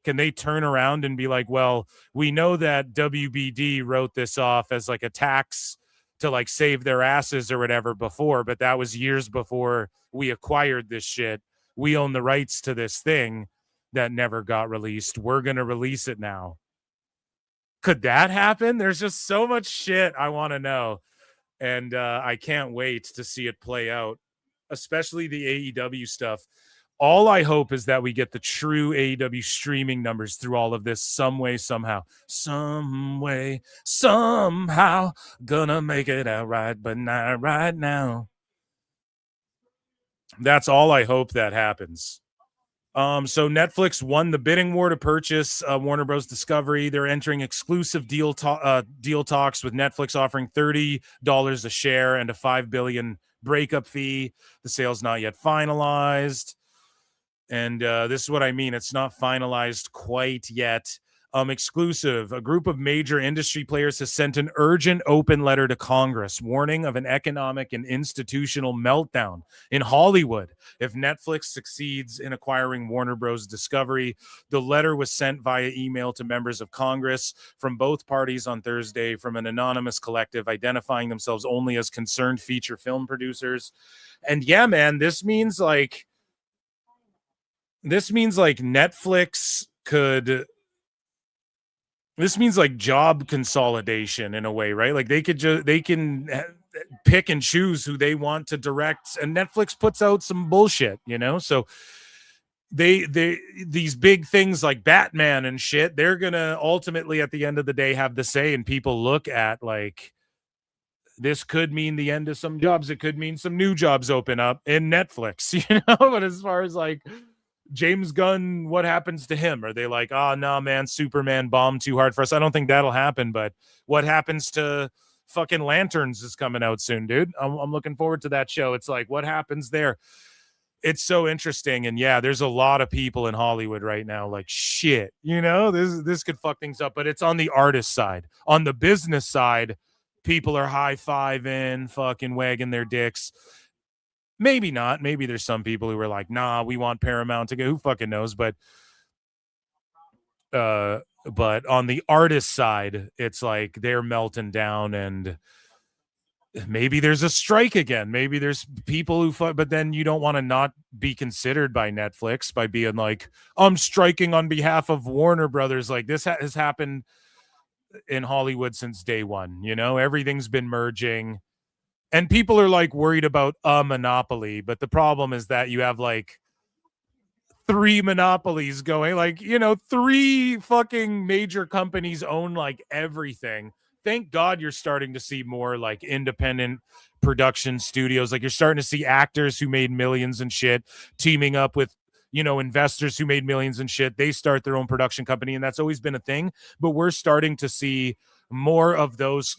[SPEAKER 17] Can they turn around and be like, well, we know that WBD wrote this off as like a tax to like save their asses or whatever before, but that was years before we acquired this shit. We own the rights to this thing that never got released. We're going to release it now. Could that happen? There's just so much shit I want to know. And I can't wait to see it play out, especially the AEW stuff. All I hope is that we get the true AEW streaming numbers through all of this some way, somehow. Some way, somehow. Gonna make it out right, but not right now. That's all I hope that happens. So Netflix won the bidding war to purchase Warner Bros. Discovery. They're entering exclusive deal talks with Netflix, offering $30 a share and a $5 billion breakup fee. The sale's not yet finalized. And this is what I mean. It's not finalized quite yet. Exclusive. A group of major industry players has sent an urgent open letter to Congress warning of an economic and institutional meltdown in Hollywood if Netflix succeeds in acquiring Warner Bros. Discovery. The letter was sent via email to members of Congress from both parties on Thursday from an anonymous collective identifying themselves only as concerned feature film producers. And yeah, man, this means like Netflix could, this means like job consolidation in a way, right? Like they can pick and choose who they want to direct, and Netflix puts out some bullshit, you know? So these big things like Batman and shit, they're gonna ultimately at the end of the day have the say, and people look at like, this could mean the end of some jobs. It could mean some new jobs open up in Netflix, you know? But as far as like James Gunn, what happens to him? Are they like, oh, no, man, Superman bombed too hard for us? I don't think that'll happen, but what happens to fucking Lanterns is coming out soon, dude. I'm looking forward to that show. It's like, what happens there? It's so interesting. And yeah, there's a lot of people in Hollywood right now like, shit, you know, this could fuck things up, but it's on the artist side. On the business side, people are high-fiving, fucking wagging their dicks. Maybe not. Maybe there's some people who are like, nah, we want Paramount to go. Who fucking knows? But on the artist side, it's like they're melting down, and maybe there's a strike again. Maybe there's people who but then you don't want to not be considered by Netflix by being like, I'm striking on behalf of Warner Brothers. Like this has happened in Hollywood since day one. You know, everything's been merging. And people are like worried about a monopoly, but the problem is that you have like 3 monopolies going, like, you know, 3 fucking major companies own like everything. Thank God you're starting to see more like independent production studios. Like you're starting to see actors who made millions and shit teaming up with, you know, investors who made millions and shit. They start their own production company, and that's always been a thing. But we're starting to see more of those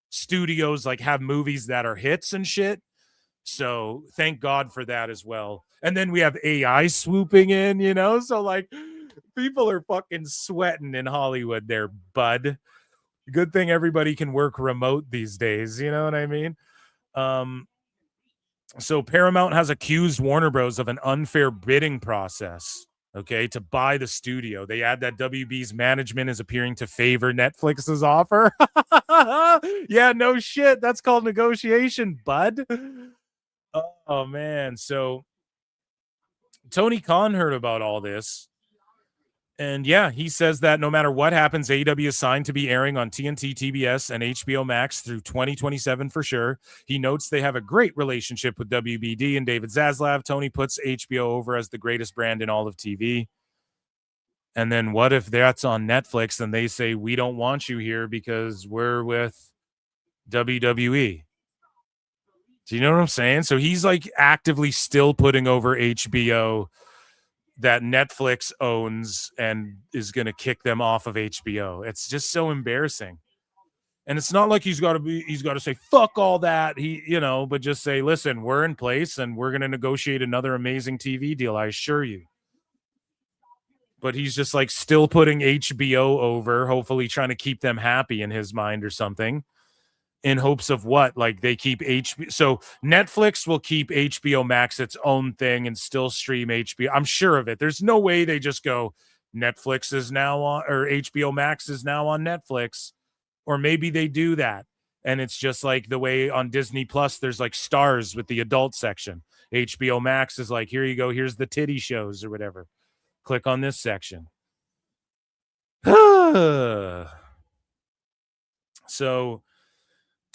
[SPEAKER 17] studios like have movies that are hits and shit. So thank God for that as well. And then we have AI swooping in, you know, so like people are fucking sweating in Hollywood there, bud. Good thing everybody can work remote these days, you know what I mean? So Paramount has accused Warner Bros. Of an unfair bidding process, okay, to buy the studio. They add that WB's management is appearing to favor Netflix's offer. Yeah, no shit. That's called negotiation, bud. Oh, man. So Tony Khan heard about all this. And yeah, he says that no matter what happens, AEW is signed to be airing on TNT, TBS, and HBO Max through 2027 for sure. He notes they have a great relationship with WBD and David Zaslav. Tony puts HBO over as the greatest brand in all of TV. And then what if that's on Netflix and they say, we don't want you here because we're with WWE? Do you know what I'm saying? So he's like actively still putting over HBO that Netflix owns and is going to kick them off of HBO. It's just so embarrassing. And it's not like he's got to say, fuck all that. But just say, listen, we're in place and we're going to negotiate another amazing TV deal. I assure you. But he's just like still putting HBO over, hopefully trying to keep them happy in his mind or something. In hopes of what? Like they keep HBO. So Netflix will keep HBO Max its own thing and still stream HBO. I'm sure of it. There's no way they just go, Netflix is now on, or HBO Max is now on Netflix. Or maybe they do that. And it's just like the way on Disney Plus, there's like stars with the adult section. HBO Max is like, here you go. Here's the titty shows or whatever. Click on this section. So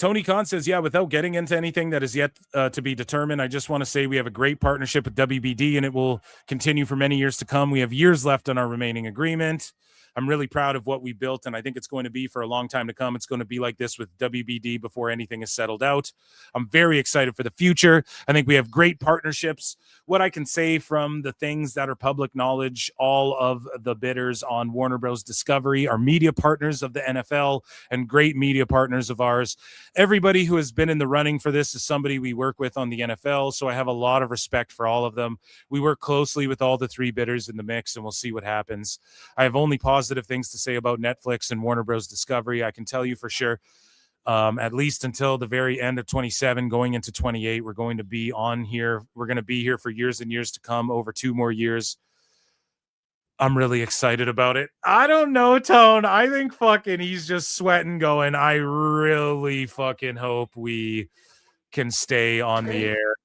[SPEAKER 17] Tony Khan says, yeah, without getting into anything that is yet to be determined, I just want to say we have a great partnership with WBD, and it will continue for many years to come. We have years left on our remaining agreement. I'm really proud of what we built, and I think it's going to be for a long time to come. It's going to be like this with WBD before anything is settled out. I'm very excited for the future. I think we have great partnerships. What I can say from the things that are public knowledge, all of the bidders on Warner Bros. Discovery are media partners of the NFL and great media partners of ours. Everybody who has been in the running for this is somebody we work with on the NFL, so I have a lot of respect for all of them. We work closely with all the three bidders in the mix, and we'll see what happens. I have only positive things to say about Netflix and Warner Bros. Discovery. I can tell you for sure, at least until the very end of 27, going into 28, we're going to be on here. We're going to be here for years and years to come, over 2 more years. I'm really excited about it. I don't know, Tone. I think fucking he's just sweating going, I really fucking hope we can stay on the air.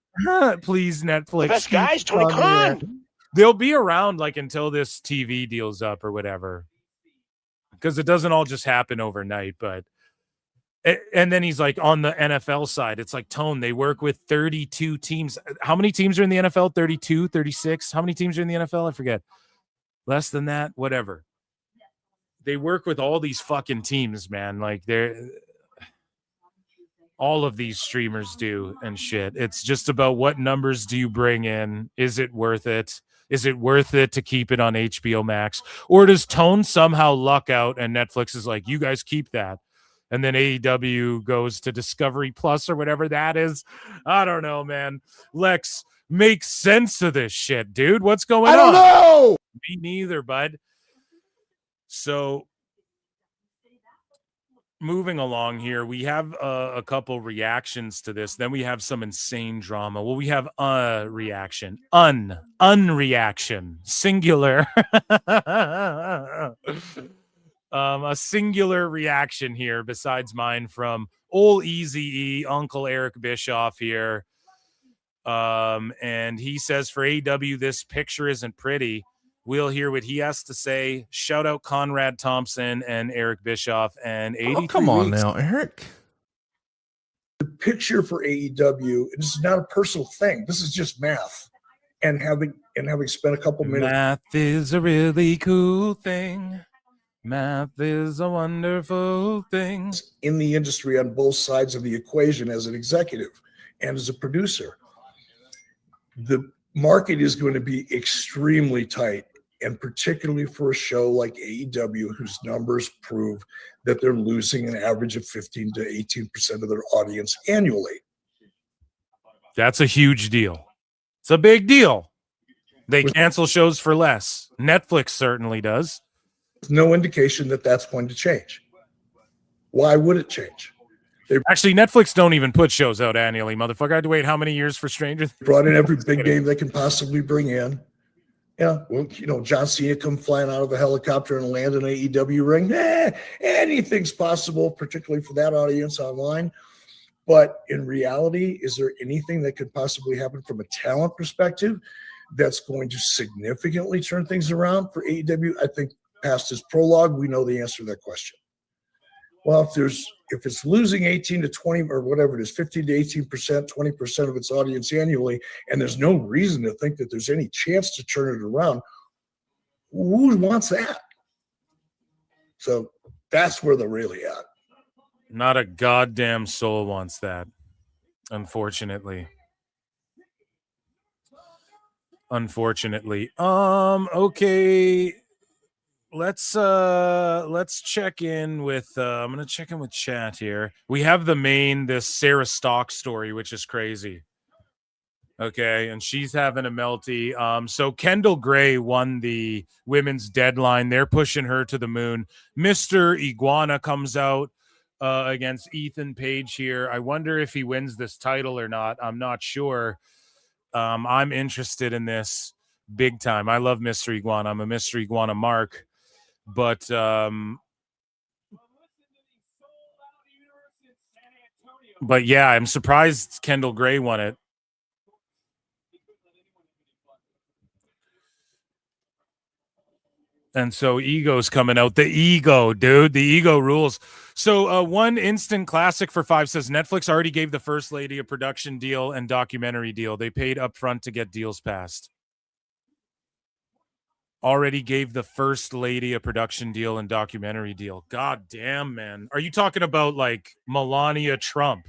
[SPEAKER 17] Please, Netflix.
[SPEAKER 6] The best guys, Tony Khan.
[SPEAKER 17] They'll be around like until this TV deal's up or whatever. Because it doesn't all just happen overnight, but and then he's like on the NFL side, it's like, Tone, they work with 32 teams. How many teams are in the NFL? 32, 36? How many teams are in the NFL? I forget. Less than that, whatever. They work with all these fucking teams, man. Like all of these streamers do and shit. It's just about what numbers do you bring in? Is it worth it? Is it worth it to keep it on HBO Max? Or does Tone somehow luck out and Netflix is like, you guys keep that? And then AEW goes to Discovery Plus or whatever that is. I don't know, man. Lex, make sense of this shit, dude. What's going on?
[SPEAKER 13] I don't know.
[SPEAKER 17] Me neither, bud. So moving along here, we have a couple reactions to this. Then we have some insane drama. Well, we have a reaction, unreaction, singular, a singular reaction here besides mine from old Easy E, Uncle Eric Bischoff here. And he says for AEW, this picture isn't pretty. We'll hear what he has to say. Shout out Conrad Thompson and Eric Bischoff and 83
[SPEAKER 16] come on
[SPEAKER 17] weeks.
[SPEAKER 16] now, Eric.
[SPEAKER 6] The picture for AEW, this is not a personal thing. This is just math. And having spent a couple minutes.
[SPEAKER 17] Math is a really cool thing. Math is a wonderful thing.
[SPEAKER 6] In the industry on both sides of the equation as an executive and as a producer. The market is going to be extremely tight, and particularly for a show like AEW, whose numbers prove that they're losing an average of 15 to 18% of their audience annually.
[SPEAKER 17] That's a huge deal. It's a big deal. They cancel shows for less. Netflix certainly does.
[SPEAKER 6] There's no indication that that's going to change. Why would it change?
[SPEAKER 17] Actually, Netflix don't even put shows out annually, motherfucker. I had to wait how many years for Stranger Things?
[SPEAKER 6] Brought in every big name they can possibly bring in. Yeah, well, John Cena come flying out of a helicopter and land an AEW ring. Anything's possible, particularly for that audience online. But in reality, is there anything that could possibly happen from a talent perspective that's going to significantly turn things around for AEW? I think past this prologue, we know the answer to that question. Well, if it's losing 18 to 20 or whatever it is, 15 to 18%, 20% of its audience annually, and there's no reason to think that there's any chance to turn it around, who wants that? So that's where they're really at.
[SPEAKER 17] Not a goddamn soul wants that, unfortunately. Okay. Let's check in with I'm gonna check in with chat here. We have this Sarah Stock story, which is crazy. Okay, and she's having a melty. So Kendall Gray won the women's deadline. They're pushing her to the moon. Mr. Iguana comes out against Ethan Page here. I wonder if he wins this title or not. I'm not sure. I'm interested in this big time. I love Mr. Iguana. I'm a Mr. Iguana mark. But yeah, I'm surprised Kendall Gray won it. And so ego's coming out. The ego, dude. The ego rules. So one instant classic for 5 says Netflix already gave the first lady a production deal and documentary deal. They paid up front to get deals passed. Already gave the first lady a production deal and documentary deal. God damn, man. Are you talking about like Melania Trump?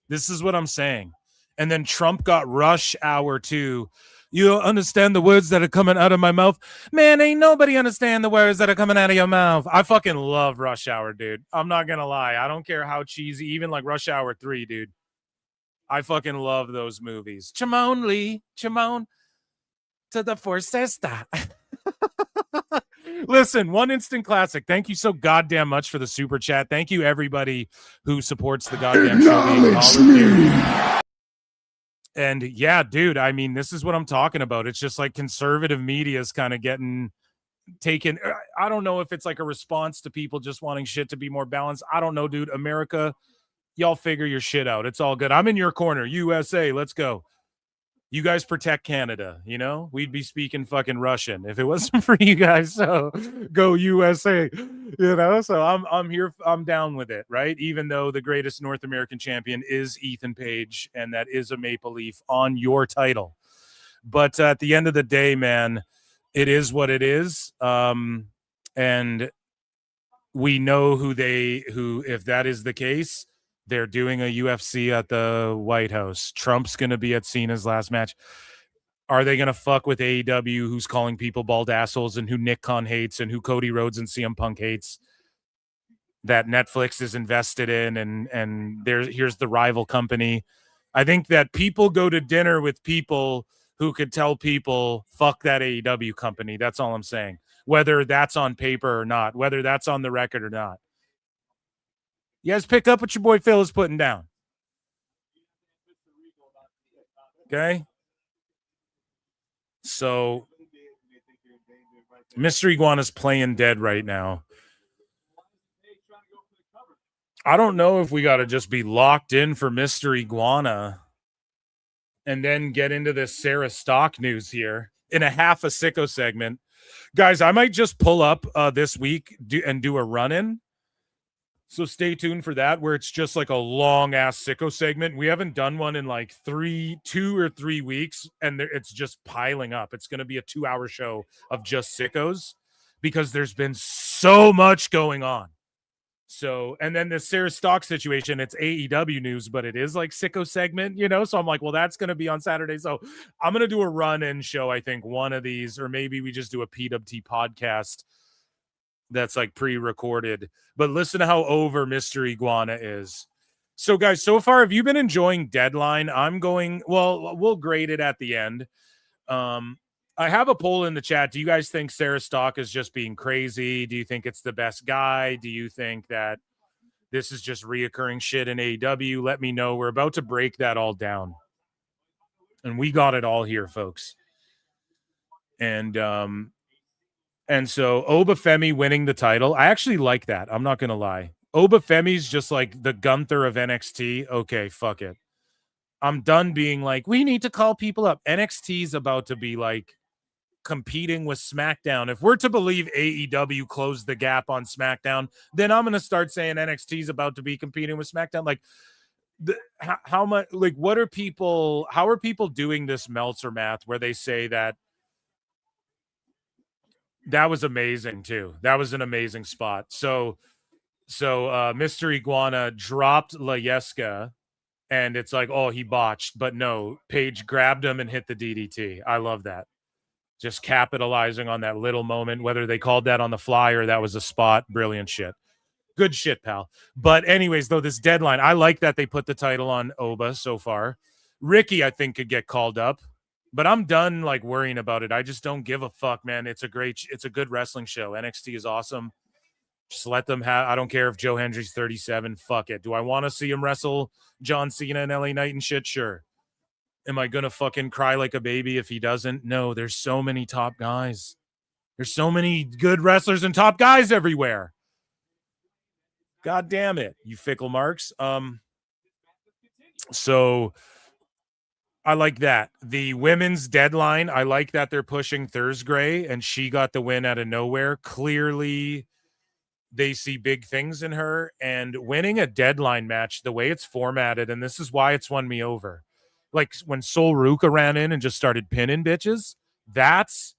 [SPEAKER 17] This is what I'm saying. And then Trump got Rush Hour 2. You don't understand the words that are coming out of my mouth? Man, ain't nobody understand the words that are coming out of your mouth. I fucking love Rush Hour, dude. I'm not gonna lie. I don't care how cheesy, even like Rush Hour 3, dude. I fucking love those movies. Chimone Lee, Chimone to the Forcesta. Listen, one instant classic. Thank you so goddamn much for the super chat. Thank you, everybody who supports the goddamn show. And yeah, dude, I mean, this is what I'm talking about. It's just like conservative media is kind of getting taken. I don't know if it's like a response to people just wanting shit to be more balanced. I don't know, dude. America, y'all figure your shit out. It's all good. I'm in your corner. USA, let's go. You guys protect Canada, you know? We'd be speaking fucking Russian if it wasn't for you guys. So go USA, you know? So I'm here. I'm down with it, right? Even though the greatest North American champion is Ethan Page, and that is a Maple Leaf on your title. But at the end of the day, man, it is what it is. And we know who if that is the case, they're doing a UFC at the White House. Trump's going to be at Cena's last match. Are they going to fuck with AEW, who's calling people bald assholes, and who Nick Khan hates, and who Cody Rhodes and CM Punk hates, that Netflix is invested in, and here's the rival company. I think that people go to dinner with people who could tell people, fuck that AEW company. That's all I'm saying. Whether that's on paper or not, whether that's on the record or not. You guys pick up what your boy Phil is putting down. Okay? So, Mystery Iguana's playing dead right now. I don't know if we got to just be locked in for Mystery Iguana and then get into this Sarah Stock news here in a half a sicko segment. Guys, I might just pull up this week and do a run-in. So stay tuned for that, where it's just like a long-ass sicko segment. We haven't done one in like 2 or 3 weeks, and it's just piling up. It's going to be a 2-hour show of just sickos because there's been so much going on. So, and then the Sarah Stock situation, it's AEW news, but it is like sicko segment, you know? So I'm like, well, that's going to be on Saturday. So I'm going to do a run-in show, I think, one of these, or maybe we just do a PWT podcast that's like pre-recorded. But listen to how over Mystery Iguana is. So guys, so far, have you been enjoying Deadline? We'll grade it at the end. I have a poll in the chat. Do you guys think Sarah Stock is just being crazy? Do you think it's the best guy? Do you think that this is just reoccurring shit in AEW? Let me know. We're about to break that all down. And we got it all here, folks. And so Obafemi winning the title, I actually like that. I'm not going to lie. Obafemi's just like the Gunther of NXT. Okay, fuck it. I'm done being like, we need to call people up. NXT's about to be like competing with SmackDown. If we're to believe AEW closed the gap on SmackDown, then I'm going to start saying NXT's about to be competing with SmackDown. Like, how much, like, how are people doing this Meltzer math where they say that was amazing too. That was an amazing spot. So Mr. Iguana dropped La Yesca, and it's like, oh, he botched, but no, Paige grabbed him and hit the DDT. I love that. Just capitalizing on that little moment, whether they called that on the fly or that was a spot. Brilliant shit. Good shit, pal. But anyways, though, this Deadline, I like that they put the title on Oba so far. Ricky, I think, could get called up. But I'm done like worrying about it. I just don't give a fuck, man. It's a good wrestling show. NXT is awesome. Just let them have. I don't care if Joe Hendry's 37. Fuck it. Do I want to see him wrestle John Cena and LA Knight and shit? Sure. Am I gonna fucking cry like a baby if he doesn't? No. There's so many top guys. There's so many good wrestlers and top guys everywhere. God damn it, you fickle marks. So I like that. The women's deadline, I like that they're pushing Thursday, and she got the win out of nowhere. Clearly, they see big things in her, and winning a deadline match the way it's formatted, and this is why it's won me over. Like when Sol Ruka ran in and just started pinning bitches, that's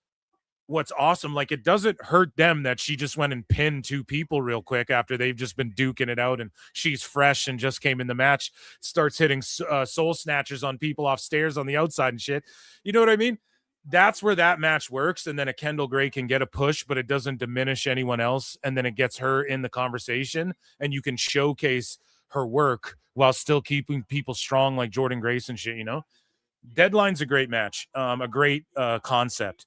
[SPEAKER 17] what's awesome. Like, it doesn't hurt them that she just went and pinned two people real quick after they've just been duking it out, and she's fresh and just came in the match, starts hitting soul snatchers on people off stairs on the outside and shit. You know what I mean? That's where that match works. And then a Kendall Gray can get a push, but it doesn't diminish anyone else. And then it gets her in the conversation, and you can showcase her work while still keeping people strong like Jordan Grace and shit, you know? Deadline's a great match, a great concept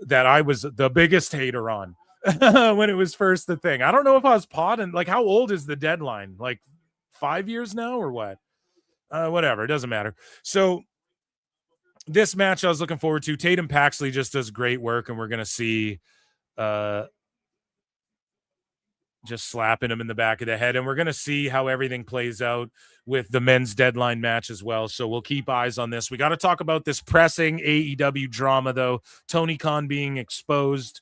[SPEAKER 17] that I was the biggest hater on when it was first the thing. I don't know if I was potting. Like, how old is the deadline? Like 5 years now or what? Whatever. It doesn't matter. So this match I was looking forward to. Tatum Paxley just does great work, and we're going to see just slapping him in the back of the head. And we're going to see how everything plays out with the men's deadline match as well. So we'll keep eyes on this. We got to talk about this pressing AEW drama, though. Tony Khan being exposed.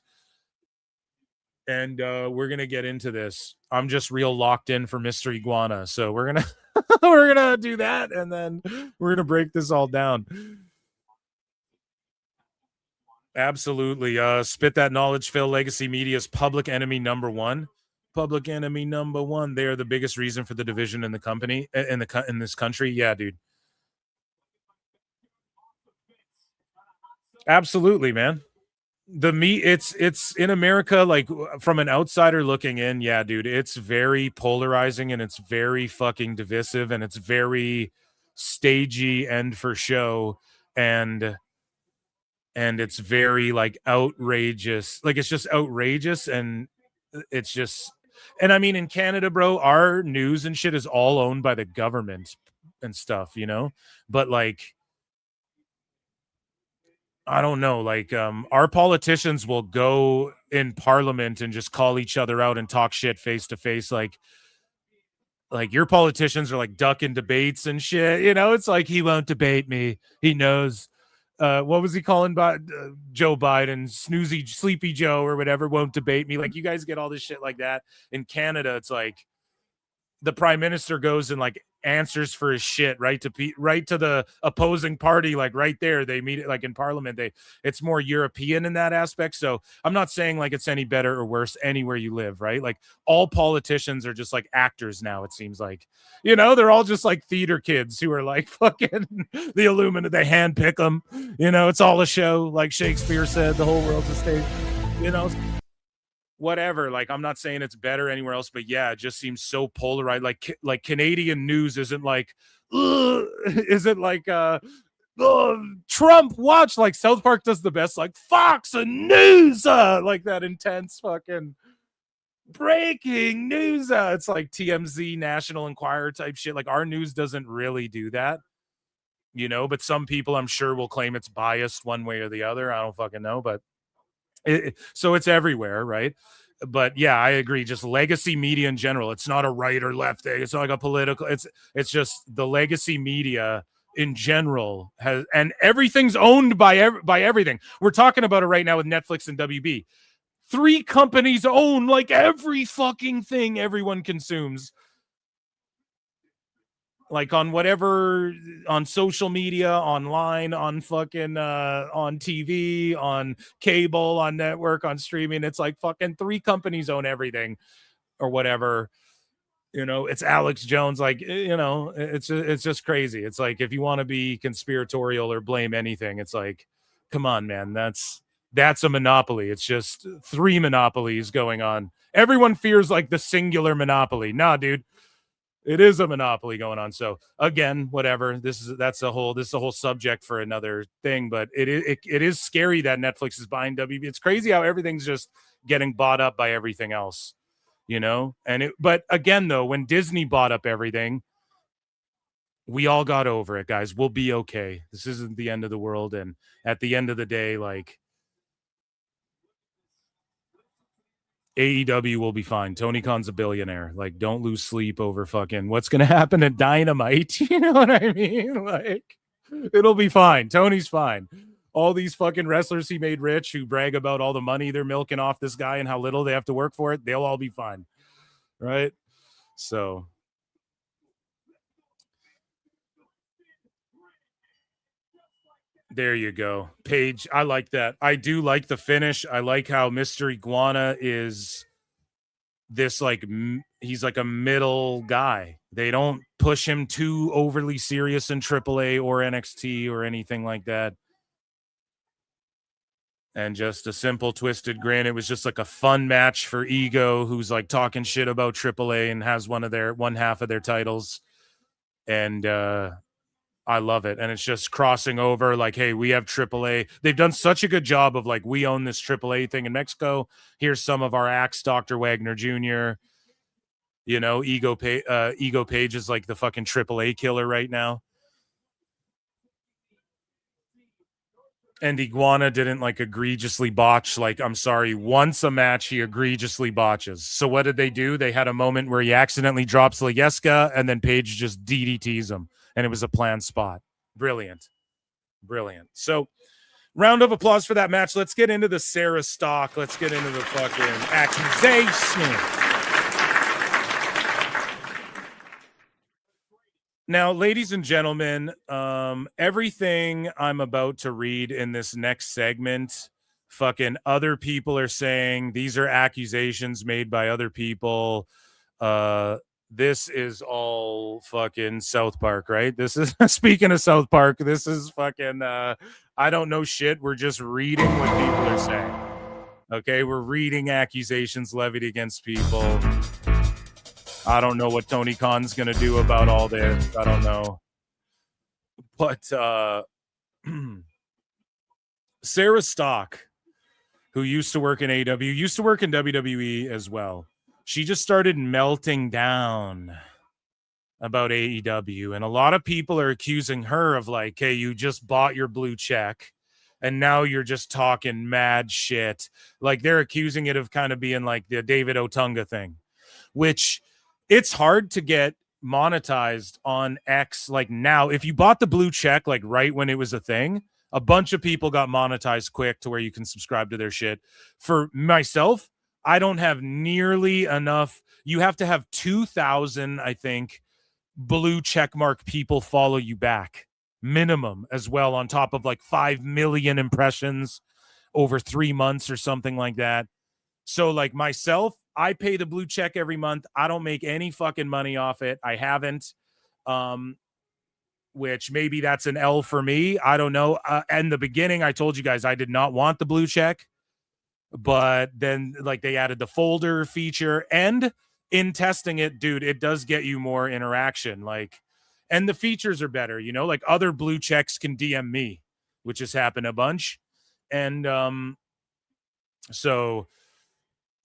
[SPEAKER 17] And we're going to get into this. I'm just real locked in for Mr. Iguana. So we're going to we're going to do that, and then we're going to break this all down. Absolutely. Spit that knowledge, Phil. Legacy Media's public enemy number one. Public enemy number one. They are the biggest reason for the division in the company, in this country. Yeah, dude. Absolutely, man. It's in America, like from an outsider looking in. Yeah, dude. It's very polarizing, and it's very fucking divisive, and it's very stagey and for show, and it's very like outrageous. Like, it's just outrageous, and it's just. And I mean, in Canada, bro, our news and shit is all owned by the government and stuff, you know? But like, I don't know, like our politicians will go in parliament and just call each other out and talk shit face to face. Like your politicians are like ducking debates and shit, you know? It's like, he won't debate me. He knows. What was he calling Joe Biden? Snoozy, Sleepy Joe or whatever won't debate me. Like, you guys get all this shit like that. In Canada, it's like the prime minister goes and like answers for his shit right to the opposing party, like right there. They meet it like in parliament. It's more European in that aspect. So I'm not saying like it's any better or worse anywhere you live, right? Like, all politicians are just like actors now, it seems like, you know, they're all just like theater kids who are like fucking the Illuminati. They handpick them, you know, it's all a show. Like Shakespeare said, the whole world's a stage, you know. Whatever, like, I'm not saying it's better anywhere else, but yeah, it just seems so polarized. Like Canadian news isn't like Trump watch. Like, South Park does the best, like Fox and news, like that intense fucking breaking news. It's like TMZ, National Enquirer type shit. Like, our news doesn't really do that, you know, but some people I'm sure will claim it's biased one way or the other. I don't fucking know, but so it's everywhere, right? But yeah, I agree. Just legacy media in general. It's not a right or left thing. It's not like a political. It's just the legacy media in general has, and everything's owned by everything. We're talking about it right now with Netflix and WB. 3 companies own like every fucking thing everyone consumes. Like on whatever, on social media, online, on fucking, on TV, on cable, on network, on streaming. It's like fucking 3 companies own everything or whatever. You know, it's Alex Jones. Like, you know, it's just crazy. It's like, if you want to be conspiratorial or blame anything, it's like, come on, man. That's a monopoly. It's just 3 monopolies going on. Everyone fears like the singular monopoly. Nah, dude. It is a monopoly going on. So again, whatever. This is a whole subject for another thing. But it is scary that Netflix is buying WB. It's crazy how everything's just getting bought up by everything else, you know. But again, though, when Disney bought up everything, we all got over it, guys. We'll be okay. This isn't the end of the world. And at the end of the day, like, AEW will be fine. Tony Khan's a billionaire. Like, don't lose sleep over fucking what's going to happen at Dynamite. You know what I mean? Like, It'll be fine. Tony's fine. All these fucking wrestlers he made rich who brag about all the money they're milking off this guy and how little they have to work for it, they'll all be fine. Right? So there you go. Paige, I like that. I do like the finish. I like how Mr. Iguana is this like he's like a middle guy. They don't push him too overly serious in AAA or NXT or anything like that. And just a simple twisted grin. It was just like a fun match for Ego, who's like talking shit about AAA and has one half of their titles. And I love it. And it's just crossing over like, hey, we have AAA. They've done such a good job of like, we own this AAA thing in Mexico. Here's some of our acts, Dr. Wagner Jr. You know, Ego Page is like the fucking AAA killer right now. And Iguana didn't like egregiously botch. Like, I'm sorry, once a match he egregiously botches. So what did they do? They had a moment where he accidentally drops Leyeska and then Page just DDTs him. And it was a planned spot. Brilliant. Brilliant. So round of applause for that match. Let's get into the Sarah Stock. Let's get into the fucking accusation. Now, ladies and gentlemen, everything I'm about to read in this next segment, fucking other people are saying these are accusations made by other people. This is all fucking South Park, right? This is, speaking of South Park, this is fucking, I don't know shit. We're just reading what people are saying. Okay, we're reading accusations levied against people. I don't know what Tony Khan's going to do about all this. I don't know. But Sarah Stock, who used to work in AEW, used to work in WWE as well. She just started melting down about AEW. And a lot of people are accusing her of like, hey, you just bought your blue check and now you're just talking mad shit. Like they're accusing it of kind of being like the David Otunga thing, which it's hard to get monetized on X. Like now, if you bought the blue check, like right when it was a thing, a bunch of people got monetized quick to where you can subscribe to their shit. For myself, I don't have nearly enough. You have to have 2,000, I think, blue check mark people follow you back minimum as well, on top of like 5 million impressions over 3 months or something like that. So like myself, I pay the blue check every month. I don't make any fucking money off it. I haven't, which maybe that's an L for me. I don't know. In the beginning, I told you guys I did not want the blue check, but then like they added the folder feature, and in testing it, dude, it does get you more interaction. Like, and the features are better, you know, like other blue checks can DM me, which has happened a bunch. And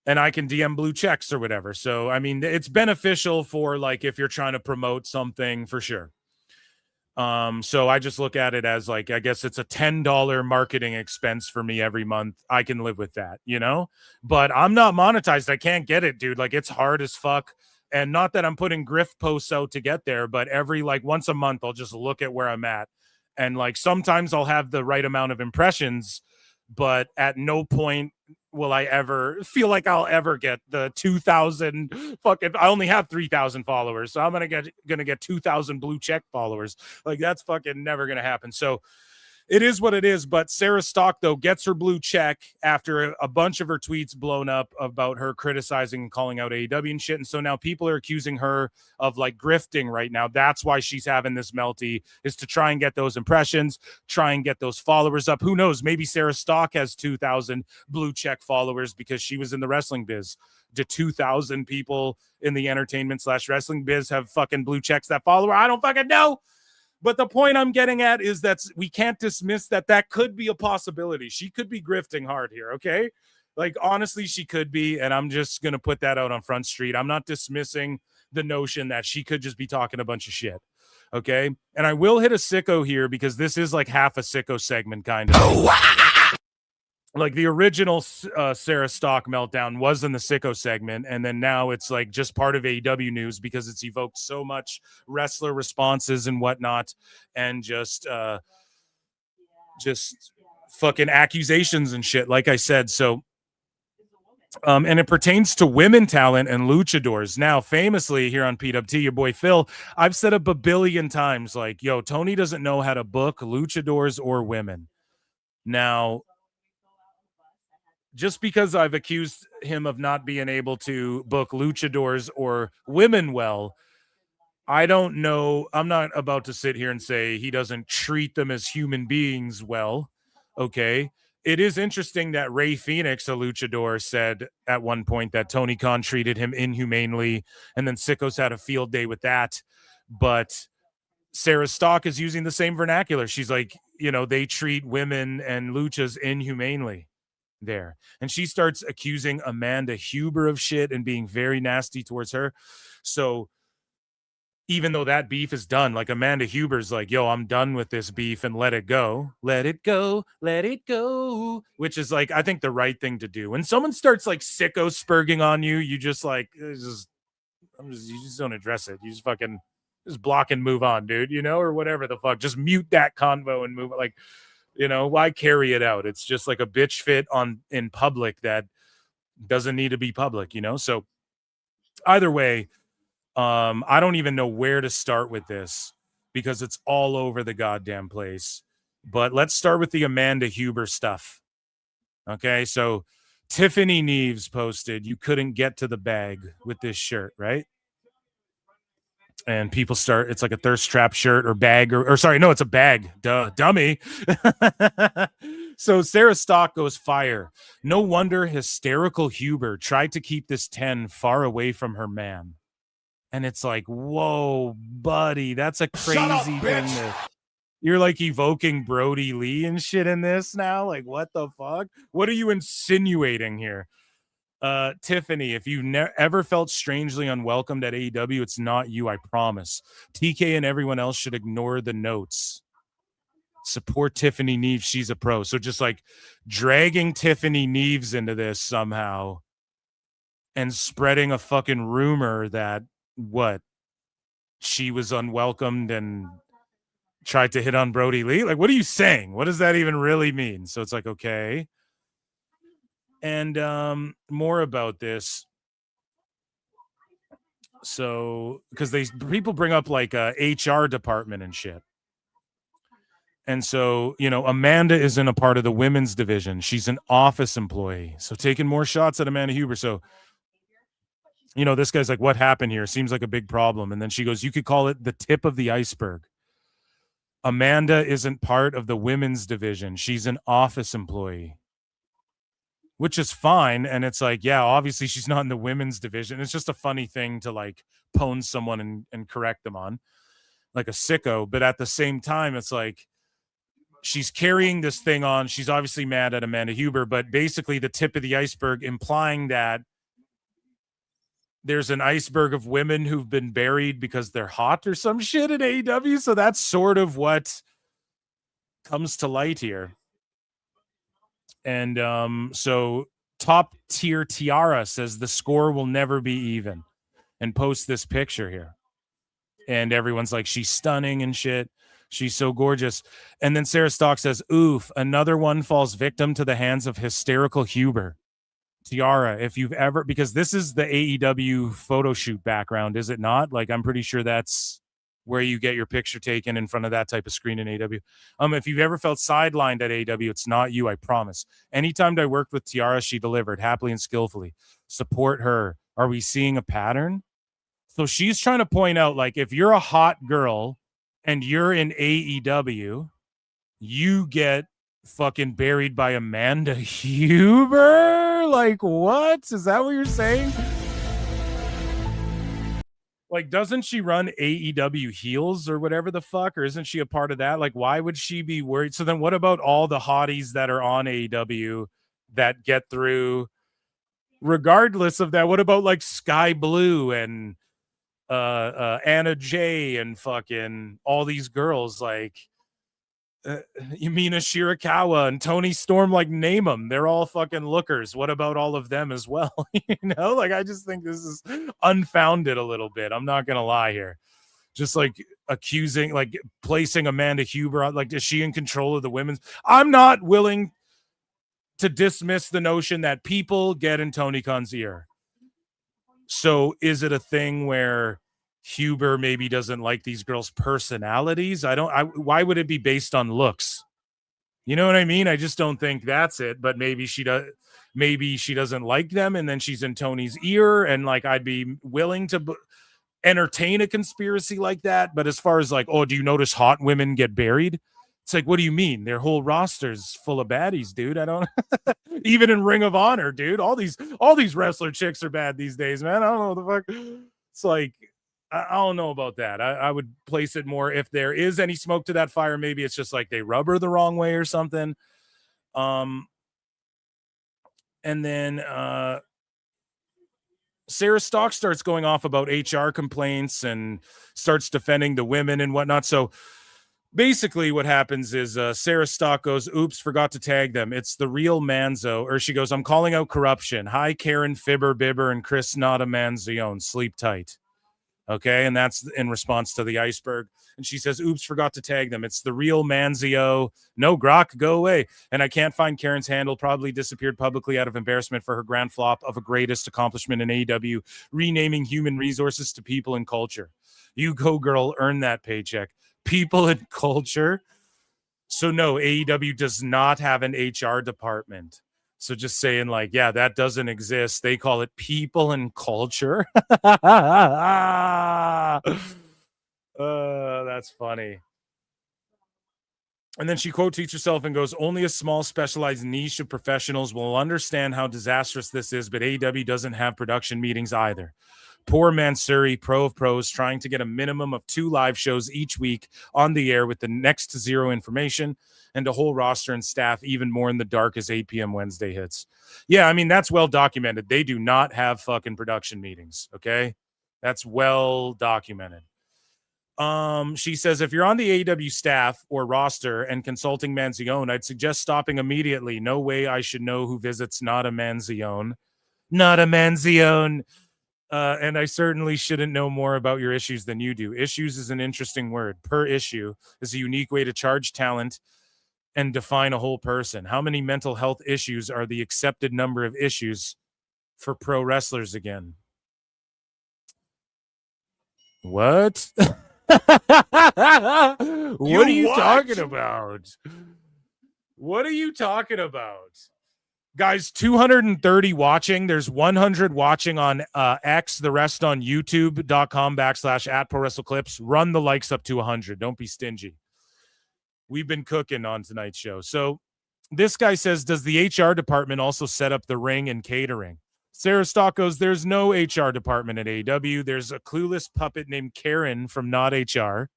[SPEAKER 17] and I can DM blue checks or whatever. So, I mean, it's beneficial for like, if you're trying to promote something for sure. So I just look at it as like, I guess it's a $10 marketing expense for me every month. I can live with that, you know, but I'm not monetized. I can't get it, dude. Like it's hard as fuck. And not that I'm putting grift posts out to get there, but every like once a month, I'll just look at where I'm at. And like, sometimes I'll have the right amount of impressions, but at no point will I ever feel like I'll ever get the 2,000 fucking, I only have 3,000 followers. So I'm going to get 2,000 blue check followers. Like that's fucking never going to happen. So it is what it is. But Sarah Stock, though, gets her blue check after a bunch of her tweets blown up about her criticizing and calling out AEW and shit. And so now people are accusing her of like grifting right now. That's why she's having this melty, is to try and get those impressions, try and get those followers up. Who knows? Maybe Sarah Stock has 2,000 blue check followers because she was in the wrestling biz. Do 2,000 people in the entertainment/wrestling biz have fucking blue checks that follow her? I don't fucking know. But the point I'm getting at is that we can't dismiss that could be a possibility. She could be grifting hard here, okay? Like, honestly, she could be, and I'm just going to put that out on Front Street. I'm not dismissing the notion that she could just be talking a bunch of shit, okay? And I will hit a sicko here because this is like half a sicko segment, kind of. like the original Sarah Stock meltdown was in the Sicko segment, and then now it's like just part of AEW news because it's evoked so much wrestler responses and whatnot, and just fucking accusations and shit, like I said. So and it pertains to women talent and luchadors. Now, famously here on PWT, your boy Phil, I've said up a billion times, like, yo, Tony doesn't know how to book luchadors or women. Now, just because I've accused him of not being able to book luchadors or women well, I don't know. I'm not about to sit here and say he doesn't treat them as human beings well. Okay. It is interesting that Ray Phoenix, a luchador, said at one point that Tony Khan treated him inhumanely, and then Sickos had a field day with that. But Sarah Stock is using the same vernacular. She's like, they treat women and luchas inhumanely there. And she starts accusing Amanda Huber of shit and being very nasty towards her. So even though that beef is done, like Amanda Huber's like, yo, I'm done with this beef and let it go. Let it go. Let it go. Which is like, I think the right thing to do. When someone starts like sicko spurging on you, you just like, you just don't address it. You just fucking just block and move on, dude, or whatever the fuck. Just mute that convo and move it. Like, why carry it out? It's just like a bitch fit in public that doesn't need to be public, So either way, I don't even know where to start with this because it's all over the goddamn place. But let's start with the Amanda Huber stuff. Okay, so Tiffany Neves posted, you couldn't get to the bag with this shirt, right? And people it's like a thirst trap shirt or bag or sorry, no, it's a bag. Duh, dummy. So Sarah Stock goes fire. No wonder hysterical Huber tried to keep this 10 far away from her man. And it's like, whoa, buddy, that's a crazy thing. You're like evoking Brody Lee and shit in this now. Like, what the fuck? What are you insinuating here? Tiffany, if you ever felt strangely unwelcomed at AEW, it's not you, I promise. TK and everyone else should ignore the notes. Support Tiffany Neves. She's a pro. So just like dragging Tiffany Neves into this somehow and spreading a fucking rumor that she was unwelcomed and tried to hit on Brody Lee. Like, what are you saying? What does that even really mean? So it's like, okay. And more about this. So, because people bring up like HR department and shit. And so, Amanda isn't a part of the women's division. She's an office employee. So taking more shots at Amanda Huber. So, this guy's like, what happened here? Seems like a big problem. And then she goes, you could call it the tip of the iceberg. Amanda isn't part of the women's division. She's an office employee, which is fine. And it's like, yeah, obviously she's not in the women's division. It's just a funny thing to like pwn someone and correct them on like a sicko. But at the same time, it's like, she's carrying this thing on. She's obviously mad at Amanda Huber, but basically the tip of the iceberg, implying that there's an iceberg of women who've been buried because they're hot or some shit in AEW. So that's sort of what comes to light here. And so Top Tier Tiara says the score will never be even and posts this picture here. And everyone's like, she's stunning and shit. She's so gorgeous. And then Sarah Stock says, oof, another one falls victim to the hands of hysterical Huber. Tiara, if you've ever, because this is the AEW photo shoot background, is it not? Like, I'm pretty sure that's where you get your picture taken in front of that type of screen in AEW. If you've ever felt sidelined at AEW, it's not you, I promise. Anytime I worked with Tiara, she delivered happily and skillfully. Support her. Are we seeing a pattern? So she's trying to point out, like, if you're a hot girl and you're in AEW, you get fucking buried by Amanda Huber? Like, what? Is that what you're saying? Like, doesn't she run AEW Heels or whatever the fuck? Or isn't she a part of that? Like, why would she be worried? So then what about all the hotties that are on AEW that get through regardless of that? What about like Sky Blue and Anna Jay and fucking all these girls? Like, Yumina Shirakawa and Tony Storm, like, name them. They're all fucking lookers. What about all of them as well? You know, like, I just think this is unfounded a little bit. I'm not going to lie here. Just like accusing, like placing Amanda Huber on, like, is she in control of the women's? I'm not willing to dismiss the notion that people get in Tony Khan's ear. So is it a thing where Huber maybe doesn't like these girls' personalities? Why would it be based on looks? You know what I mean? I just don't think that's it, but maybe she doesn't like them, and then she's in Tony's ear, and like, I'd be willing to entertain a conspiracy like that. But as far as like, oh, do you notice hot women get buried? It's like, what do you mean? Their whole roster's full of baddies, dude. I don't even in Ring of Honor, dude. All these wrestler chicks are bad these days, man. I don't know what the fuck. It's like, I don't know about that. I would place it more, if there is any smoke to that fire, maybe it's just like they rub her the wrong way or something. And then Sarah Stock starts going off about HR complaints and starts defending the women and whatnot. So basically what happens is Sarah Stock goes, oops, forgot to tag them. It's the real Manzo. Or she goes, I'm calling out corruption. Hi, Karen, Fibber, Bibber, and Chris Nada Manzione. Sleep tight. Okay, and that's in response to the iceberg. And she says, oops, forgot to tag them. It's the real Manzio. No, Grok, go away. And I can't find Karen's handle. Probably disappeared publicly out of embarrassment for her grand flop of a greatest accomplishment in AEW, renaming human resources to people and culture. You go, girl, earn that paycheck. People and culture. So no, AEW does not have an HR department. So just saying, like, yeah, that doesn't exist. They call it people and culture. That's funny. And then she quote tweets herself and goes, only a small specialized niche of professionals will understand how disastrous this is, but AEW doesn't have production meetings either. Poor Mansuri, pro of pros, trying to get a minimum of 2 live shows each week on the air with the next to zero information, and a whole roster and staff even more in the dark as 8 p.m. Wednesday hits. Yeah, I mean, that's well documented. They do not have fucking production meetings, okay? That's well documented. She says, if you're on the AEW staff or roster and consulting Manzione, I'd suggest stopping immediately. No way I should know who visits Not a Manzione. Not a Manzione. And I certainly shouldn't know more about your issues than you do. Issues is an interesting word. Per issue is a unique way to charge talent and define a whole person. How many mental health issues are the accepted number of issues for pro wrestlers again? What? What are you talking about? What are you talking about? Guys, 230 watching. There's 100 watching on X, the rest on youtube.com/@ProWrestleClips. Run the likes up to 100. Don't be stingy. We've been cooking on tonight's show. So this guy says, does the HR department also set up the ring and catering? Sarah Stock goes, there's no HR department at AEW. There's a clueless puppet named Karen from Not HR.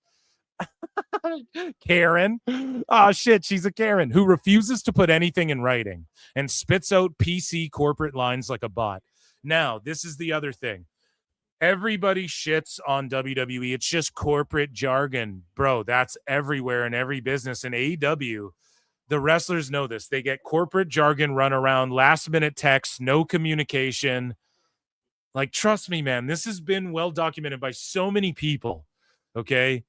[SPEAKER 17] Karen. Oh shit, she's a Karen who refuses to put anything in writing and spits out PC corporate lines like a bot. Now, this is the other thing. Everybody shits on WWE. It's just corporate jargon. Bro, that's everywhere in every business. In AEW, the wrestlers know this. They get corporate jargon run around, last minute texts, no communication. Like, trust me, man, this has been well documented by so many people. Okay.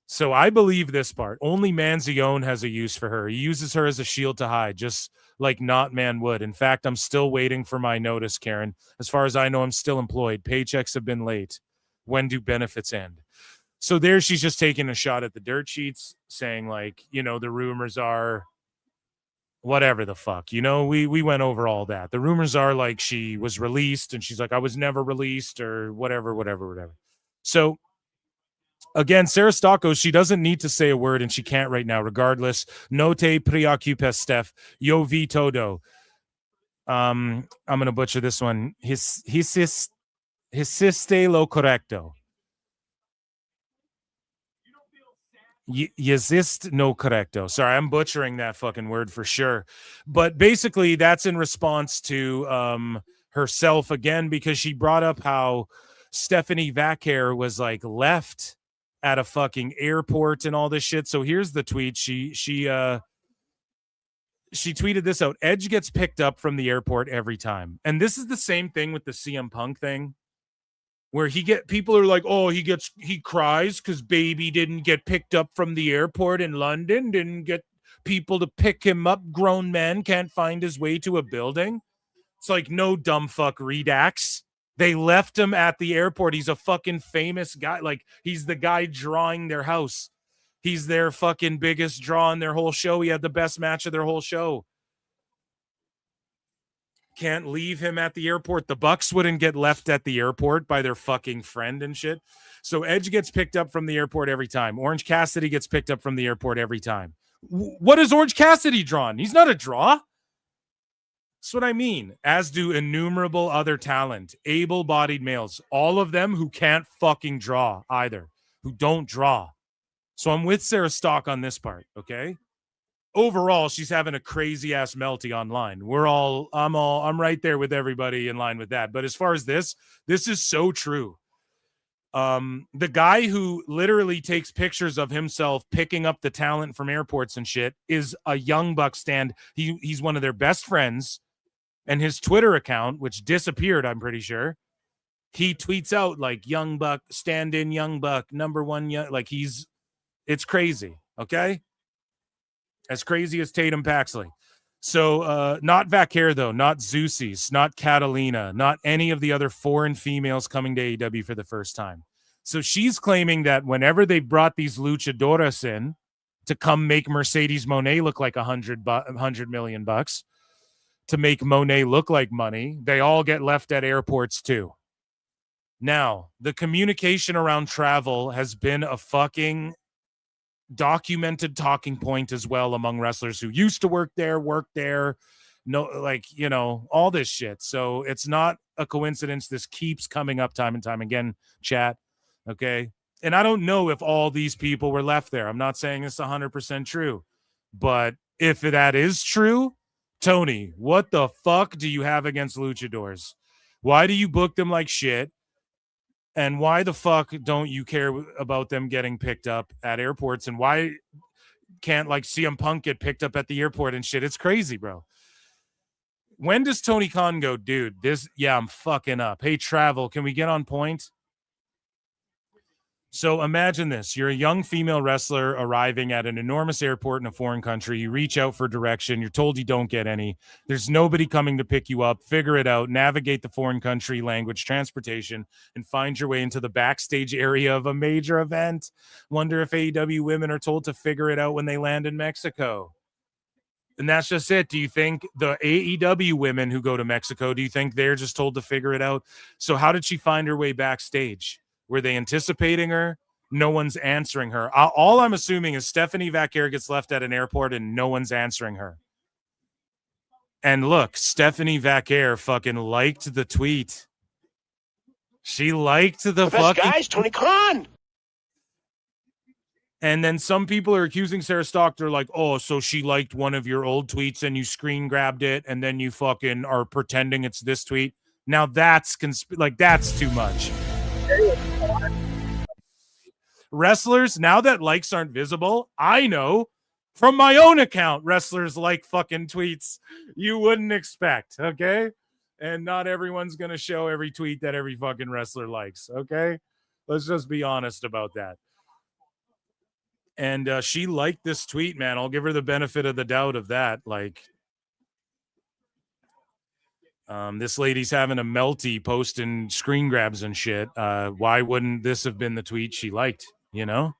[SPEAKER 17] So I believe this part. Only Manzione has a use for her. He uses her as a shield to hide, just like Not Man would. In fact, I'm still waiting for my notice, Karen. As far as I know, I'm still employed. Paychecks have been late. When do benefits end? So there she's just taking a shot at the dirt sheets, saying, like, you know, the rumors are whatever the fuck. You know, we went over all that. The rumors are like she was released, and she's like, I was never released, or whatever. So again, Sarah Stock goes, she doesn't need to say a word, and she can't right now. Regardless, no te preocupes, Steph. Yo vi todo. I'm going to butcher this one. Hiciste lo correcto. Yesist no correcto. Sorry, I'm butchering that fucking word for sure. But basically, that's in response to herself again, because she brought up how Stephanie Vaquer was like left at a fucking airport and all this shit. So here's the tweet. She tweeted this out. Edge gets picked up from the airport every time. And this is the same thing with the CM Punk thing, where people are like, oh, he cries because baby didn't get picked up from the airport in London, didn't get people to pick him up. Grown man can't find his way to a building. It's like, no, dumb fuck redax. They left him at the airport. He's a fucking famous guy. Like, he's the guy drawing their house. He's their fucking biggest draw in their whole show. He had the best match of their whole show. Can't leave him at the airport. The Bucks wouldn't get left at the airport by their fucking friend and shit. So Edge gets picked up from the airport every time. Orange Cassidy gets picked up from the airport every time. What is Orange Cassidy drawn? He's not a draw. That's what I mean. As do innumerable other talent, able-bodied males, all of them who can't fucking draw either, who don't draw. So I'm with Sarah Stock on this part, okay? Overall, she's having a crazy-ass Melty online. I'm right there with everybody in line with that. But as far as this is so true. The guy who literally takes pictures of himself picking up the talent from airports and shit is a Young Buck stand. He's one of their best friends. And his Twitter account, which disappeared, I'm pretty sure, he tweets out like Young Buck, stand in Young Buck, #1 like it's crazy, okay? As crazy as Tatum Paxley. So not Vaquer, though, not Zeusys, not Catalina, not any of the other foreign females coming to AEW for the first time. So she's claiming that whenever they brought these luchadoras in to come make Mercedes Moné look like $100 million bucks, to make Moné look like money, they all get left at airports too. Now, the communication around travel has been a fucking documented talking point as well among wrestlers who used to work there, all this shit. So it's not a coincidence. This keeps coming up time and time again, chat. Okay. And I don't know if all these people were left there. I'm not saying it's 100% true, but if that is true, Tony, what the fuck do you have against luchadors? Why do you book them like shit? And why the fuck don't you care about them getting picked up at airports? And why can't like CM Punk get picked up at the airport and shit? It's crazy, bro. When does Tony Khan go, dude, I'm fucking up. Hey, Travel, can we get on point? So imagine this. You're a young female wrestler arriving at an enormous airport in a foreign country. You reach out for direction. You're told you don't get any. There's nobody coming to pick you up. Figure it out. Navigate the foreign country, language, transportation, and find your way into the backstage area of a major event. Wonder if AEW women are told to figure it out when they land in Mexico. And that's just it. Do you think the AEW women who go to Mexico, do you think they're just told to figure it out? So how did she find her way backstage? Were they anticipating her? No one's answering her. All I'm assuming is Stephanie Vaquer gets left at an airport and no one's answering her. And look, Stephanie Vaquer fucking liked the tweet. She liked the fucking...
[SPEAKER 6] guys, Tony Khan!
[SPEAKER 17] And then some people are accusing Sarah Stock. They're like, oh, so she liked one of your old tweets and you screen grabbed it and then you fucking are pretending it's this tweet. Now that's that's too much. Wrestlers, now that likes aren't visible, I know from my own account, wrestlers like fucking tweets you wouldn't expect, okay? And not everyone's going to show every tweet that every fucking wrestler likes, okay? Let's just be honest about that. And she liked this tweet, man. I'll give her the benefit of the doubt of that. This lady's having a Melty posting screen grabs and shit. Why wouldn't this have been the tweet she liked? You know?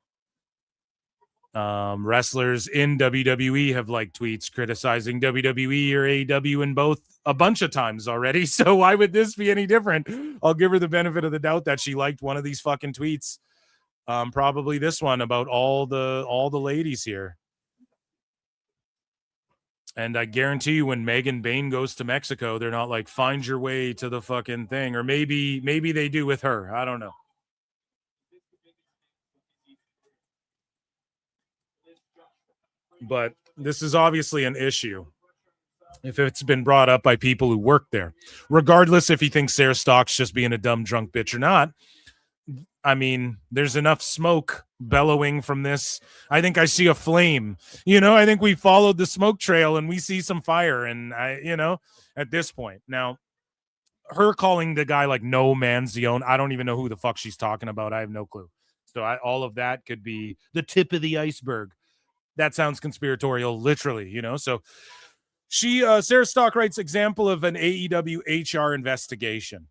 [SPEAKER 17] Wrestlers in WWE have liked tweets criticizing WWE or AEW in both a bunch of times already. So why would this be any different? I'll give her the benefit of the doubt that she liked one of these fucking tweets. Probably this one about all the ladies here. And I guarantee you when Megan Bain goes to Mexico, they're not like, find your way to the fucking thing. Or maybe they do with her. I don't know. But this is obviously an issue if it's been brought up by people who work there. Regardless if he thinks Sarah Stock's just being a dumb drunk bitch or not, I mean, there's enough smoke bellowing from this. I think I see a flame. I think we followed the smoke trail and we see some fire. And at this point now, her calling the guy like no man's zone. I don't even know who the fuck she's talking about. I have no clue. So all of that could be the tip of the iceberg. That sounds conspiratorial, literally, So Sarah Stock writes, example of an AEW HR investigation.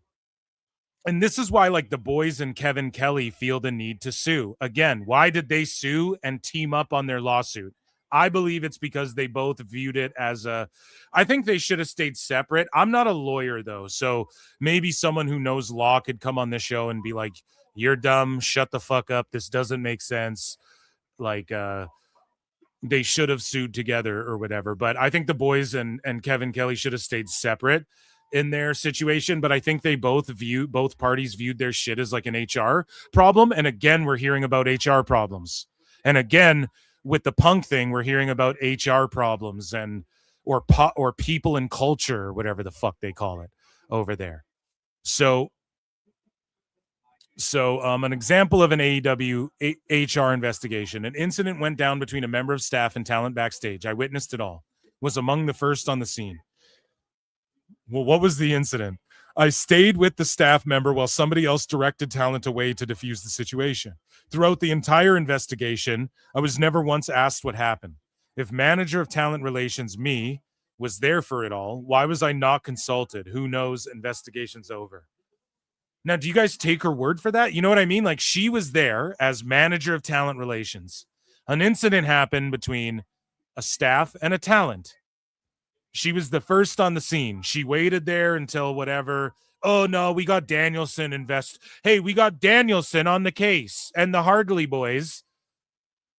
[SPEAKER 17] And this is why, like, the boys and Kevin Kelly feel the need to sue. Again, why did they sue and team up on their lawsuit? I believe it's because they both viewed it as I think they should have stayed separate. I'm not a lawyer, though, so maybe someone who knows law could come on this show and be like, you're dumb, shut the fuck up, this doesn't make sense. Like, they should have sued together or whatever. But I think the boys and Kevin Kelly should have stayed separate in their situation, but I think they both parties viewed their shit as like an HR problem. And again, we're hearing about HR problems. And again, with the Punk thing, we're hearing about HR problems or people and culture, or whatever the fuck they call it over there. So an example of an AEW HR investigation. An incident went down between a member of staff and talent backstage. I witnessed it all. Was among the first on the scene. Well, what was the incident? I stayed with the staff member while somebody else directed talent away to defuse the situation. Throughout the entire investigation, I was never once asked what happened. If manager of talent relations, me, was there for it all, why was I not consulted? Who knows? Investigation's over. Now, do you guys take her word for that? You know what I mean? Like, she was there as manager of talent relations. An incident happened between a staff and a talent. She was the first on the scene. She waited there until whatever. Oh, no, we got Danielson Hey, we got Danielson on the case. And the Hardley boys,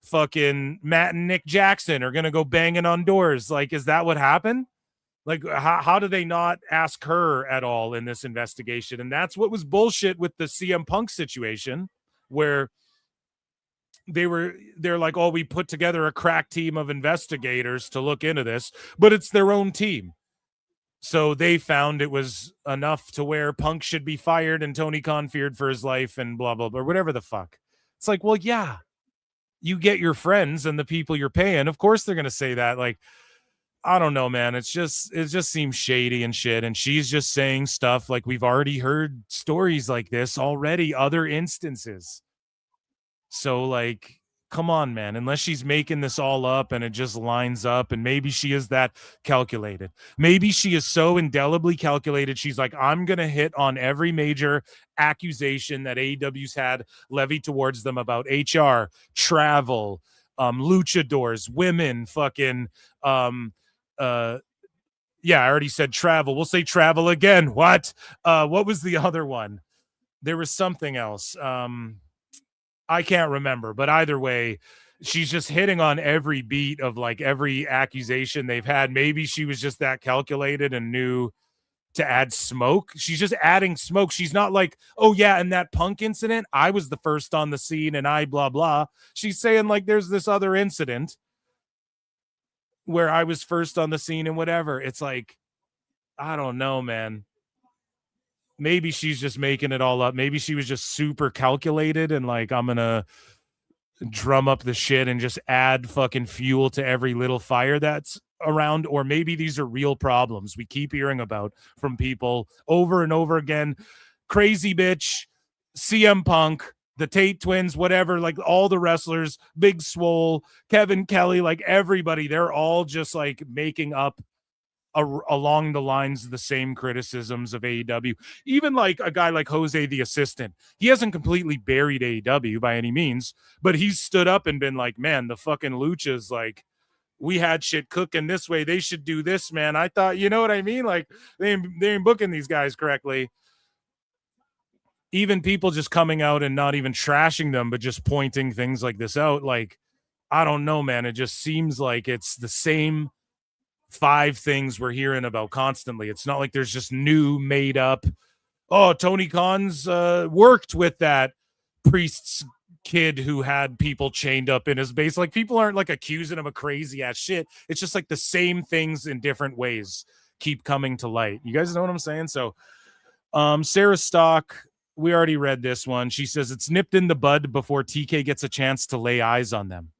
[SPEAKER 17] fucking Matt and Nick Jackson, are going to go banging on doors. Like, is that what happened? Like, how do they not ask her at all in this investigation? And that's what was bullshit with the CM Punk situation, where they're like, oh, we put together a crack team of investigators to look into this, but it's their own team. So they found it was enough to where Punk should be fired and Tony Khan feared for his life and blah, blah, blah, whatever the fuck. It's like, well, yeah, you get your friends and the people you're paying. Of course they're going to say that. Like, I don't know, man. It just seems shady and shit. And she's just saying stuff like we've already heard stories like this already, other instances. So, like, come on, man. Unless she's making this all up and it just lines up, and maybe she is that calculated. Maybe she is so indelibly calculated. She's like, I'm going to hit on every major accusation that AEW's had levied towards them about HR, travel, luchadors, women, fucking, yeah, I already said travel. We'll say travel again. What was the other one? There was something else. I can't remember, but either way, she's just hitting on every beat of like every accusation they've had. Maybe she was just that calculated and knew to add smoke. She's just adding smoke. She's not like, oh yeah, in that Punk incident, I was the first on the scene and I blah, blah. She's saying like, there's this other incident where I was first on the scene and whatever. It's like, I don't know, man. Maybe she's just making it all up. Maybe she was just super calculated and like, I'm going to drum up the shit and just add fucking fuel to every little fire that's around. Or maybe these are real problems we keep hearing about from people over and over again. Crazy Bitch, CM Punk, the Tate twins, whatever, like all the wrestlers, Big Swole, Kevin Kelly, like everybody, they're all just like making up along the lines of the same criticisms of AEW. Even like a guy like Jose the Assistant, he hasn't completely buried AEW by any means, but he's stood up and been like, man, the fucking luchas, like, we had shit cooking this way, they should do this, man. I thought, you know what I mean? Like, they ain't booking these guys correctly. Even people just coming out and not even trashing them, but just pointing things like this out. Like, I don't know, man. It just seems like it's the same 5 things we're hearing about constantly. It's not like there's just new made up, oh, Tony Khan's worked with that priest's kid who had people chained up in his base. Like, people aren't like accusing him of crazy ass shit. It's just like the same things in different ways keep coming to light. You guys know what I'm saying? So Sarah Stock we already read this one. She says it's nipped in the bud before TK gets a chance to lay eyes on them.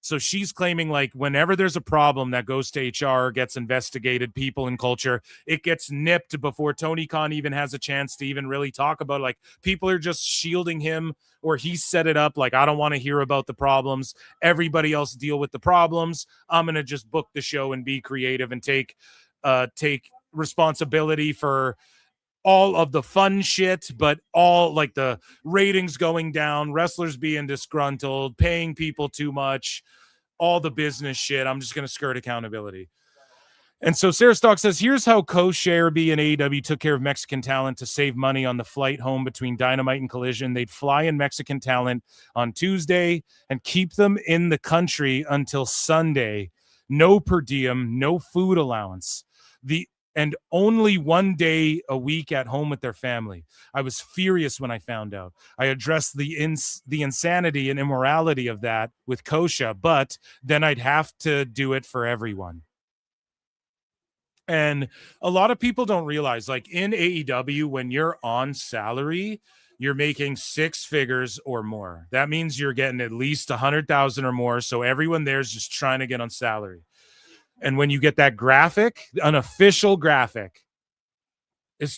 [SPEAKER 17] So she's claiming like whenever there's a problem that goes to HR, gets investigated, people and culture, it gets nipped before Tony Khan even has a chance to even really talk about it. Like people are just shielding him, or he set it up like, I don't want to hear about the problems. Everybody else deal with the problems. I'm going to just book the show and be creative and take responsibility for all of the fun shit, but all like the ratings going down, wrestlers being disgruntled, paying people too much, all the business shit. I'm just going to skirt accountability. And so Sarah Stock says, here's how Kosherby and AEW took care of Mexican talent to save money on the flight home between Dynamite and Collision. They'd fly in Mexican talent on Tuesday and keep them in the country until Sunday. No per diem, no food allowance. And only 1 day a week at home with their family. I was furious when I found out. I addressed the insanity and immorality of that with Kosha, but then I'd have to do it for everyone. And a lot of people don't realize, like in AEW, when you're on salary, you're making six figures or more. That means you're getting at least 100,000 or more. So everyone there's just trying to get on salary. And when you get that graphic, an official graphic is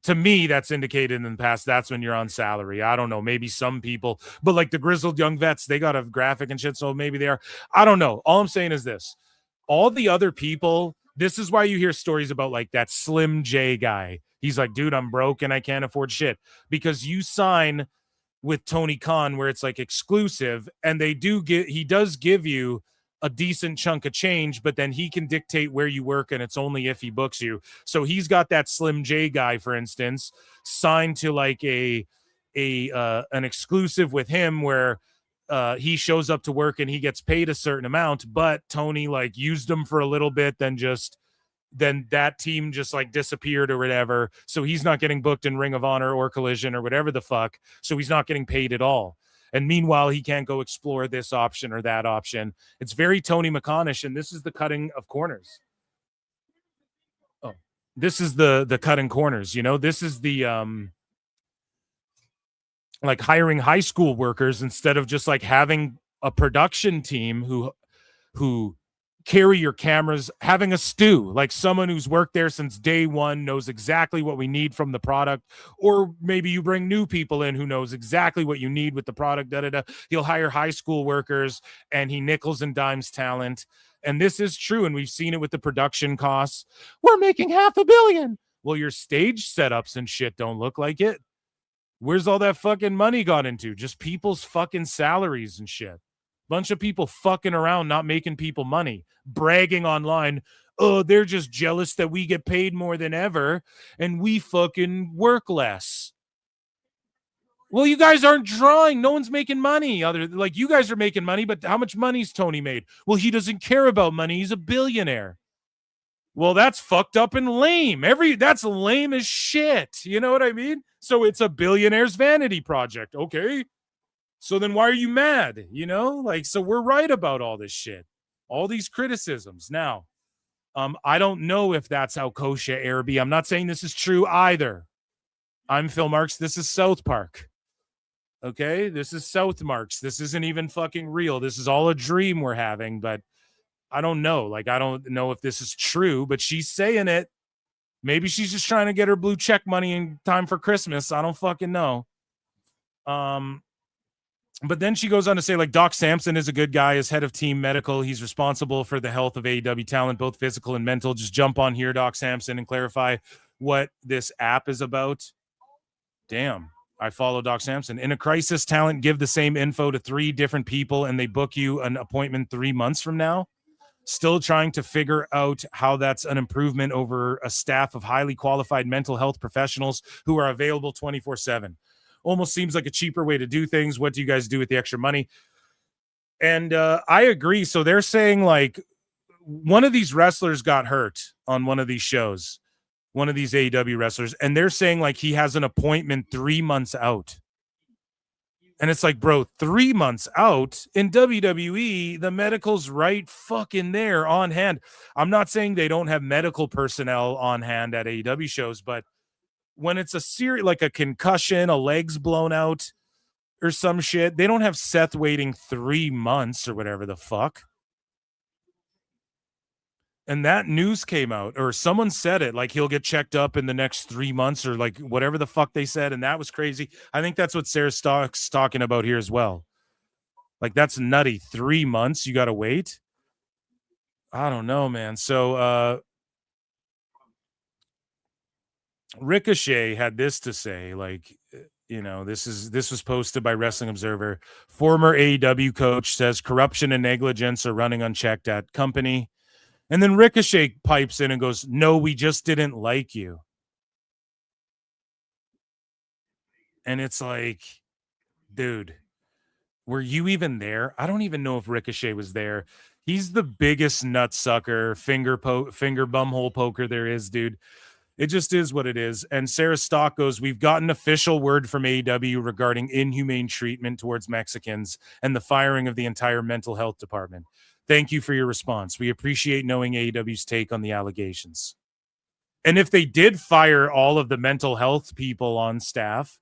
[SPEAKER 17] to me, that's indicated in the past. That's when you're on salary. I don't know. Maybe some people, but like the grizzled young vets, they got a graphic and shit. So maybe they are. I don't know. All I'm saying is this. All the other people, this is why you hear stories about like that Slim J guy. He's like, dude, I'm broke and I can't afford shit. Because you sign with Tony Khan where it's like exclusive, and he does give you a decent chunk of change, but then he can dictate where you work, and it's only if he books you. So he's got that Slim J guy, for instance, signed to like an exclusive with him where he shows up to work and he gets paid a certain amount, but Tony like used him for a little bit, then that team just like disappeared or whatever. So he's not getting booked in Ring of Honor or Collision or whatever the fuck. So he's not getting paid at all. And meanwhile, he can't go explore this option or that option. It's very Tony McConish, and this is the cutting of corners. Oh, this is the cutting corners. You know, this is the like hiring high school workers instead of just like having a production team who carry your cameras, having a stew, like someone who's worked there since day one, knows exactly what we need from the product. Or maybe you bring new people in who knows exactly what you need with the product. He'll hire high school workers and he nickels and dimes talent. And this is true. And we've seen it with the production costs. We're making $500 million. Well, your stage setups and shit don't look like it. Where's all that fucking money gone into? Just people's fucking salaries and shit. Bunch of people fucking around, not making people money, bragging online. Oh, they're just jealous that we get paid more than ever and we fucking work less. Well, you guys aren't drawing. No one's making money. Like you guys are making money, but how much money's Tony made? Well, he doesn't care about money. He's a billionaire. Well, that's fucked up and lame. That's lame as shit. You know what I mean? So it's a billionaire's vanity project. Okay. So then why are you mad? You know, like, so we're right about all this shit, all these criticisms. Now, I don't know if that's how Kosha Araby. I'm not saying this is true either. I'm Phil Marks. This is South Park. Okay. This is South Marks. This isn't even fucking real. This is all a dream we're having, but I don't know. Like, I don't know if this is true, but she's saying it. Maybe she's just trying to get her blue check money in time for Christmas. I don't fucking know. But then she goes on to say, like, Doc Sampson is a good guy as head of team medical. He's responsible for the health of AEW talent, both physical and mental. Just jump on here, Doc Sampson, and clarify what this app is about. Damn. I follow Doc Sampson. In a crisis, talent give the same info to 3 different people, and they book you an appointment 3 months from now. Still trying to figure out how that's an improvement over a staff of highly qualified mental health professionals who are available 24/7. Almost seems like a cheaper way to do things. What do you guys do with the extra money? And I agree. So they're saying like one of these wrestlers got hurt on one of these shows, one of these AEW wrestlers, and they're saying like he has an appointment 3 months out. And it's like, bro, 3 months out in WWE, the medical's right fucking there on hand. I'm not saying they don't have medical personnel on hand at AEW shows, but when it's a serious, like a concussion, a leg's blown out or some shit, they don't have Seth waiting 3 months or whatever the fuck. And that news came out, or someone said it, like he'll get checked up in the next 3 months, or like whatever the fuck they said. And that was crazy. I think that's what Sarah Stock's talking about here as well. Like, that's nutty. 3 months, you got to wait. I don't know, man. So, Ricochet had this to say, like, this was posted by Wrestling Observer. Former AEW coach says corruption and negligence are running unchecked at company. And then Ricochet pipes in and goes, "No, we just didn't like you." And it's like, dude, were you even there? I don't even know if Ricochet was there. He's the biggest nutsucker, finger bumhole poker there is, dude. It just is what it is. And Sarah Stock goes, "We've gotten official word from AEW regarding inhumane treatment towards Mexicans and the firing of the entire mental health department. Thank you for your response. We appreciate knowing AEW's take on the allegations." And if they did fire all of the mental health people on staff,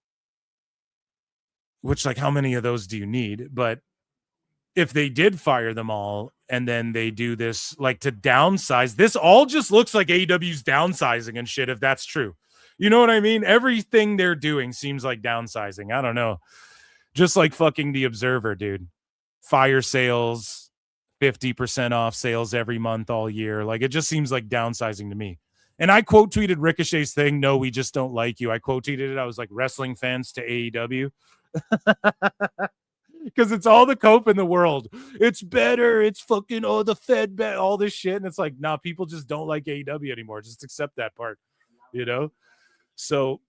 [SPEAKER 17] which, like, how many of those do you need? But if they did fire them all and then they do this, like, to downsize, this all just looks like AEW's downsizing and shit, if that's true. You know what I mean? Everything they're doing seems like downsizing. I don't know. Just like fucking The Observer, dude. Fire sales, 50% off sales every month all year. Like, it just seems like downsizing to me. And I quote tweeted Ricochet's thing, "No, we just don't like you." I quote tweeted it. I was like, "Wrestling fans to AEW." Because it's all the cope in the world. It's better. It's fucking, the Fed bet, all this shit. And it's like, nah, people just don't like AEW anymore. Just accept that part, you know? So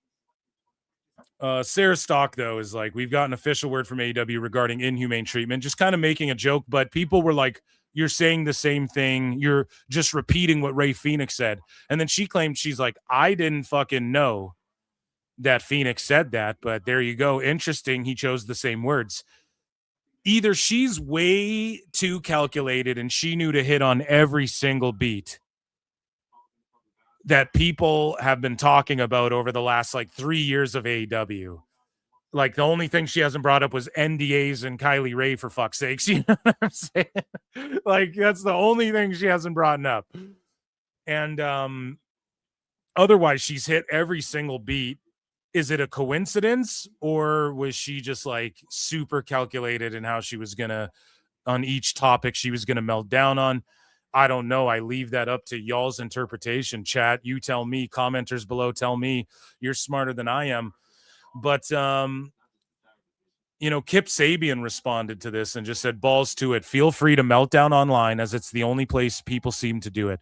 [SPEAKER 17] Sarah Stock, though, is like, "We've got an official word from AEW regarding inhumane treatment," just kind of making a joke. But people were like, "You're saying the same thing. You're just repeating what Ray Phoenix said." And then she claimed, she's like, "I didn't fucking know that Phoenix said that, but there you go. Interesting. He chose the same words." Either she's way too calculated and she knew to hit on every single beat that people have been talking about over the last, like, 3 years of AEW. Like, the only thing she hasn't brought up was NDAs and Kylie Ray, for fuck's sakes. You know what I'm saying? Like, that's the only thing she hasn't brought up. And otherwise, she's hit every single beat. Is it a coincidence, or was she just, like, super calculated in how she was gonna, on each topic she was gonna melt down on? I don't know. I leave that up to y'all's interpretation. Chat, you tell me. Commenters below, tell me. You're smarter than I am. But Kip Sabian responded to this and just said, "Balls to it. Feel free to melt down online, as it's the only place people seem to do it."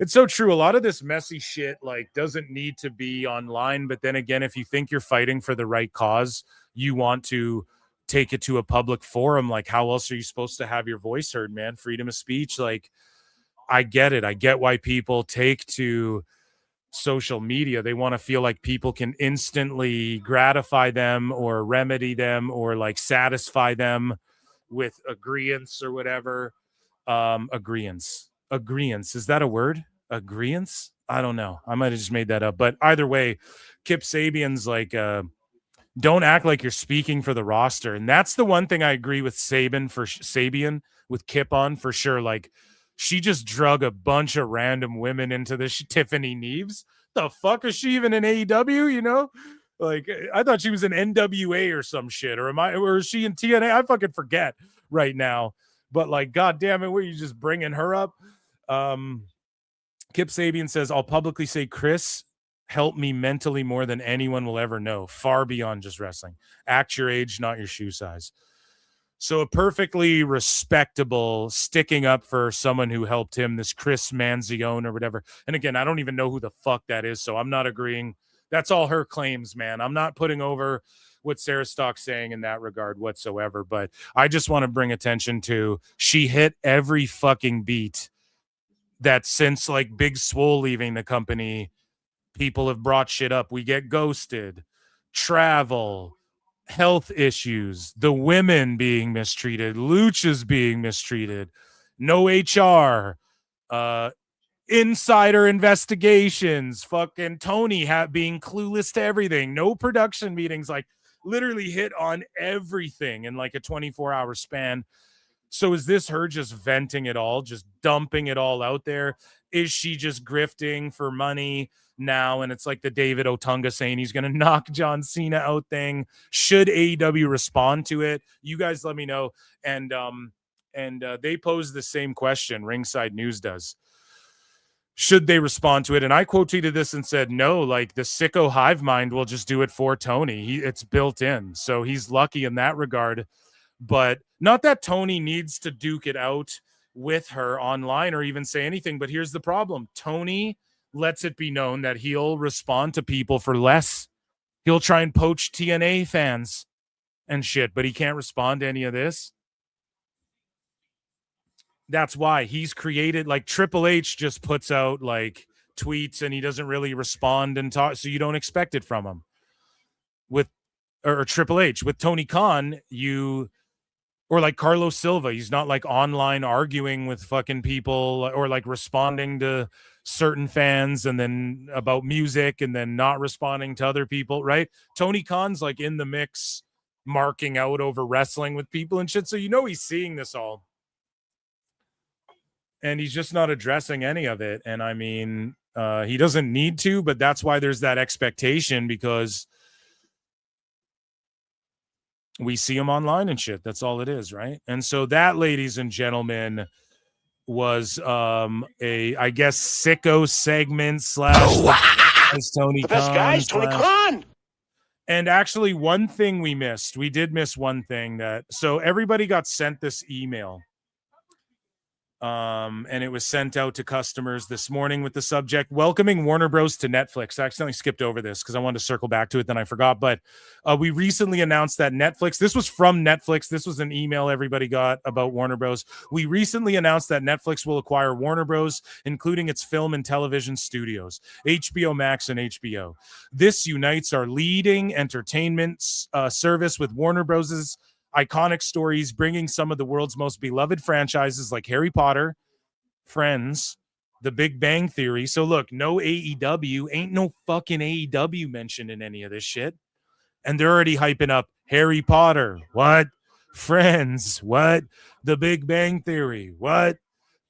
[SPEAKER 17] It's so true. A lot of this messy shit, like, doesn't need to be online. But then again, if you think you're fighting for the right cause, you want to take it to a public forum. Like, how else are you supposed to have your voice heard, man? Freedom of speech. Like, I get it. I get why people take to social media. They want to feel like people can instantly gratify them or remedy them or, like, satisfy them with agreeance or whatever. Agreeance. Is that a word? Agreeance? I don't know. I might have just made that up. But either way, Kip Sabian's like, don't act like you're speaking for the roster. And that's the one thing I agree with Sabian with Kip on, for sure. Like, she just drug a bunch of random women into this. Tiffany Neves. The fuck is she even in AEW? You know, like, I thought she was in NWA or some shit. Or is she in TNA? I fucking forget right now. But, like, God damn it, were you just bringing her up? Kip Sabian says, "I'll publicly say Chris helped me mentally more than anyone will ever know. Far beyond just wrestling. Act your age, not your shoe size." So a perfectly respectable sticking up for someone who helped him, this Chris Manzione or whatever. And again, I don't even know who the fuck that is, so I'm not agreeing. That's all her claims, man. I'm not putting over what Sarah Stock's saying in that regard whatsoever, but I just want to bring attention to, she hit every fucking beat that since, like, Big Swole leaving the company, people have brought shit up. We get ghosted, travel, health issues, the women being mistreated, luchas being mistreated, no HR, insider investigations, fucking Tony being clueless to everything, no production meetings, like literally hit on everything in like a 24-hour span. So is this her just venting it all, just dumping it all out there? Is she just grifting for money now? And it's like the David Otunga saying he's going to knock John Cena out thing. Should AEW respond to it? You guys let me know. And they pose the same question. Ringside News does. Should they respond to it? And I quote tweeted this and said, no, like the sicko hive mind will just do it for Tony. It's built in. So he's lucky in that regard. But not that Tony needs to duke it out with her online or even say anything. But here's the problem. Tony lets it be known that he'll respond to people for less. He'll try and poach TNA fans and shit, but he can't respond to any of this. That's why he's created, like Triple H just puts out like tweets and he doesn't really respond and talk. So you don't expect it from him or Triple H. With Tony Khan, or like Carlos Silva, he's not like online arguing with fucking people or like responding to certain fans and then about music and then not responding to other people, right? Tony Khan's like in the mix, marking out over wrestling with people and shit. So he's seeing this all. And he's just not addressing any of it. And I mean, he doesn't need to, but that's why there's that expectation, because we see him online and shit. That's all it is, right? And so that, ladies and gentlemen, was I guess sicko segment / as Tony Khan. The best guys, Tony Khan. And actually, one thing we did miss one thing so everybody got sent this email. And it was sent out to customers this morning with the subject, welcoming Warner Bros. To Netflix. I accidentally skipped over this because I wanted to circle back to it, then I forgot. But we recently announced that Netflix, this was from Netflix. This was an email everybody got about Warner Bros. We recently announced that Netflix will acquire Warner Bros., including its film and television studios, HBO Max and HBO. This unites our leading entertainment service with Warner Bros.'s iconic stories, bringing some of the world's most beloved franchises like Harry Potter, Friends, The Big Bang Theory. So look, no AEW, ain't no fucking AEW mentioned in any of this shit. And they're already hyping up Harry Potter. What? Friends. What? The Big Bang Theory. What?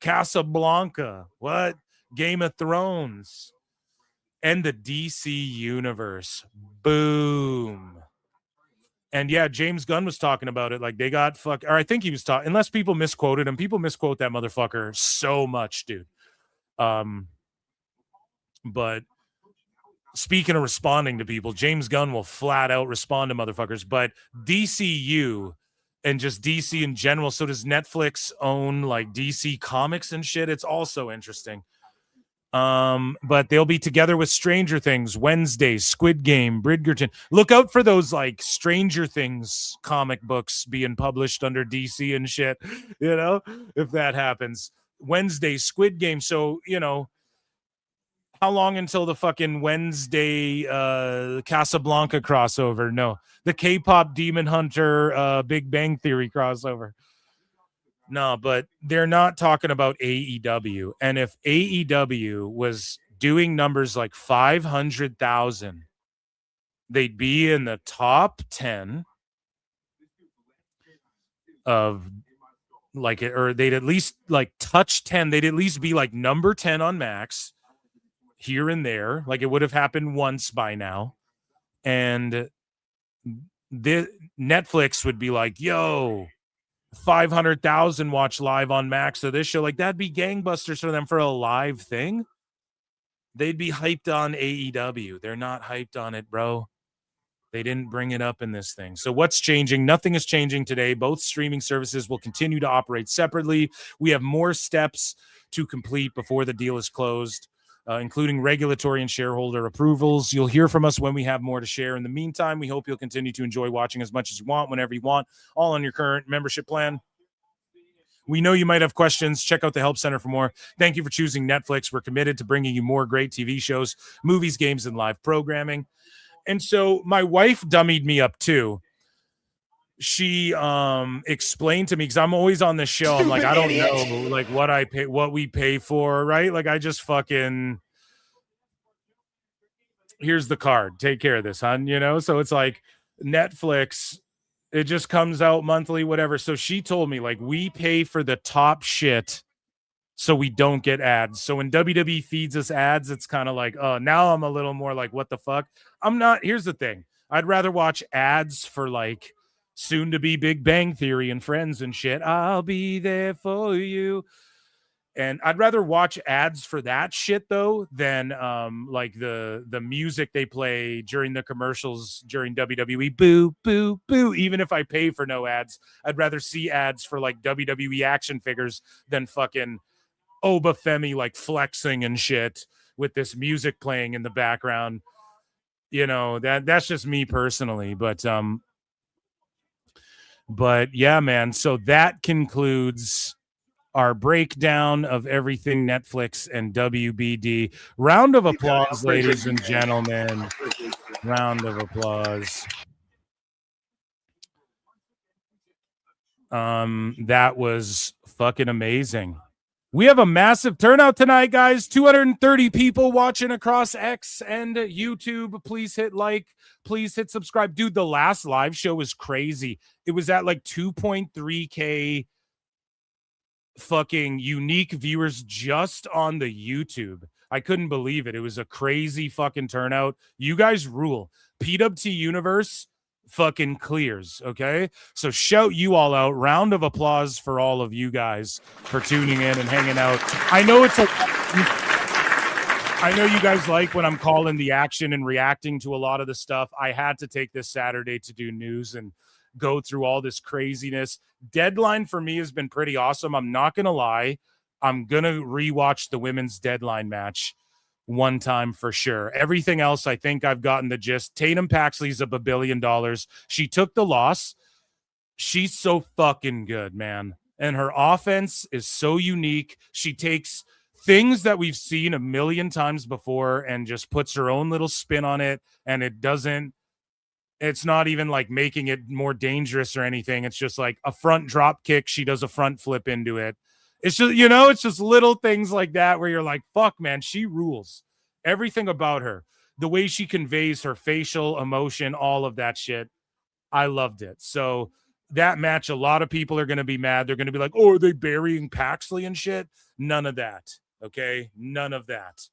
[SPEAKER 17] Casablanca. What? Game of Thrones. And the DC Universe. Boom. And yeah, James Gunn was talking about it. Like they got or I think he was talking, unless people misquoted him. People misquote that motherfucker so much, dude. But speaking of responding to people, James Gunn will flat out respond to motherfuckers. But DCU and just DC in general. So does Netflix own like DC Comics and shit? It's also interesting. But they'll be together with Stranger Things, Wednesday, Squid Game, Bridgerton. Look out for those like Stranger Things comic books being published under DC and shit, if that happens. Wednesday, Squid Game. So, how long until the fucking Wednesday Casablanca crossover? No, the K-pop Demon Hunter Big Bang Theory crossover. No, but they're not talking about AEW. And if AEW was doing numbers like 500,000, they'd be in the top 10 of like it, or they'd at least like touch 10. They'd at least be like number 10 on Max here and there. Like it would have happened once by now. And the Netflix would be like, yo, 500,000 watch live on Max of this show. Like that'd be gangbusters for them for a live thing. They'd be hyped on AEW. They're not hyped on it, bro. They didn't bring it up in this thing. So what's changing? Nothing is changing today. Both streaming services will continue to operate separately. We have more steps to complete before the deal is closed, including regulatory and shareholder approvals. You'll hear from us when we have more to share. In the meantime, we hope you'll continue to enjoy watching as much as you want, whenever you want, all on your current membership plan. We know you might have questions. Check out the Help Center for more. Thank you for choosing Netflix. We're committed to bringing you more great TV shows, movies, games, and live programming. And so my wife dummied me up too. she explained to me, because I'm always on the show, I'm like, I don't know like what we pay for, right? Like I just fucking, here's the card, take care of this, hon, you know? So it's like Netflix, it just comes out monthly, whatever. So she told me, like, we pay for the top shit so we don't get ads. So when WWE feeds us ads, it's kind of like, oh, now I'm a little more like, what the fuck? I'm not, here's the thing. I'd rather watch ads for like soon to be Big Bang Theory and Friends and shit. I'll be there for you. And I'd rather watch ads for that shit though than like the music they play during the commercials during WWE. Boo, boo, boo. Even if I pay for no ads, I'd rather see ads for like WWE action figures than fucking Obafemi like flexing and shit with this music playing in the background. You know, that's just me personally. But yeah, man. So that concludes our breakdown of everything Netflix and WBD. Round of applause, ladies and gentlemen. Round of applause. That was fucking amazing. We have a massive turnout tonight, guys. 230 people watching across X and YouTube. Please hit like. Please hit subscribe. Dude, the last live show was crazy. It was at like 2.3K fucking unique viewers just on the YouTube. I couldn't believe it. It was a crazy fucking turnout. You guys rule. PWT Universe fucking clears, okay? So shout you all out. Round of applause for all of you guys for tuning in and hanging out. I know you guys like when I'm calling the action and reacting to a lot of the stuff. I had to take this Saturday to do news and go through all this craziness. Deadline for me has been pretty awesome. I'm not going to lie. I'm going to rewatch the women's Deadline match one time for sure. Everything else, I think I've gotten the gist. Tatum Paxley's up $1 billion. She took the loss. She's so fucking good, man. And her offense is so unique. She takes things that we've seen a million times before and just puts her own little spin on it. And it's not even like making it more dangerous or anything. It's just like a front drop kick. She does a front flip into it. It's just, you know, it's just little things like that where you're like, fuck, man, she rules. Everything about her, the way she conveys her facial emotion, all of that shit. I loved it. So that match, a lot of people are going to be mad. They're going to be like, oh, are they burying Paxley and shit? None of that. Okay. None of that.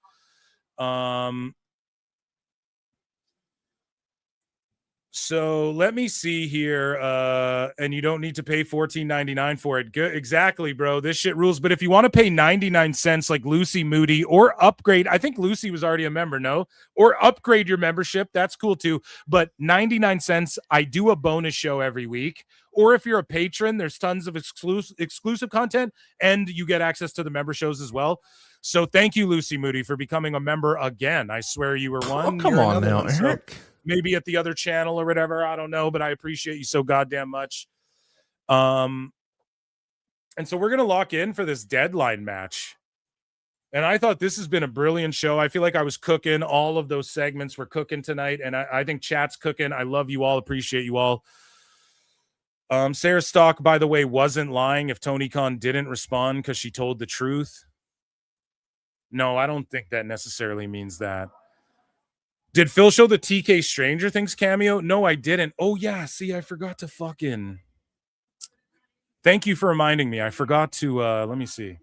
[SPEAKER 17] So let me see here. And you don't need to pay $14.99 for it. Good, exactly, bro. This shit rules. But if you want to pay 99 cents like Lucy Moody or upgrade, I think Lucy was already a member, no? Or upgrade your membership. That's cool too. But 99 cents, I do a bonus show every week. Or if you're a patron, there's tons of exclusive content and you get access to the member shows as well. So thank you, Lucy Moody, for becoming a member again. I swear you were one.
[SPEAKER 8] Oh, come on now, Eric.
[SPEAKER 17] Maybe at the other channel or whatever. I don't know, but I appreciate you so goddamn much. And so we're going to lock in for this Deadline match. And I thought this has been a brilliant show. I feel like I was cooking. All of those segments were cooking tonight. And I think chat's cooking. I love you all. Appreciate you all. Sarah Stock, by the way, wasn't lying if Tony Khan didn't respond because she told the truth. No, I don't think that necessarily means that. Did Phil show the TK Stranger Things cameo? No, I didn't. Oh, yeah. See, I forgot to fucking... Thank you for reminding me. I forgot to... let me see.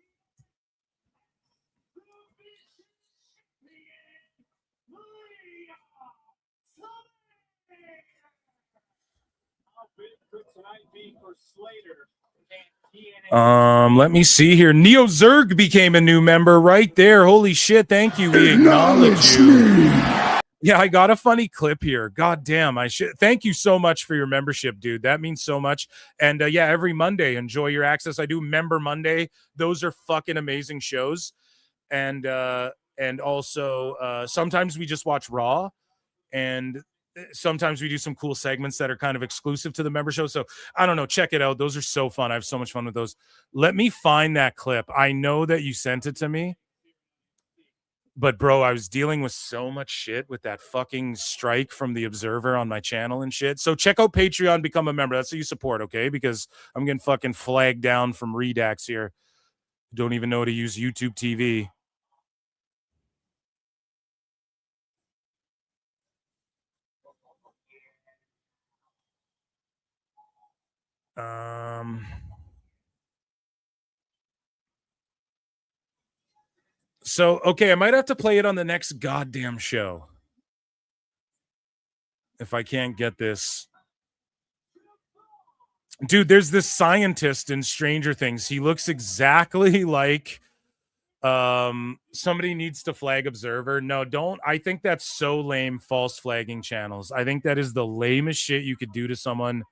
[SPEAKER 17] Let me see here. Neo Zerg became a new member right there. Holy shit. Thank you. We acknowledge you. Yeah, I got a funny clip here. God damn, I should thank you so much for your membership, dude. That means so much. And yeah, every Monday, enjoy your access. I do Member Monday. Those are fucking amazing shows. And also sometimes we just watch Raw, and sometimes we do some cool segments that are kind of exclusive to the member show. So I don't know, check it out. Those are so fun. I have so much fun with those. Let me find that clip. I know that you sent it to me. But bro, I was dealing with so much shit with that fucking strike from the Observer on my channel and shit. So check out Patreon, become a member. That's who you support, okay? Because I'm getting fucking flagged down from Redax here. Don't even know how to use YouTube TV. So, okay, I might have to play it on the next goddamn show. If I can't get this. Dude, there's this scientist in Stranger Things. He looks exactly like somebody needs to flag Observer. No, don't. I think that's so lame, false flagging channels. I think that is the lamest shit you could do to someone.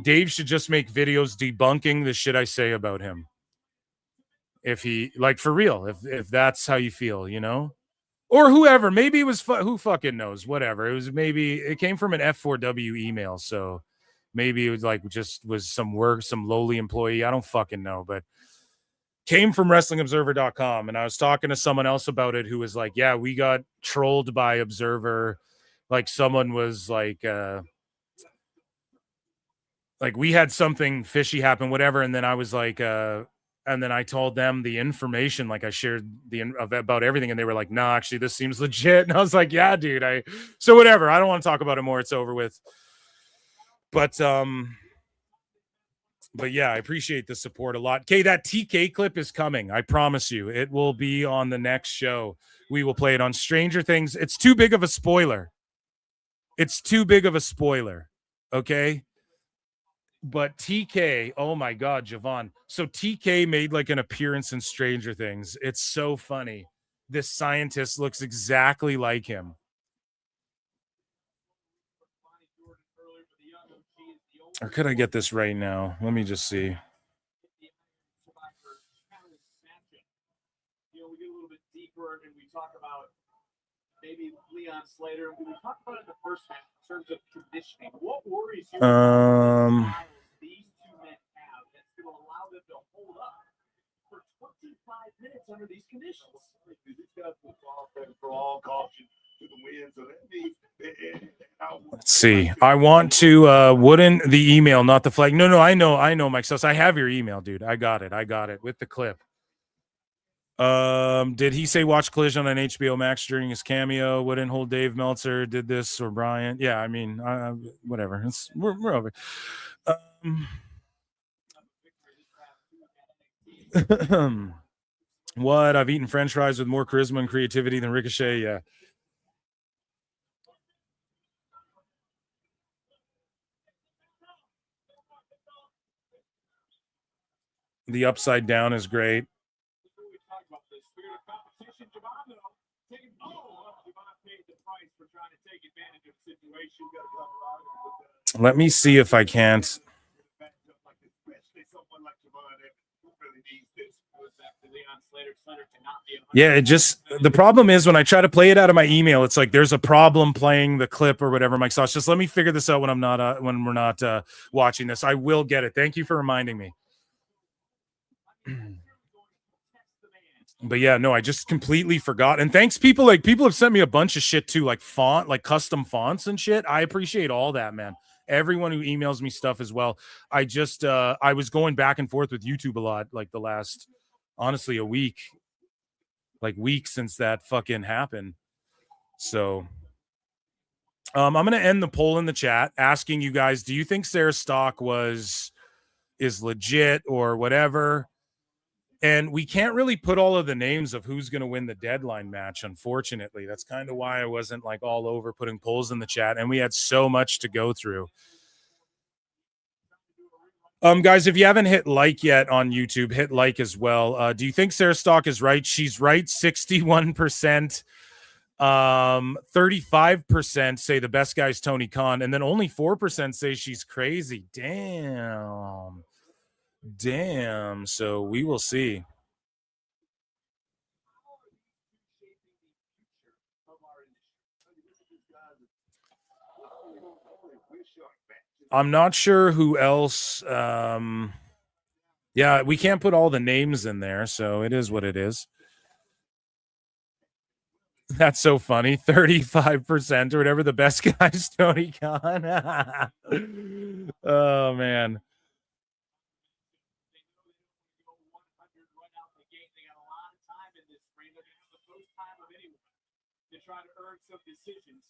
[SPEAKER 17] Dave should just make videos debunking the shit I say about him. If he, like, for real, if that's how you feel, you know? Or whoever, maybe it was, who fucking knows, whatever. It was maybe, it came from an F4W email, so maybe it was like, just was some work, some lowly employee. I don't fucking know, but came from WrestlingObserver.com, and I was talking to someone else about it who was like, yeah, we got trolled by Observer. Like someone was like we had something fishy happen, whatever, and then I was like, and then I told them the information, like I shared about everything, and they were like, no, actually, this seems legit. And I was like, yeah, dude, so whatever. I don't want to talk about it more. It's over with. But yeah, I appreciate the support a lot. Okay, that TK clip is coming. I promise you. It will be on the next show. We will play it on Stranger Things. It's too big of a spoiler. It's too big of a spoiler. Okay? But TK, oh my God, Javon. So TK made like an appearance in Stranger Things. It's so funny. This scientist looks exactly like him. Or could I get this right now? Let me just see.
[SPEAKER 1] Maybe Leon Slater. We talked about it in the first half in terms of conditioning. What worries you? These two men have that's going to allow them to hold up for 25 minutes under these conditions. These guys will fall for all caution to the wind, so that means.
[SPEAKER 17] Let's see. I want to wouldn't the email, not the flag. No, I know, Mike Sus. I have your email, dude. I got it with the clip. Did he say watch Collision on HBO Max during his cameo? Wouldn't hold Dave Meltzer did this or Brian? Yeah, I mean, whatever. We're over. What? I've eaten French fries with more charisma and creativity than Ricochet. Yeah. The upside down is great. Let me see if I can't. Yeah, it just, the problem is when I try to play it out of my email, it's like there's a problem playing the clip or whatever, Mike Sauce. Just let me figure this out when I'm not when we're not watching this. I will get it. Thank you for reminding me. But yeah, no, I just completely forgot. And thanks, people. Like, people have sent me a bunch of shit too, like font, like custom fonts and shit. I appreciate all that, man. Everyone who emails me stuff as well. I just I was going back and forth with YouTube a lot, like the last, honestly, a week, like weeks since that fucking happened. So I'm gonna end the poll in the chat asking you guys, do you think Sarah's stock is legit or whatever? And we can't really put all of the names of who's going to win the deadline match, unfortunately. That's kind of why I wasn't like all over putting polls in the chat. And we had so much to go through. Guys, if you haven't hit like yet on YouTube, hit like as well. Do you think Sarah Stock is right? She's right, 61%. 35% say the best guy's Tony Khan, and then only 4% say she's crazy. Damn. So we will see. I'm not sure who else. Yeah, we can't put all the names in there, so it is what it is. That's so funny. 35% or whatever. The best guy's Tony Khan. Oh, man.
[SPEAKER 1] To try to earn some decisions.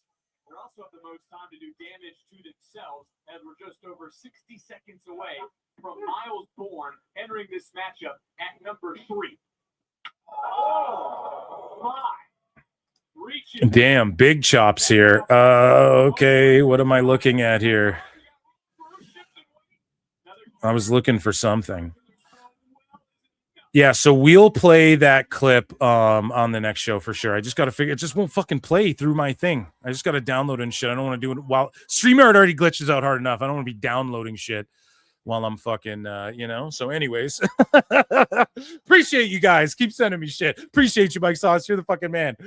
[SPEAKER 1] They also have the most time to do damage to themselves, as we're just over 60 seconds away from Miles Bourne entering this matchup at number 3. Oh, my.
[SPEAKER 17] Damn, big chops here. Okay, what am I looking at here? I was looking for something. Yeah, so we'll play that clip on the next show for sure. I just got to figure it just won't fucking play through my thing. I just got to download and shit. I don't want to do it while StreamYard already glitches out hard enough. I don't want to be downloading shit while I'm fucking So anyways, appreciate you guys. Keep sending me shit. Appreciate you, Mike Sauce. You're the fucking man.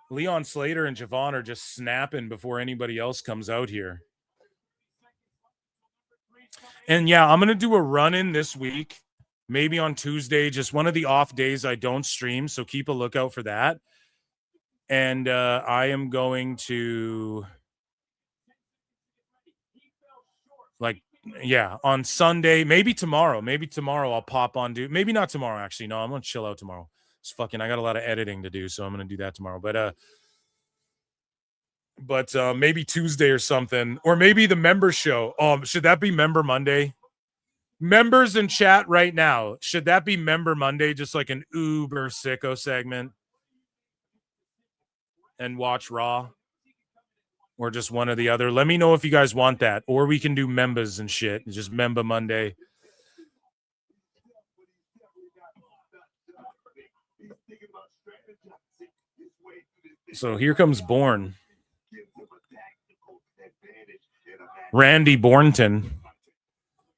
[SPEAKER 17] Leon Slater and Javon are just snapping before anybody else comes out here. And yeah, I'm going to do a run-in this week, maybe on Tuesday, just one of the off days I don't stream, so keep a lookout for that. And I am going to, on Sunday, maybe tomorrow I'll pop on, maybe not tomorrow, actually. No, I'm going to chill out tomorrow. I got a lot of editing to do, so I'm going to do that tomorrow. But maybe Tuesday or something, or maybe the member show. Should that be Member Monday? Members in chat right now, should that be Member Monday? Just like an uber sicko segment, and watch Raw, or just one or the other. Let me know if you guys want that, or we can do members and shit. Just Member Monday. So here comes Bourne. Randy Bourneton.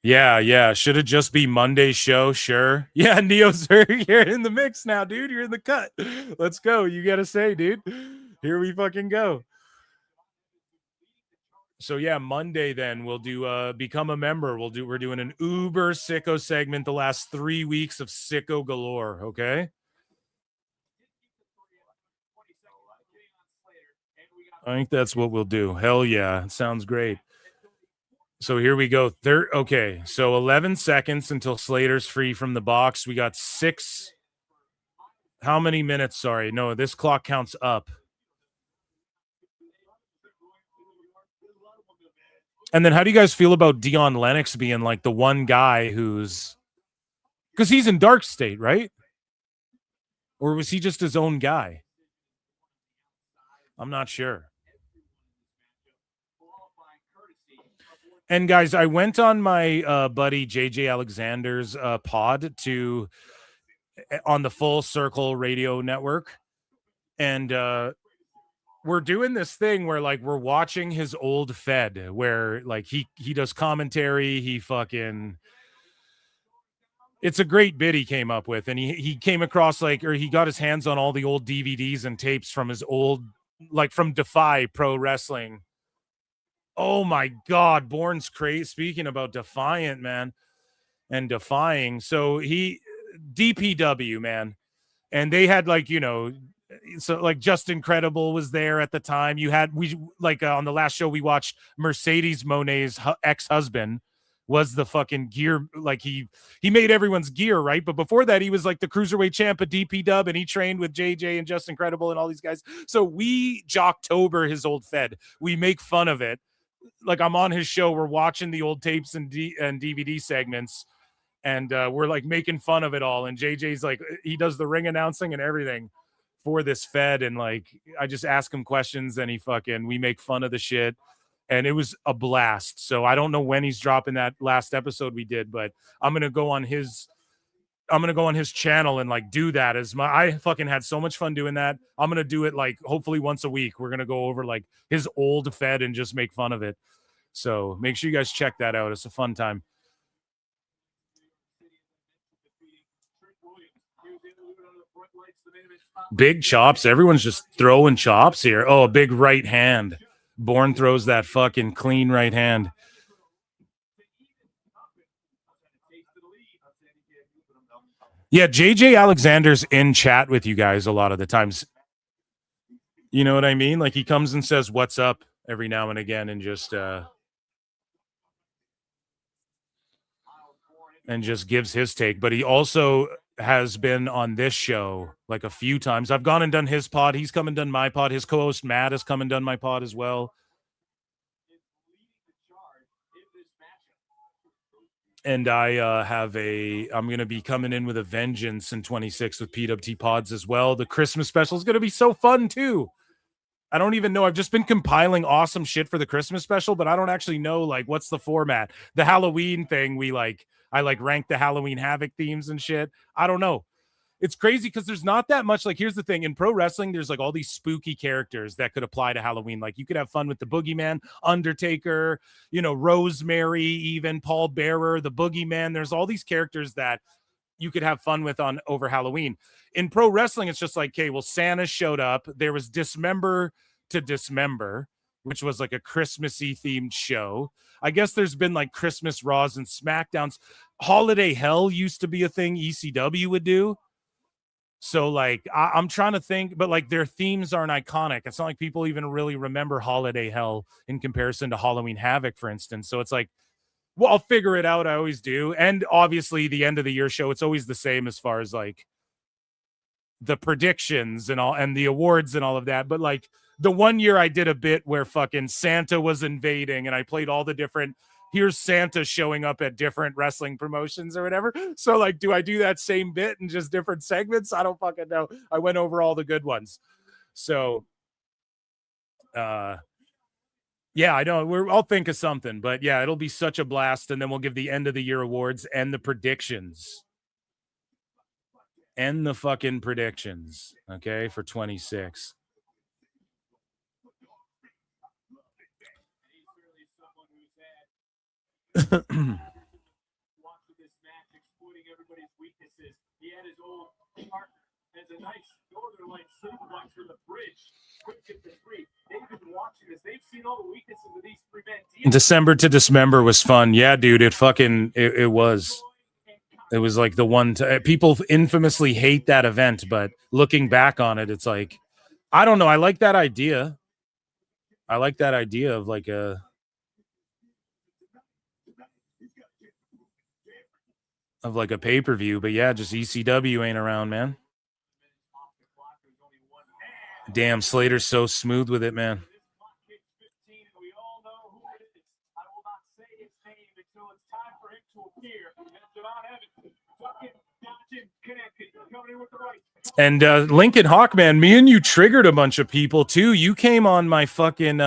[SPEAKER 17] Yeah. Should it just be Monday's show? Sure. Yeah, Neo's you're in the mix now, dude. You're in the cut. Let's go. You got to say, dude. Here we fucking go. So yeah, Monday then we'll do become a member. We're doing an uber sicko segment the last 3 weeks of sicko galore, okay? I think that's what we'll do. Hell yeah. It sounds great. So here we go. Okay, so 11 seconds until Slater's free from the box. We got 6. How many minutes? Sorry. No, this clock counts up. And then how do you guys feel about Dion Lennox being like the one guy who's... Because he's in Dark State, right? Or was he just his own guy? I'm not sure. And guys, I went on my buddy JJ Alexander's pod on the Full Circle Radio Network, and we're doing this thing where like we're watching his old Fed, where like he does commentary. It's a great bit he came up with, and he came across he got his hands on all the old DVDs and tapes from his old, like from Defy Pro Wrestling. Oh my God, Bourne's crazy. Speaking about Defiant, man, and defying. So DPW, man. And they had Just Incredible was there at the time. On the last show we watched, Mercedes Monet's ex-husband was the fucking gear. Like he made everyone's gear, right? But before that, he was like the cruiserweight champ at DPW, and he trained with JJ and Just Incredible and all these guys. So we Jocktober his old Fed. We make fun of it. Like I'm on his show, we're watching the old tapes and DVD segments, and we're like making fun of it all. And JJ's like, he does the ring announcing and everything for this Fed, and like I just ask him questions, and we make fun of the shit, and it was a blast. So I don't know when he's dropping that last episode we did, but I'm gonna go on his channel and like do that I fucking had so much fun doing that. I'm gonna do it like hopefully once a week. We're gonna go over like his old Fed and just make fun of it. So make sure you guys check that out. It's a fun time. Big chops. Everyone's just throwing chops here. Oh, a big right hand. Bourne throws that fucking clean right hand. Yeah, JJ Alexander's in chat with you guys a lot of the times. You know what I mean? Like he comes and says what's up every now and again and just gives his take. But he also has been on this show like a few times. I've gone and done his pod. He's come and done my pod. His co-host Matt has come and done my pod as well. And I I'm going to be coming in with a vengeance in 26 with PWT pods as well. The Christmas special is going to be so fun too. I don't even know. I've just been compiling awesome shit for the Christmas special, but I don't actually know like what's the format. The Halloween thing, I rank the Halloween Havoc themes and shit. I don't know. It's crazy because there's not that much. Like, here's the thing. In pro wrestling, there's like all these spooky characters that could apply to Halloween. Like, you could have fun with the Boogeyman, Undertaker, Rosemary, even Paul Bearer, the Boogeyman. There's all these characters that you could have fun with over Halloween. In pro wrestling, it's just like, okay, well, Santa showed up. There was Dismember to Dismember, which was like a Christmassy themed show. I guess there's been like Christmas Raws and SmackDowns. Holiday Hell used to be a thing ECW would do. So like I'm trying to think, but like their themes aren't iconic. It's not like people even really remember Holiday Hell in comparison to Halloween Havoc, for instance. So it's like, well, I'll figure it out. I always do. And obviously the end of the year show, it's always the same as far as like the predictions and all and the awards and all of that. But like the one year I did a bit where fucking Santa was invading and I played all the different, here's Santa showing up at different wrestling promotions or whatever. So like, do I do that same bit in just different segments? I don't fucking know. I went over all the good ones. So, yeah, I know. I'll think of something, but yeah, it'll be such a blast. And then we'll give the end of the year awards and the predictions. And the fucking predictions, okay, for 26. December to Dismember was fun. Yeah, dude, it was. It was like the one people infamously hate that event, but looking back on it, it's like, I don't know. I like that idea. I like that idea of like a pay-per-view, but yeah, just ECW ain't around, man. Damn, Slater's so smooth with it, man. And Lincoln Hawkman, me and you triggered a bunch of people too. You came on my fucking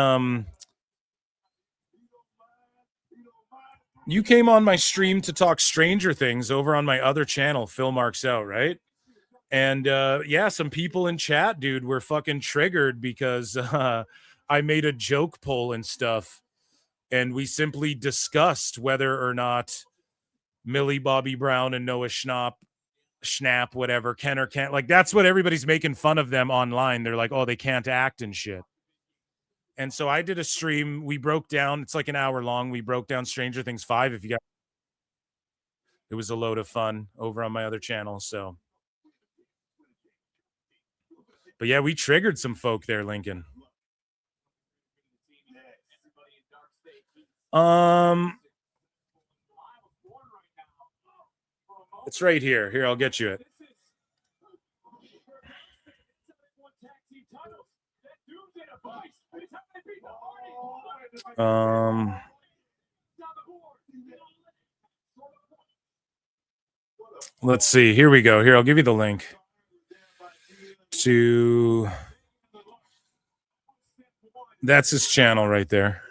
[SPEAKER 17] you came on my stream to talk Stranger Things over on my other channel, Phil Marks Out, right? And yeah, some people in chat, dude, were fucking triggered because I made a joke poll and stuff, and we simply discussed whether or not Millie Bobby Brown and Noah Schnapp, whatever, can or can't. Like, that's what everybody's making fun of them online. They're like, oh, they can't act and shit. And so I did a stream. We broke down. It's like an hour long. We broke down Stranger Things 5. If you got, it was a load of fun over on my other channel. So, but yeah, we triggered some folk there, Lincoln. It's right here. Here, I'll get you it. Let's see. Here we go. Here, I'll give you the link to. That's his channel right there.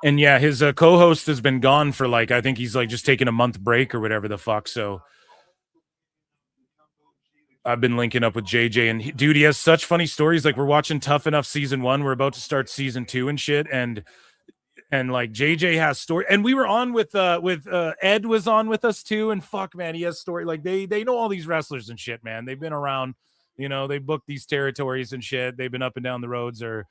[SPEAKER 17] And yeah, his co-host has been gone for like, I think he's like just taking a month break or whatever the fuck. So I've been linking up with JJ, and dude, he has such funny stories. Like, we're watching Tough Enough season 1. We're about to start season 2 and shit. And like JJ has story, and we were on with Ed was on with us too. And fuck, man, he has story. Like they know all these wrestlers and shit, man. They've been around, they booked these territories and shit. They've been up and down the roads or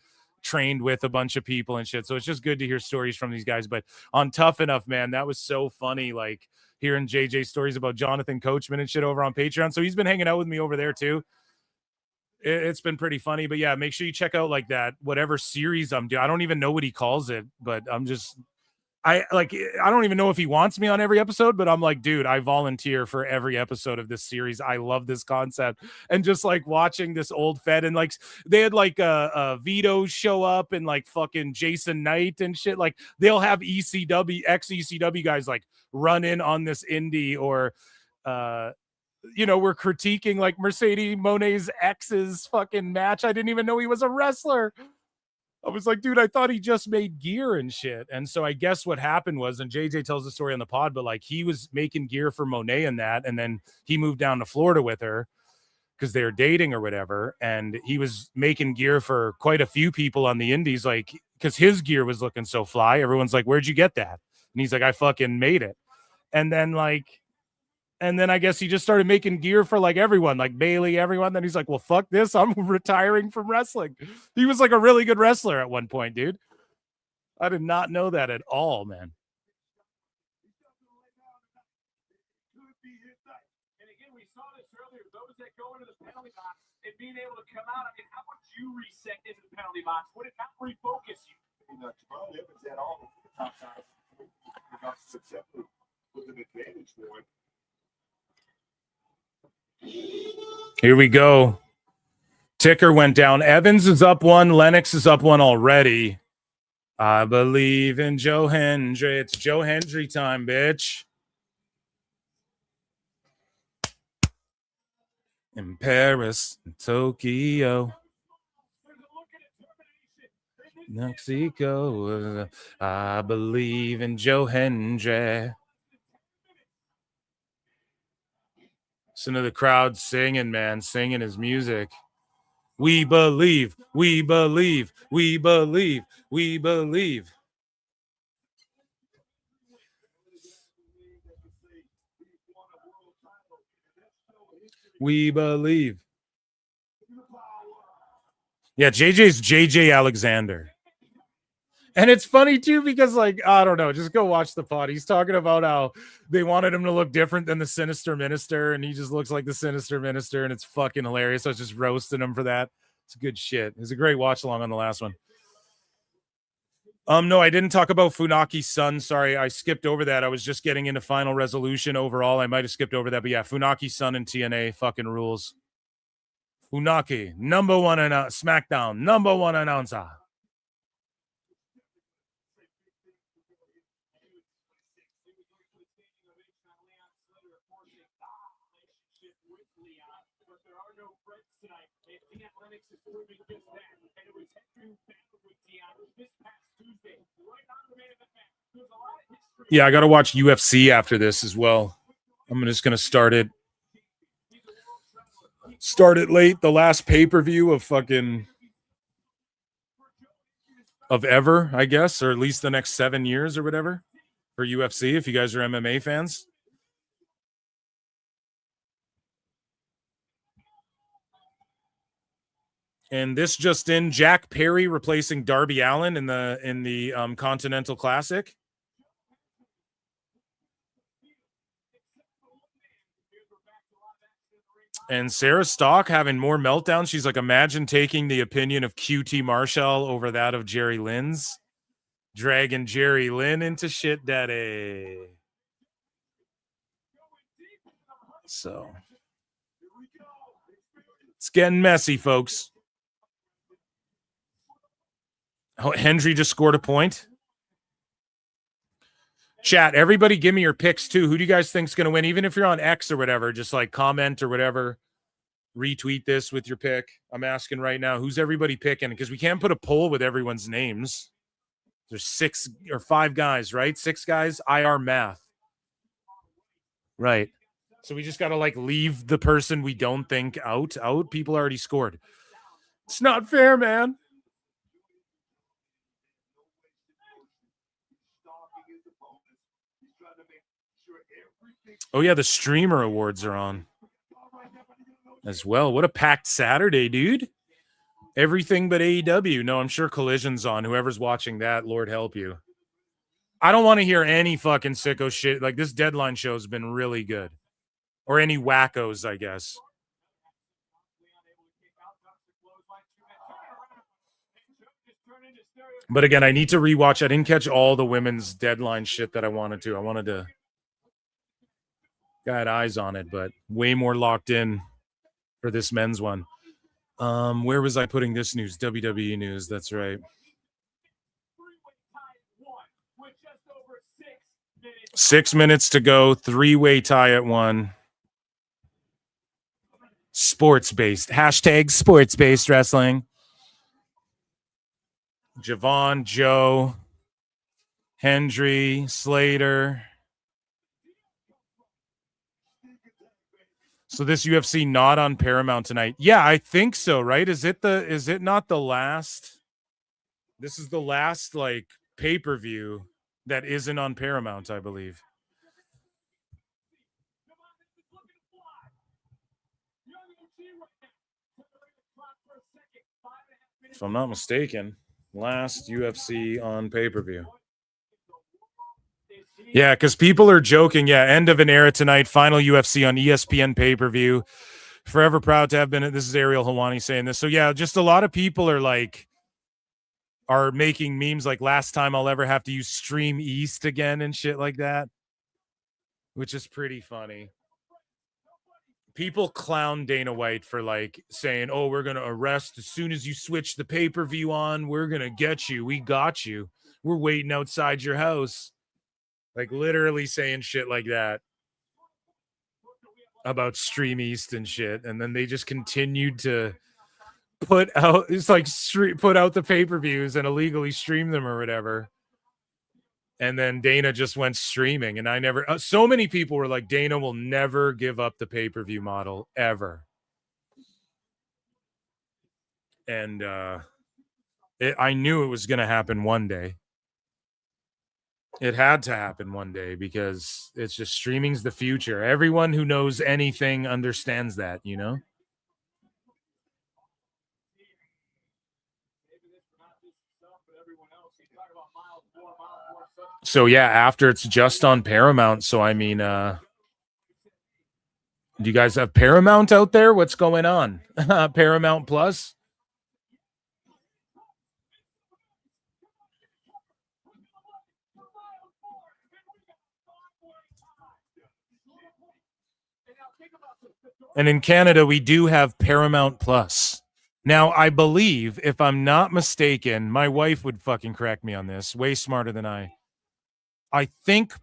[SPEAKER 17] trained with a bunch of people and shit. So it's just good to hear stories from these guys. But on Tough Enough, man, that was so funny. Like hearing JJ stories about Jonathan Coachman and shit over on Patreon. So he's been hanging out with me over there too. It's been pretty funny. But yeah, make sure you check out like that, whatever series I'm doing. I don't even know what he calls it, but I don't even know if he wants me on every episode, but I'm like, dude, I volunteer for every episode of this series. I love this concept. And just like watching this old Fed, and like they had like Vito show up and like fucking Jason Knight and shit. Like they'll have ECW, ex-ECW guys like run in on this indie, or we're critiquing like Mercedes Monet's ex's fucking match. I didn't even know he was a wrestler. I was like, dude, I thought he just made gear and shit. And so I guess what happened was, and JJ tells the story on the pod, but like he was making gear for Monet and that, and then he moved down to Florida with her because they were dating or whatever. And he was making gear for quite a few people on the indies, like, because his gear was looking so fly. Everyone's like, where'd you get that? And he's like, I fucking made it. And then I guess he just started making gear for like everyone, like Bailey, everyone. Then he's like, well, fuck this. I'm retiring from wrestling. He was like a really good wrestler at one point, dude. I did not know that at all, man.
[SPEAKER 6] And again, we saw this earlier. Those that go into the penalty box and being able to come out. I mean, how would you reset into the penalty box? Would it not refocus you? Probably if it's at all. Top side. With an advantage for it.
[SPEAKER 17] Here we go. Ticker went down. Evans is up 1. Lennox is up 1 already. I believe in Joe Hendry. It's Joe Hendry time, bitch. In Paris, Tokyo, Mexico. I believe in Joe Hendry. Listen to the crowd singing, man, singing his music. We believe, we believe, we believe, we believe. We believe. Yeah, JJ's JJ Alexander. And it's funny too, because like, I don't know, just go watch the pod. He's talking about how they wanted him to look different than the Sinister Minister, and he just looks like the Sinister Minister, and it's fucking hilarious. I was just roasting him for that. It's good shit. It was a great watch along on the last one. No, I didn't talk about Funaki's son. Sorry, I skipped over that. I was just getting into Final Resolution overall. I might have skipped over that, but yeah, Funaki's son in TNA fucking rules. Funaki, number one SmackDown, number one announcer. Yeah, I got to watch UFC after this as well. I'm just going to start it late. The last pay-per-view of ever, I guess, or at least the next 7 years or whatever for UFC, if you guys are MMA fans. And this just in, Jack Perry replacing Darby Allin in the Continental Classic. And Sarah Stock having more meltdowns. She's like, imagine taking the opinion of QT Marshall over that of Jerry Lynn's. Dragging Jerry Lynn into shit daddy. So it's getting messy, folks. Oh, Hendry just scored a point. Chat, everybody give me your picks too. Who do you guys think is going to win? Even if you're on X or whatever, just like comment or whatever. Retweet this with your pick. I'm asking right now, who's everybody picking? Because we can't put a poll with everyone's names. There's 6 or 5 guys, right? 6 guys, IR math. Right. So we just got to like leave the person we don't think out. People already scored. It's not fair, man. Oh, yeah, the streamer awards are on as well. What a packed Saturday, dude. Everything but AEW. No, I'm sure Collision's on. Whoever's watching that, Lord help you. I don't want to hear any fucking sicko shit. Like, this Deadline show has been really good. Or any wackos, I guess. But again, I need to rewatch. I didn't catch all the women's Deadline shit that I wanted to. I wanted to got eyes on it, but way more locked in for this men's one. Where was I putting this news? WWE news. That's right. 6 minutes to go. 3-way tie at 1. Sports-based. Hashtag sports-based wrestling. Javon, Joe, Hendry, Slater. So this UFC not on Paramount tonight. Yeah, I think so, right? Is it not the last? This is the last like pay-per-view that isn't on Paramount, I believe. If I'm not mistaken, last UFC on pay-per-view. Yeah, because people are joking. Yeah, end of an era tonight. Final UFC on ESPN pay-per-view. Forever proud to have been. This is Ariel Helwani saying this. So yeah, just a lot of people are making memes like last time I'll ever have to use Stream East again and shit like that, which is pretty funny. People clown Dana White for like saying, "Oh, we're gonna arrest as soon as you switch the pay-per-view on. We're gonna get you. We got you. We're waiting outside your house." Like literally saying shit like that about Stream East and shit, and then they just continued to put out put out the pay-per-views and illegally stream them or whatever. And then Dana just went streaming, and I never. So many people were like, Dana will never give up the pay-per-view model ever. And I knew it was going to happen one day. It had to happen one day because it's just streaming's the future. Everyone who knows anything understands that, you know? So yeah, after it's just on Paramount. So I mean, do you guys have Paramount out there? What's going on? Paramount Plus? And in Canada, we do have Paramount Plus. Now, I believe, if I'm not mistaken, my wife would fucking correct me on this, way smarter than I think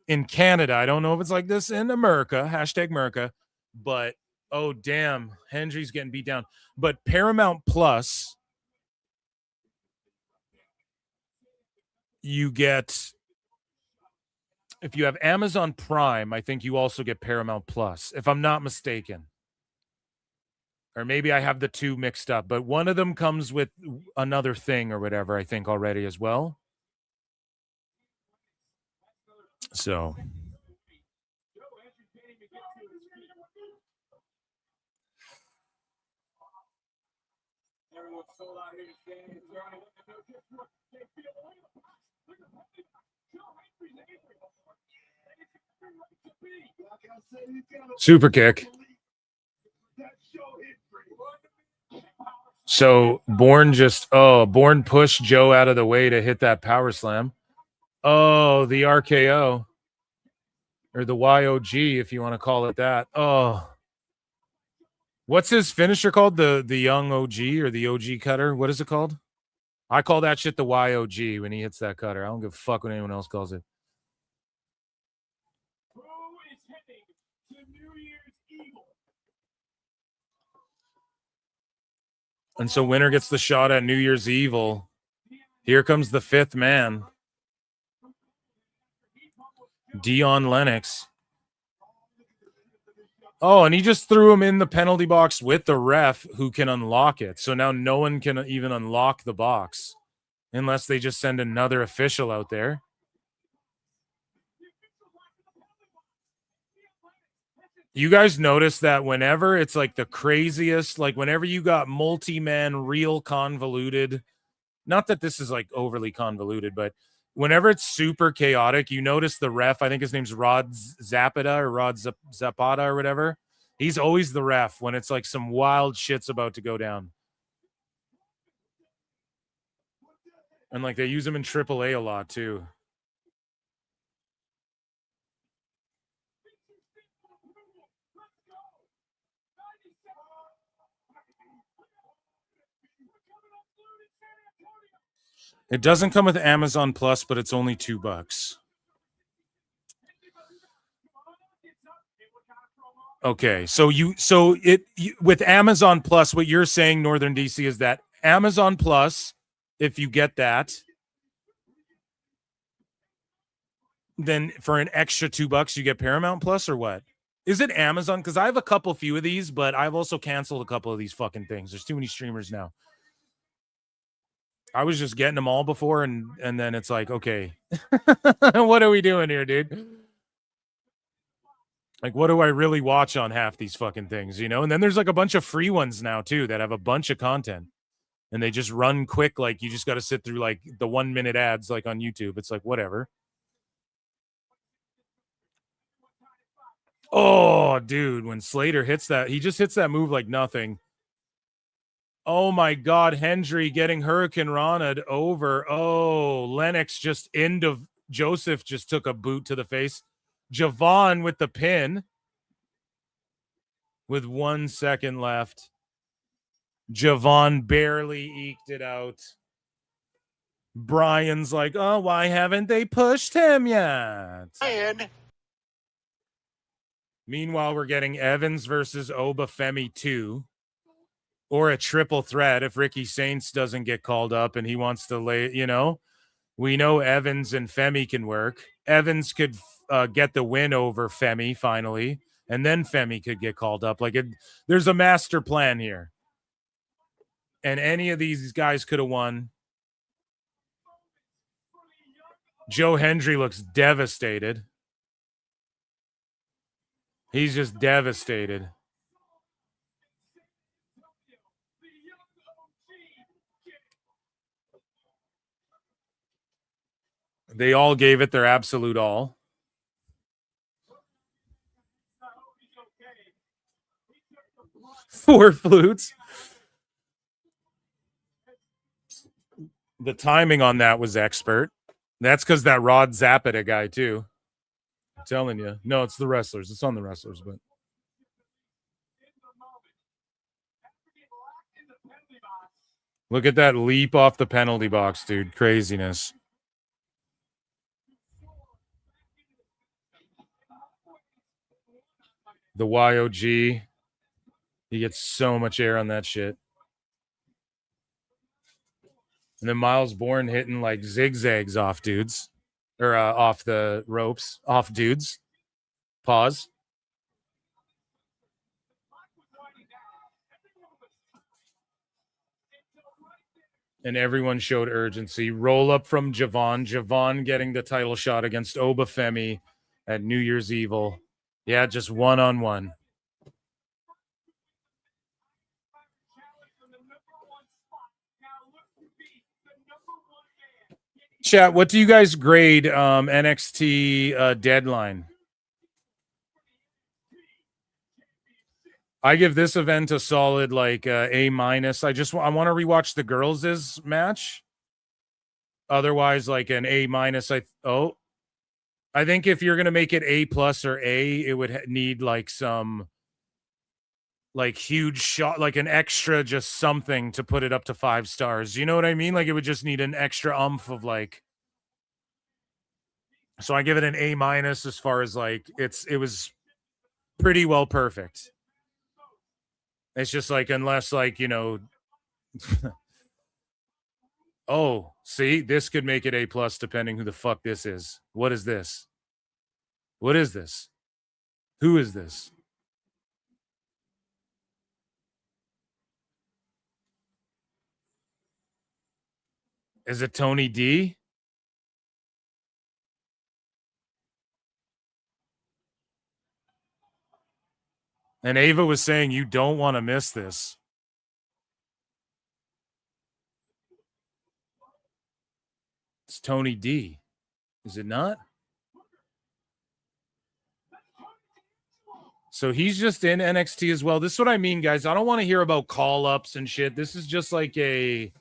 [SPEAKER 17] in Canada, I don't know if it's like this in America, hashtag America, but, oh, damn, Hendry's getting beat down. But Paramount Plus, you get... If you have Amazon Prime, I think you also get Paramount Plus, if I'm not mistaken. Or maybe I have the two mixed up, but one of them comes with another thing or whatever, I think, already as well. So. Super kick. So Bourne Bourne pushed Joe out of the way to hit that power slam. Oh, the RKO. Or the YOG, if you want to call it that. Oh. What's his finisher called? The young OG or the OG cutter? What is it called? I call that shit the YOG when he hits that cutter. I don't give a fuck what anyone else calls it. And so winner gets the shot at New Year's Evil. Here comes the fifth man. Dion Lennox. Oh, and he just threw him in the penalty box with the ref who can unlock it. So now no one can even unlock the box unless they just send another official out there. You guys notice that whenever it's like the craziest, like whenever you got multi-man real convoluted, not that this is like overly convoluted, but whenever it's super chaotic, you notice the ref, I think his name's Rod Zapata or Rod Zapata or whatever. He's always the ref when it's like some wild shit's about to go down. And like they use him in AAA a lot too. It doesn't come with Amazon Plus, but it's only $2. Okay, so with Amazon Plus, what you're saying, Northern DC, is that Amazon Plus, if you get that, then for an extra $2 you get Paramount Plus, or what? Is it Amazon? Because I have a few of these, but I've also canceled a couple of these fucking things. There's too many streamers now. I was just getting them all before, and then it's like, okay, what are we doing here, dude? Like, what do I really watch on half these fucking things, you know? And then there's like a bunch of free ones now too that have a bunch of content, and they just run quick. Like you just got to sit through like the 1 minute ads, like on YouTube. It's like, whatever. Oh, dude, when Slater hits that, he just hits that move like nothing. Oh my God, Hendry getting Hurricane Rana'd over. Oh, Lennox just Joseph just took a boot to the face. Javon with the pin with 1 second left. Javon barely eked it out. Brian's like, oh, why haven't they pushed him yet? Meanwhile, we're getting Evans versus Obafemi 2. Or a triple threat if Ricky Saints doesn't get called up and he wants to lay, you know. We know Evans and Femi can work. Evans could get the win over Femi finally, and then Femi could get called up. Like, there's a master plan here. And any of these guys could have won. Joe Hendry looks devastated. He's just devastated. They all gave it their absolute all. Four flutes. The timing on that was expert. That's because that Rod Zapata guy, too. I'm telling you. No, it's the wrestlers. It's on the wrestlers, but. Look at that leap off the penalty box, dude. Craziness. The YOG. He gets so much air on that shit. And then Miles Bourne hitting like zigzags off dudes. Or off the ropes. Off dudes. Pause. And everyone showed urgency. Roll up from Javon. Javon getting the title shot against Obafemi at New Year's Evil. Yeah, just one-on-one. Chat, what do you guys grade NXT Deadline? I give this event a solid like A-. I want to rewatch the girls' match. Otherwise, like an A-. I think if you're gonna make it A+ or A, it would need like some like huge shot, like an extra just something to put it up to 5 stars. You know what I mean? Like it would just need an extra umph of like. So I give it an A- as far as like it was pretty well perfect. It's just like, unless like, you know, oh, see, this could make it A+ depending who the fuck this is. What is this? What is this? Who is this? Is it Tony D? And Ava was saying you don't want to miss this. It's Tony D. Is it not? So he's just in NXT as well. This is what I mean, guys. I don't want to hear about call-ups and shit. This is just like in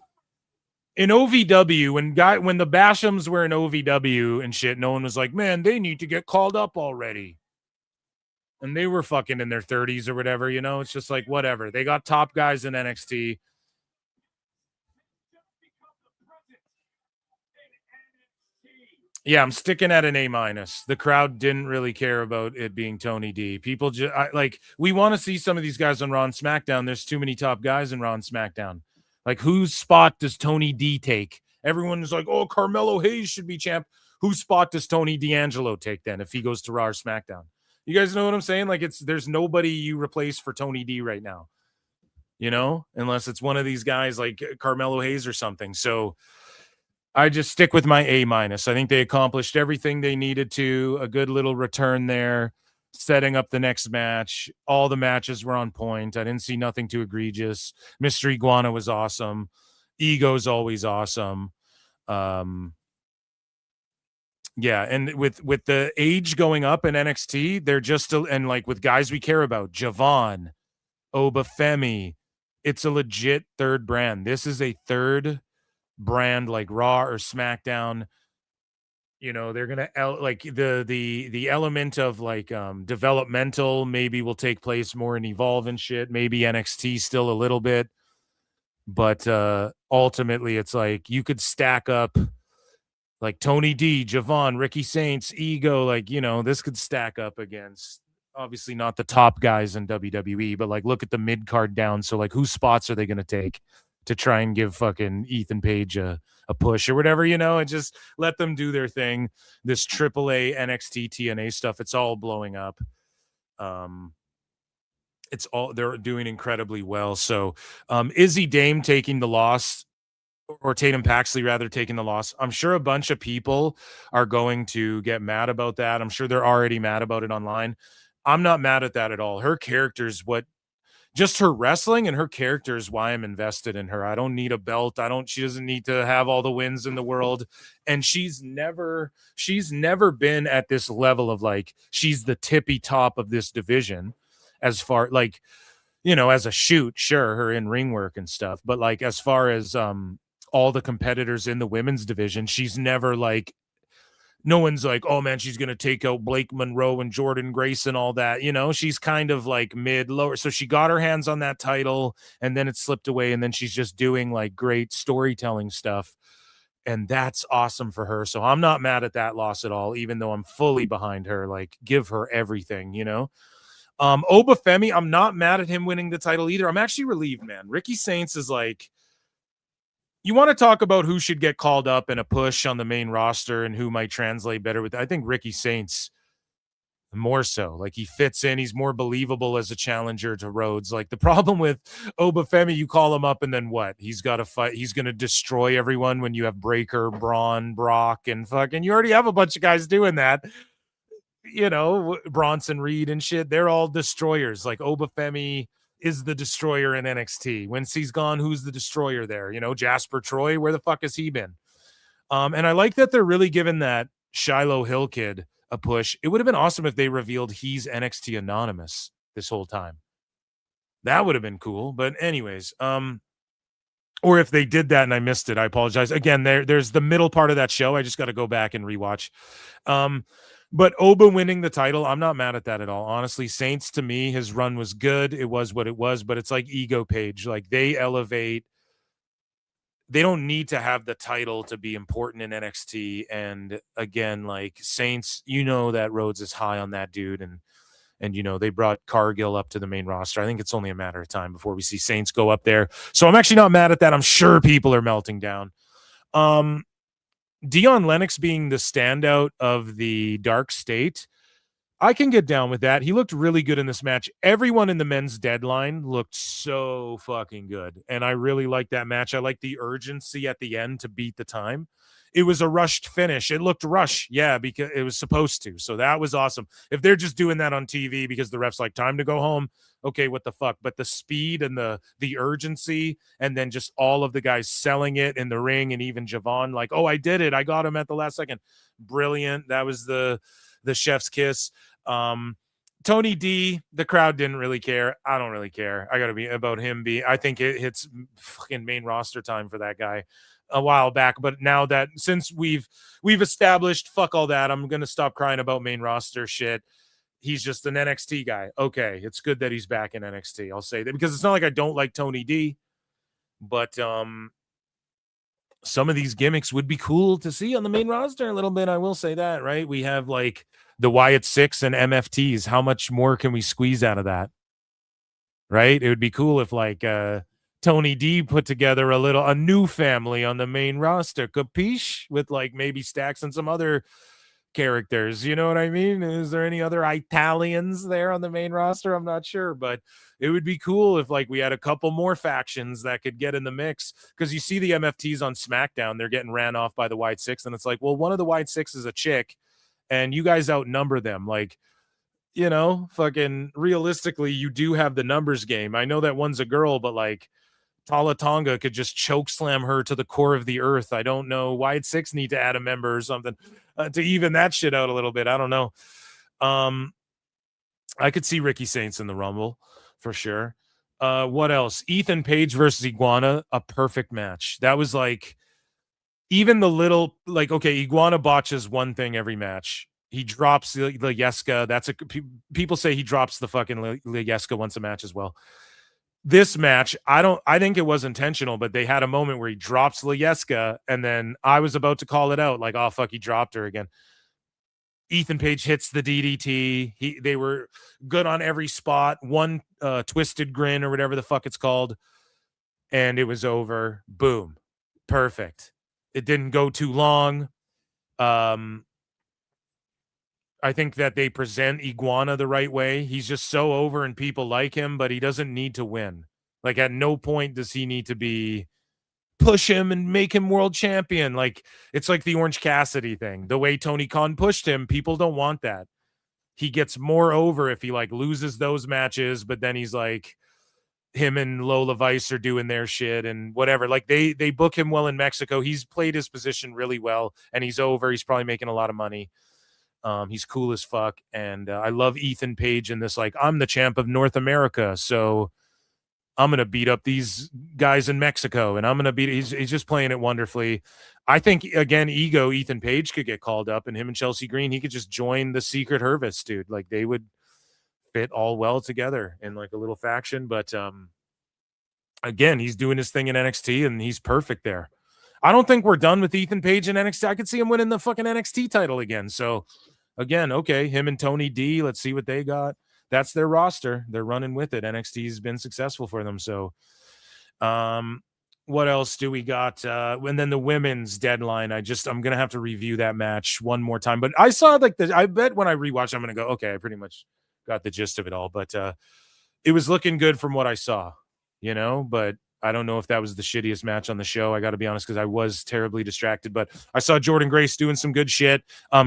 [SPEAKER 17] OVW, when the Bashams were in OVW and shit, no one was like, man, they need to get called up already. And they were fucking in their 30s or whatever, you know? It's just like, whatever. They got top guys in NXT. Yeah, I'm sticking at an A-. The crowd didn't really care about it being Tony D. People just we want to see some of these guys on Raw and SmackDown. There's too many top guys in Raw and SmackDown. Like, whose spot does Tony D take? Everyone is like, oh, Carmelo Hayes should be champ. Whose spot does Tony D'Angelo take then if he goes to Raw or SmackDown? You guys know what I'm saying? Like, there's nobody you replace for Tony D right now, you know, unless it's one of these guys like Carmelo Hayes or something. So I just stick with my A-. I think they accomplished everything they needed to. A good little return there, setting up the next match. All the matches were on point. I didn't see nothing too egregious. Mr. Iguana was awesome. Ego's always awesome. Yeah, and with the age going up in NXT, they're just still, and like with guys we care about, Javon, Obafemi, it's a legit third brand. This is a third brand like Raw or SmackDown. You know, they're gonna like the element of like developmental maybe will take place more in Evolve and shit. Maybe NXT still a little bit, but ultimately it's like you could stack up like Tony D, Javon, Ricky Saints, Ego, like, you know, this could stack up against obviously not the top guys in WWE, but like look at the mid card down. So like whose spots are they gonna take to try and give fucking Ethan Page a push or whatever, you know, and just let them do their thing. This AAA NXT TNA stuff, it's all blowing up. They're doing incredibly well. So Izzy Dame taking the loss, or Tatum Paxley rather taking the loss. I'm sure a bunch of people are going to get mad about that. I'm sure they're already mad about it online. I'm not mad at that at all. Her character's just her wrestling and her character is why I'm invested in her. I don't need a belt. She doesn't need to have all the wins in the world. And she's never been at this level of like, she's the tippy top of this division as far like, you know, as a shoot, sure, her in ring work and stuff. But like, as far as all the competitors in the women's division, she's never like, no one's like, oh man, she's going to take out Blake Monroe and Jordan Grace and all that. You know, she's kind of like mid lower. So she got her hands on that title and then it slipped away. And then she's just doing like great storytelling stuff. And that's awesome for her. So I'm not mad at that loss at all, even though I'm fully behind her. Like, give her everything, you know? Obafemi, I'm not mad at him winning the title either. I'm actually relieved, man. Ricky Saints is like, you want to talk about who should get called up in a push on the main roster and who might translate better with, I think Ricky Saints more so. Like, he fits in. He's more believable as a challenger to Rhodes. Like, the problem with Obafemi, you call him up and then what? He's got to fight. He's going to destroy everyone when you have Breaker, Braun, Brock, and fucking, you already have a bunch of guys doing that. You know, Bronson Reed and shit. They're all destroyers. Like, Obafemi is the destroyer in NXT. When he's gone, who's the destroyer there? You know, Jasper Troy, where the fuck has he been? And I like that they're really giving that Shiloh Hill kid a push. It would have been awesome if they revealed he's NXT Anonymous this whole time. That would have been cool. But anyways, or if they did that and I missed it, I apologize. Again, there's the middle part of that show. I just got to go back and rewatch. But Oba winning the title, I'm not mad at that at all. Honestly, Saints, to me, his run was good. It was what it was, but it's like Ego Page. Like, they elevate. They don't need to have the title to be important in NXT. And again, like, Saints, you know that Rhodes is high on that dude. And you know, they brought Cargill up to the main roster. I think it's only a matter of time before we see Saints go up there. So I'm actually not mad at that. I'm sure people are melting down. Dion Lennox being the standout of the Dark State, I can get down with that. He looked really good in this match. Everyone in the men's deadline looked so fucking good. And I really like that match. I like the urgency at the end to beat the time. it was a rushed finish. It looked rushed, yeah, because it was supposed to. So that was awesome. If they're just doing that on TV because the ref's like, time to go home, okay, what the fuck? But the speed and the urgency, and then just all of the guys selling it in the ring, and even Javon, like, oh, I did it. I got him at the last second. Brilliant. That was the chef's kiss. Tony D, the crowd didn't really care. I don't really care. I got to be about him. I think it hits fucking main roster time for that guy a while back. But now that since we've established, fuck all that, I'm going to stop crying about main roster shit. He's just an NXT guy. Okay, it's good that he's back in NXT. I'll say that because it's not like I don't like Tony D, but some of these gimmicks would be cool to see on the main roster a little bit. I will say that, right? We have like the Wyatt Six and MFTs. How much more can we squeeze out of that? Right? It would be cool if like Tony D put together a new family on the main roster. Capiche? With like maybe Stacks and some other characters. You know what I mean? Is there any other Italians there on the main roster? I'm not sure, but it would be cool if like we had a couple more factions that could get in the mix, because you see the MFTs on SmackDown, they're getting ran off by the Wyatt Six, and it's like, well, one of the Wyatt Six is a chick and you guys outnumber them. Like, you know, fucking realistically, you do have the numbers game. I know that one's a girl, but like Tala Tonga could just choke slam her to the core of the earth. I don't know. Wyatt Six need to add a member or something to even that shit out a little bit. I don't know. I could see Ricky Saints in the Rumble for sure. What else? Ethan Page versus Iguana, a perfect match. That was like, even the little, like, okay, Iguana botches one thing every match. He drops the Yeska. People say he drops the fucking Yeska once a match as well. This match, I think it was intentional, but they had a moment where he drops Lieska, and then I was about to call it out, like, oh fuck, he dropped her again. Ethan Page hits the DDT. They were good on every spot. One twisted grin or whatever the fuck it's called, and it was over. Boom, perfect. It didn't go too long. I think that they present Iguana the right way. He's just so over and people like him, but he doesn't need to win. Like, at no point does he need to push him and make him world champion. Like, it's like the Orange Cassidy thing. The way Tony Khan pushed him, people don't want that. He gets more over if he like loses those matches, but then he's like, him and Lola Vice are doing their shit and whatever. Like, they book him well in Mexico. He's played his position really well, and he's over. He's probably making a lot of money. He's cool as fuck, and I love Ethan Page in this, like, I'm the champ of North America, so I'm gonna beat up these guys in Mexico, and I'm gonna beat. He's just playing it wonderfully. I think, again, Ethan Page could get called up, and him and Chelsea Green, he could just join the Secret Hervis, dude. Like, they would fit all well together in like a little faction. But again, he's doing his thing in NXT, and he's perfect there. I don't think we're done with Ethan Page in NXT. I could see him winning the fucking NXT title again. So, again, okay, him and Tony D, let's see what they got. That's their roster. They're running with it. NXT's been successful for them. So, what else do we got? And then the women's deadline. I'm going to have to review that match one more time. But I saw I bet when I rewatch, I'm going to go, okay, I pretty much got the gist of it all. But it was looking good from what I saw, you know, but I don't know if that was the shittiest match on the show. I got to be honest, because I was terribly distracted, but I saw Jordan Grace doing some good shit.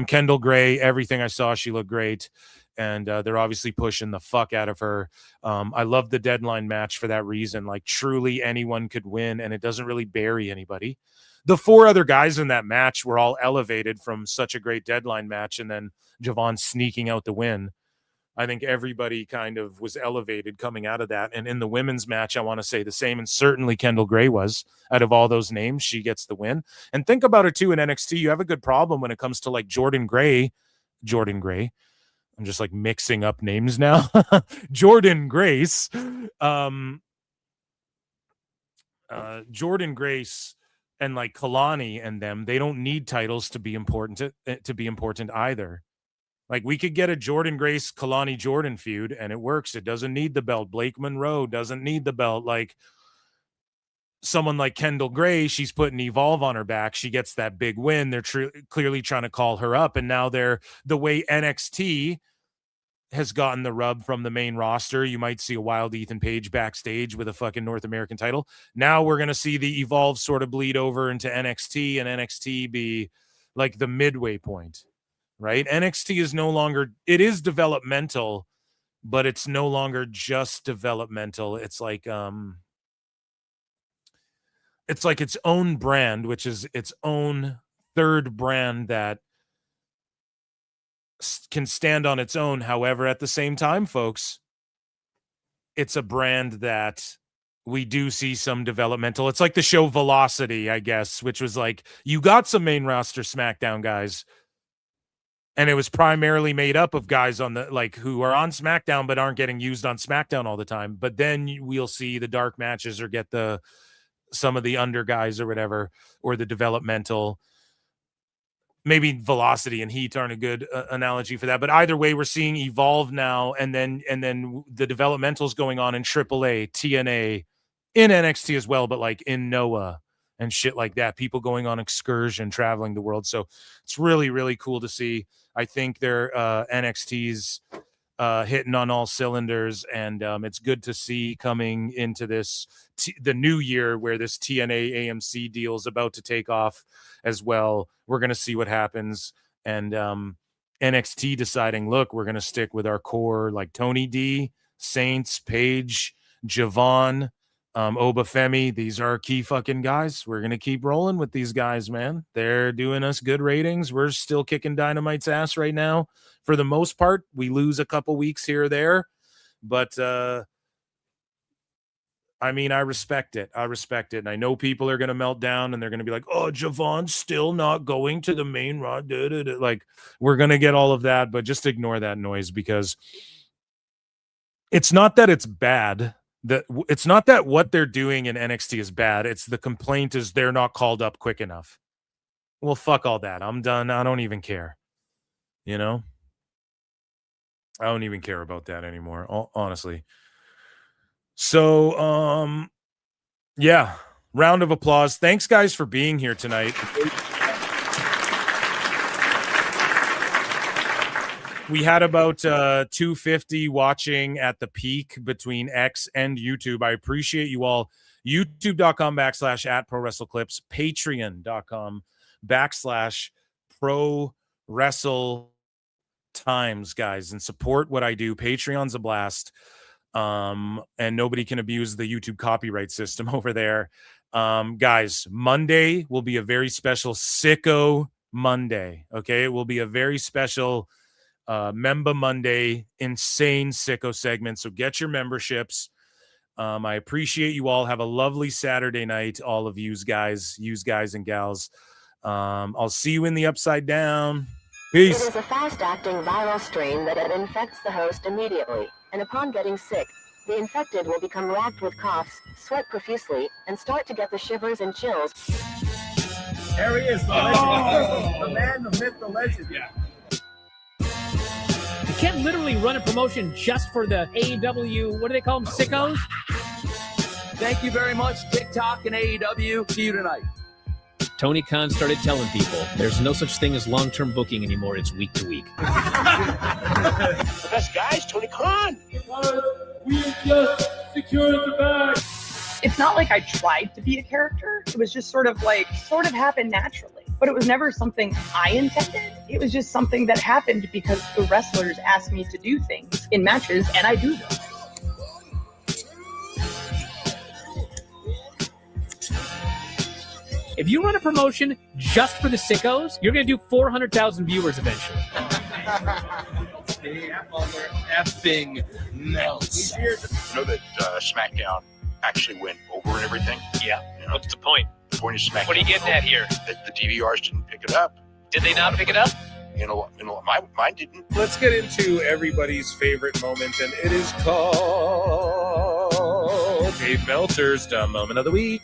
[SPEAKER 17] Kendall Gray, everything I saw, she looked great. And they're obviously pushing the fuck out of her. I love the deadline match for that reason. Like, truly anyone could win, and it doesn't really bury anybody. The four other guys in that match were all elevated from such a great deadline match, and then Javon sneaking out the win. I think everybody kind of was elevated coming out of that. And in the women's match, I want to say the same. And certainly Kendall Gray was. Out of all those names, she gets the win. And think about it too, in NXT, you have a good problem when it comes to like Jordan Gray. I'm just like mixing up names now. Jordan Grace. Jordan Grace and like Kalani and them, they don't need titles to be important either. Like, we could get a Jordan Grace, Kalani Jordan feud, and it works. It doesn't need the belt. Blake Monroe doesn't need the belt. Like, someone like Kendall Gray, she's putting Evolve on her back. She gets that big win. They're clearly trying to call her up. And now the way NXT has gotten the rub from the main roster. You might see a wild Ethan Page backstage with a fucking North American title. Now we're going to see the Evolve sort of bleed over into NXT, and NXT be like the midway point, right? NXT is no longer, it is developmental, but it's no longer just developmental. It's like its own brand, which is its own third brand that can stand on its own. However, at the same time, folks, it's a brand that we do see some developmental. It's like the show Velocity, I guess, which was like, you got some main roster SmackDown guys, and it was primarily made up of guys on the, like, who are on SmackDown but aren't getting used on SmackDown all the time. But then we'll see the dark matches or get some of the under guys or whatever, or the developmental. Maybe Velocity and Heat aren't a good analogy for that, but either way, we're seeing Evolve now, and then the developmentals going on in AAA, TNA, in NXT as well, but like in Noah and shit like that. People going on excursion, traveling the world. So it's really, really cool to see. I think their NXT's hitting on all cylinders, and it's good to see coming into this the new year where this TNA AMC deal is about to take off as well. We're going to see what happens, and NXT deciding, look, we're going to stick with our core, like Tony D, Saints, Paige, Javon, Obafemi. These are our key fucking guys. We're going to keep rolling with these guys, man. They're doing us good ratings. We're still kicking Dynamite's ass right now. For the most part, we lose a couple weeks here or there, but I mean, I respect it. And I know people are going to melt down and they're going to be like, oh, Javon's still not going to the main rod. Like, we're going to get all of that, but just ignore that noise, because it's not that it's bad. It's not that what they're doing in NXT is bad. It's the complaint is they're not called up quick enough. Well, fuck all that. I'm done. I don't even care. You know? I don't even care about that anymore, honestly. So, yeah, round of applause. Thanks, guys, for being here tonight. We had about 250 watching at the peak between X and YouTube. I appreciate you all. YouTube.com/@ProWrestleClips, Patreon.com/ProWrestleTimes, guys, and support what I do. Patreon's a blast. And nobody can abuse the YouTube copyright system over there. Guys, Monday will be a very special Sicko Monday. Okay, it will be a very special Member Monday, insane Sicko segment. So get your memberships. I appreciate you all. Have a lovely Saturday night, all of you guys and gals. I'll see you in the Upside Down. Peace.
[SPEAKER 16] It is a fast-acting viral strain that infects the host immediately, and upon getting sick, the infected will become racked with coughs, sweat profusely, and start to get the shivers and chills.
[SPEAKER 6] There he is, the legend. The man, the myth, the legend.
[SPEAKER 18] Yeah. You can't literally run a promotion just for the AEW, what do they call them, sickos?
[SPEAKER 19] Thank you very much, TikTok and AEW. See you tonight.
[SPEAKER 18] Tony Khan started telling people there's no such thing as long-term booking anymore. It's week to week.
[SPEAKER 6] The best guys, Tony Khan.
[SPEAKER 18] We just secured the bag.
[SPEAKER 24] It's not like I tried to be a character. It was just sort of happened naturally. But it was never something I intended. It was just something that happened because the wrestlers asked me to do things in matches, and I do them.
[SPEAKER 18] If you run a promotion just for the sickos, you're going to do 400,000 viewers eventually.
[SPEAKER 5] Effing melts. You know that SmackDown actually went over and everything?
[SPEAKER 18] Yeah.
[SPEAKER 5] You know,
[SPEAKER 18] What's the point?
[SPEAKER 5] The point is SmackDown.
[SPEAKER 18] What are you getting at here?
[SPEAKER 5] That the DVRs didn't pick it up.
[SPEAKER 18] Did they not pick it up?
[SPEAKER 5] You know, mine didn't.
[SPEAKER 17] Let's get into everybody's favorite moment, and it is called Dave Meltzer's Dumb Moment of the Week.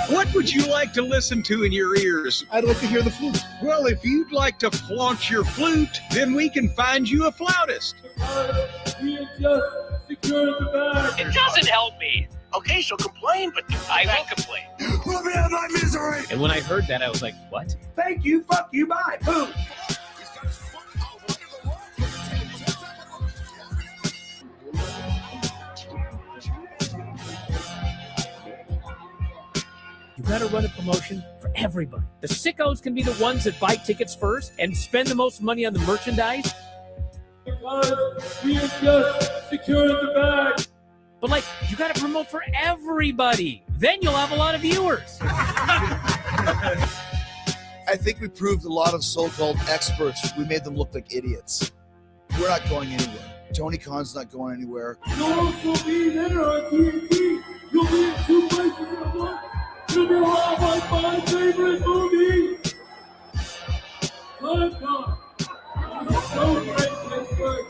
[SPEAKER 25] What would you like to listen to in your ears?
[SPEAKER 13] I'd like to hear the flute.
[SPEAKER 25] Well, if you'd like to flaunt your flute, then we can find you a flautist.
[SPEAKER 18] We have just secured the bag. It doesn't help me.
[SPEAKER 6] Okay, so complain, but
[SPEAKER 18] I will complain.
[SPEAKER 6] Let me out of my misery.
[SPEAKER 18] And when I heard that, I was like, what?
[SPEAKER 6] Thank you, fuck you, bye. Boom.
[SPEAKER 18] got to run a promotion for everybody. The sickos can be the ones that buy tickets first and spend the most money on the merchandise. Because we are just securing the bag. But, like, you got to promote for everybody. Then you'll have a lot of viewers.
[SPEAKER 4] I think we proved a lot of so-called experts. We made them look like idiots. We're not going anywhere. Tony Khan's not going anywhere.
[SPEAKER 7] You'll also be there on TNT. You'll be in 2 places at once. You'll be like my favorite movie. Time Gone. It's so great, Pittsburgh.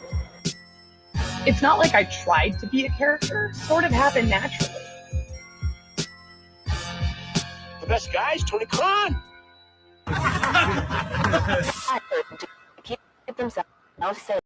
[SPEAKER 24] It's not like I tried to be a character. Sort of happened naturally.
[SPEAKER 5] The best guy is Tony Khan.
[SPEAKER 16] Keep themselves safe.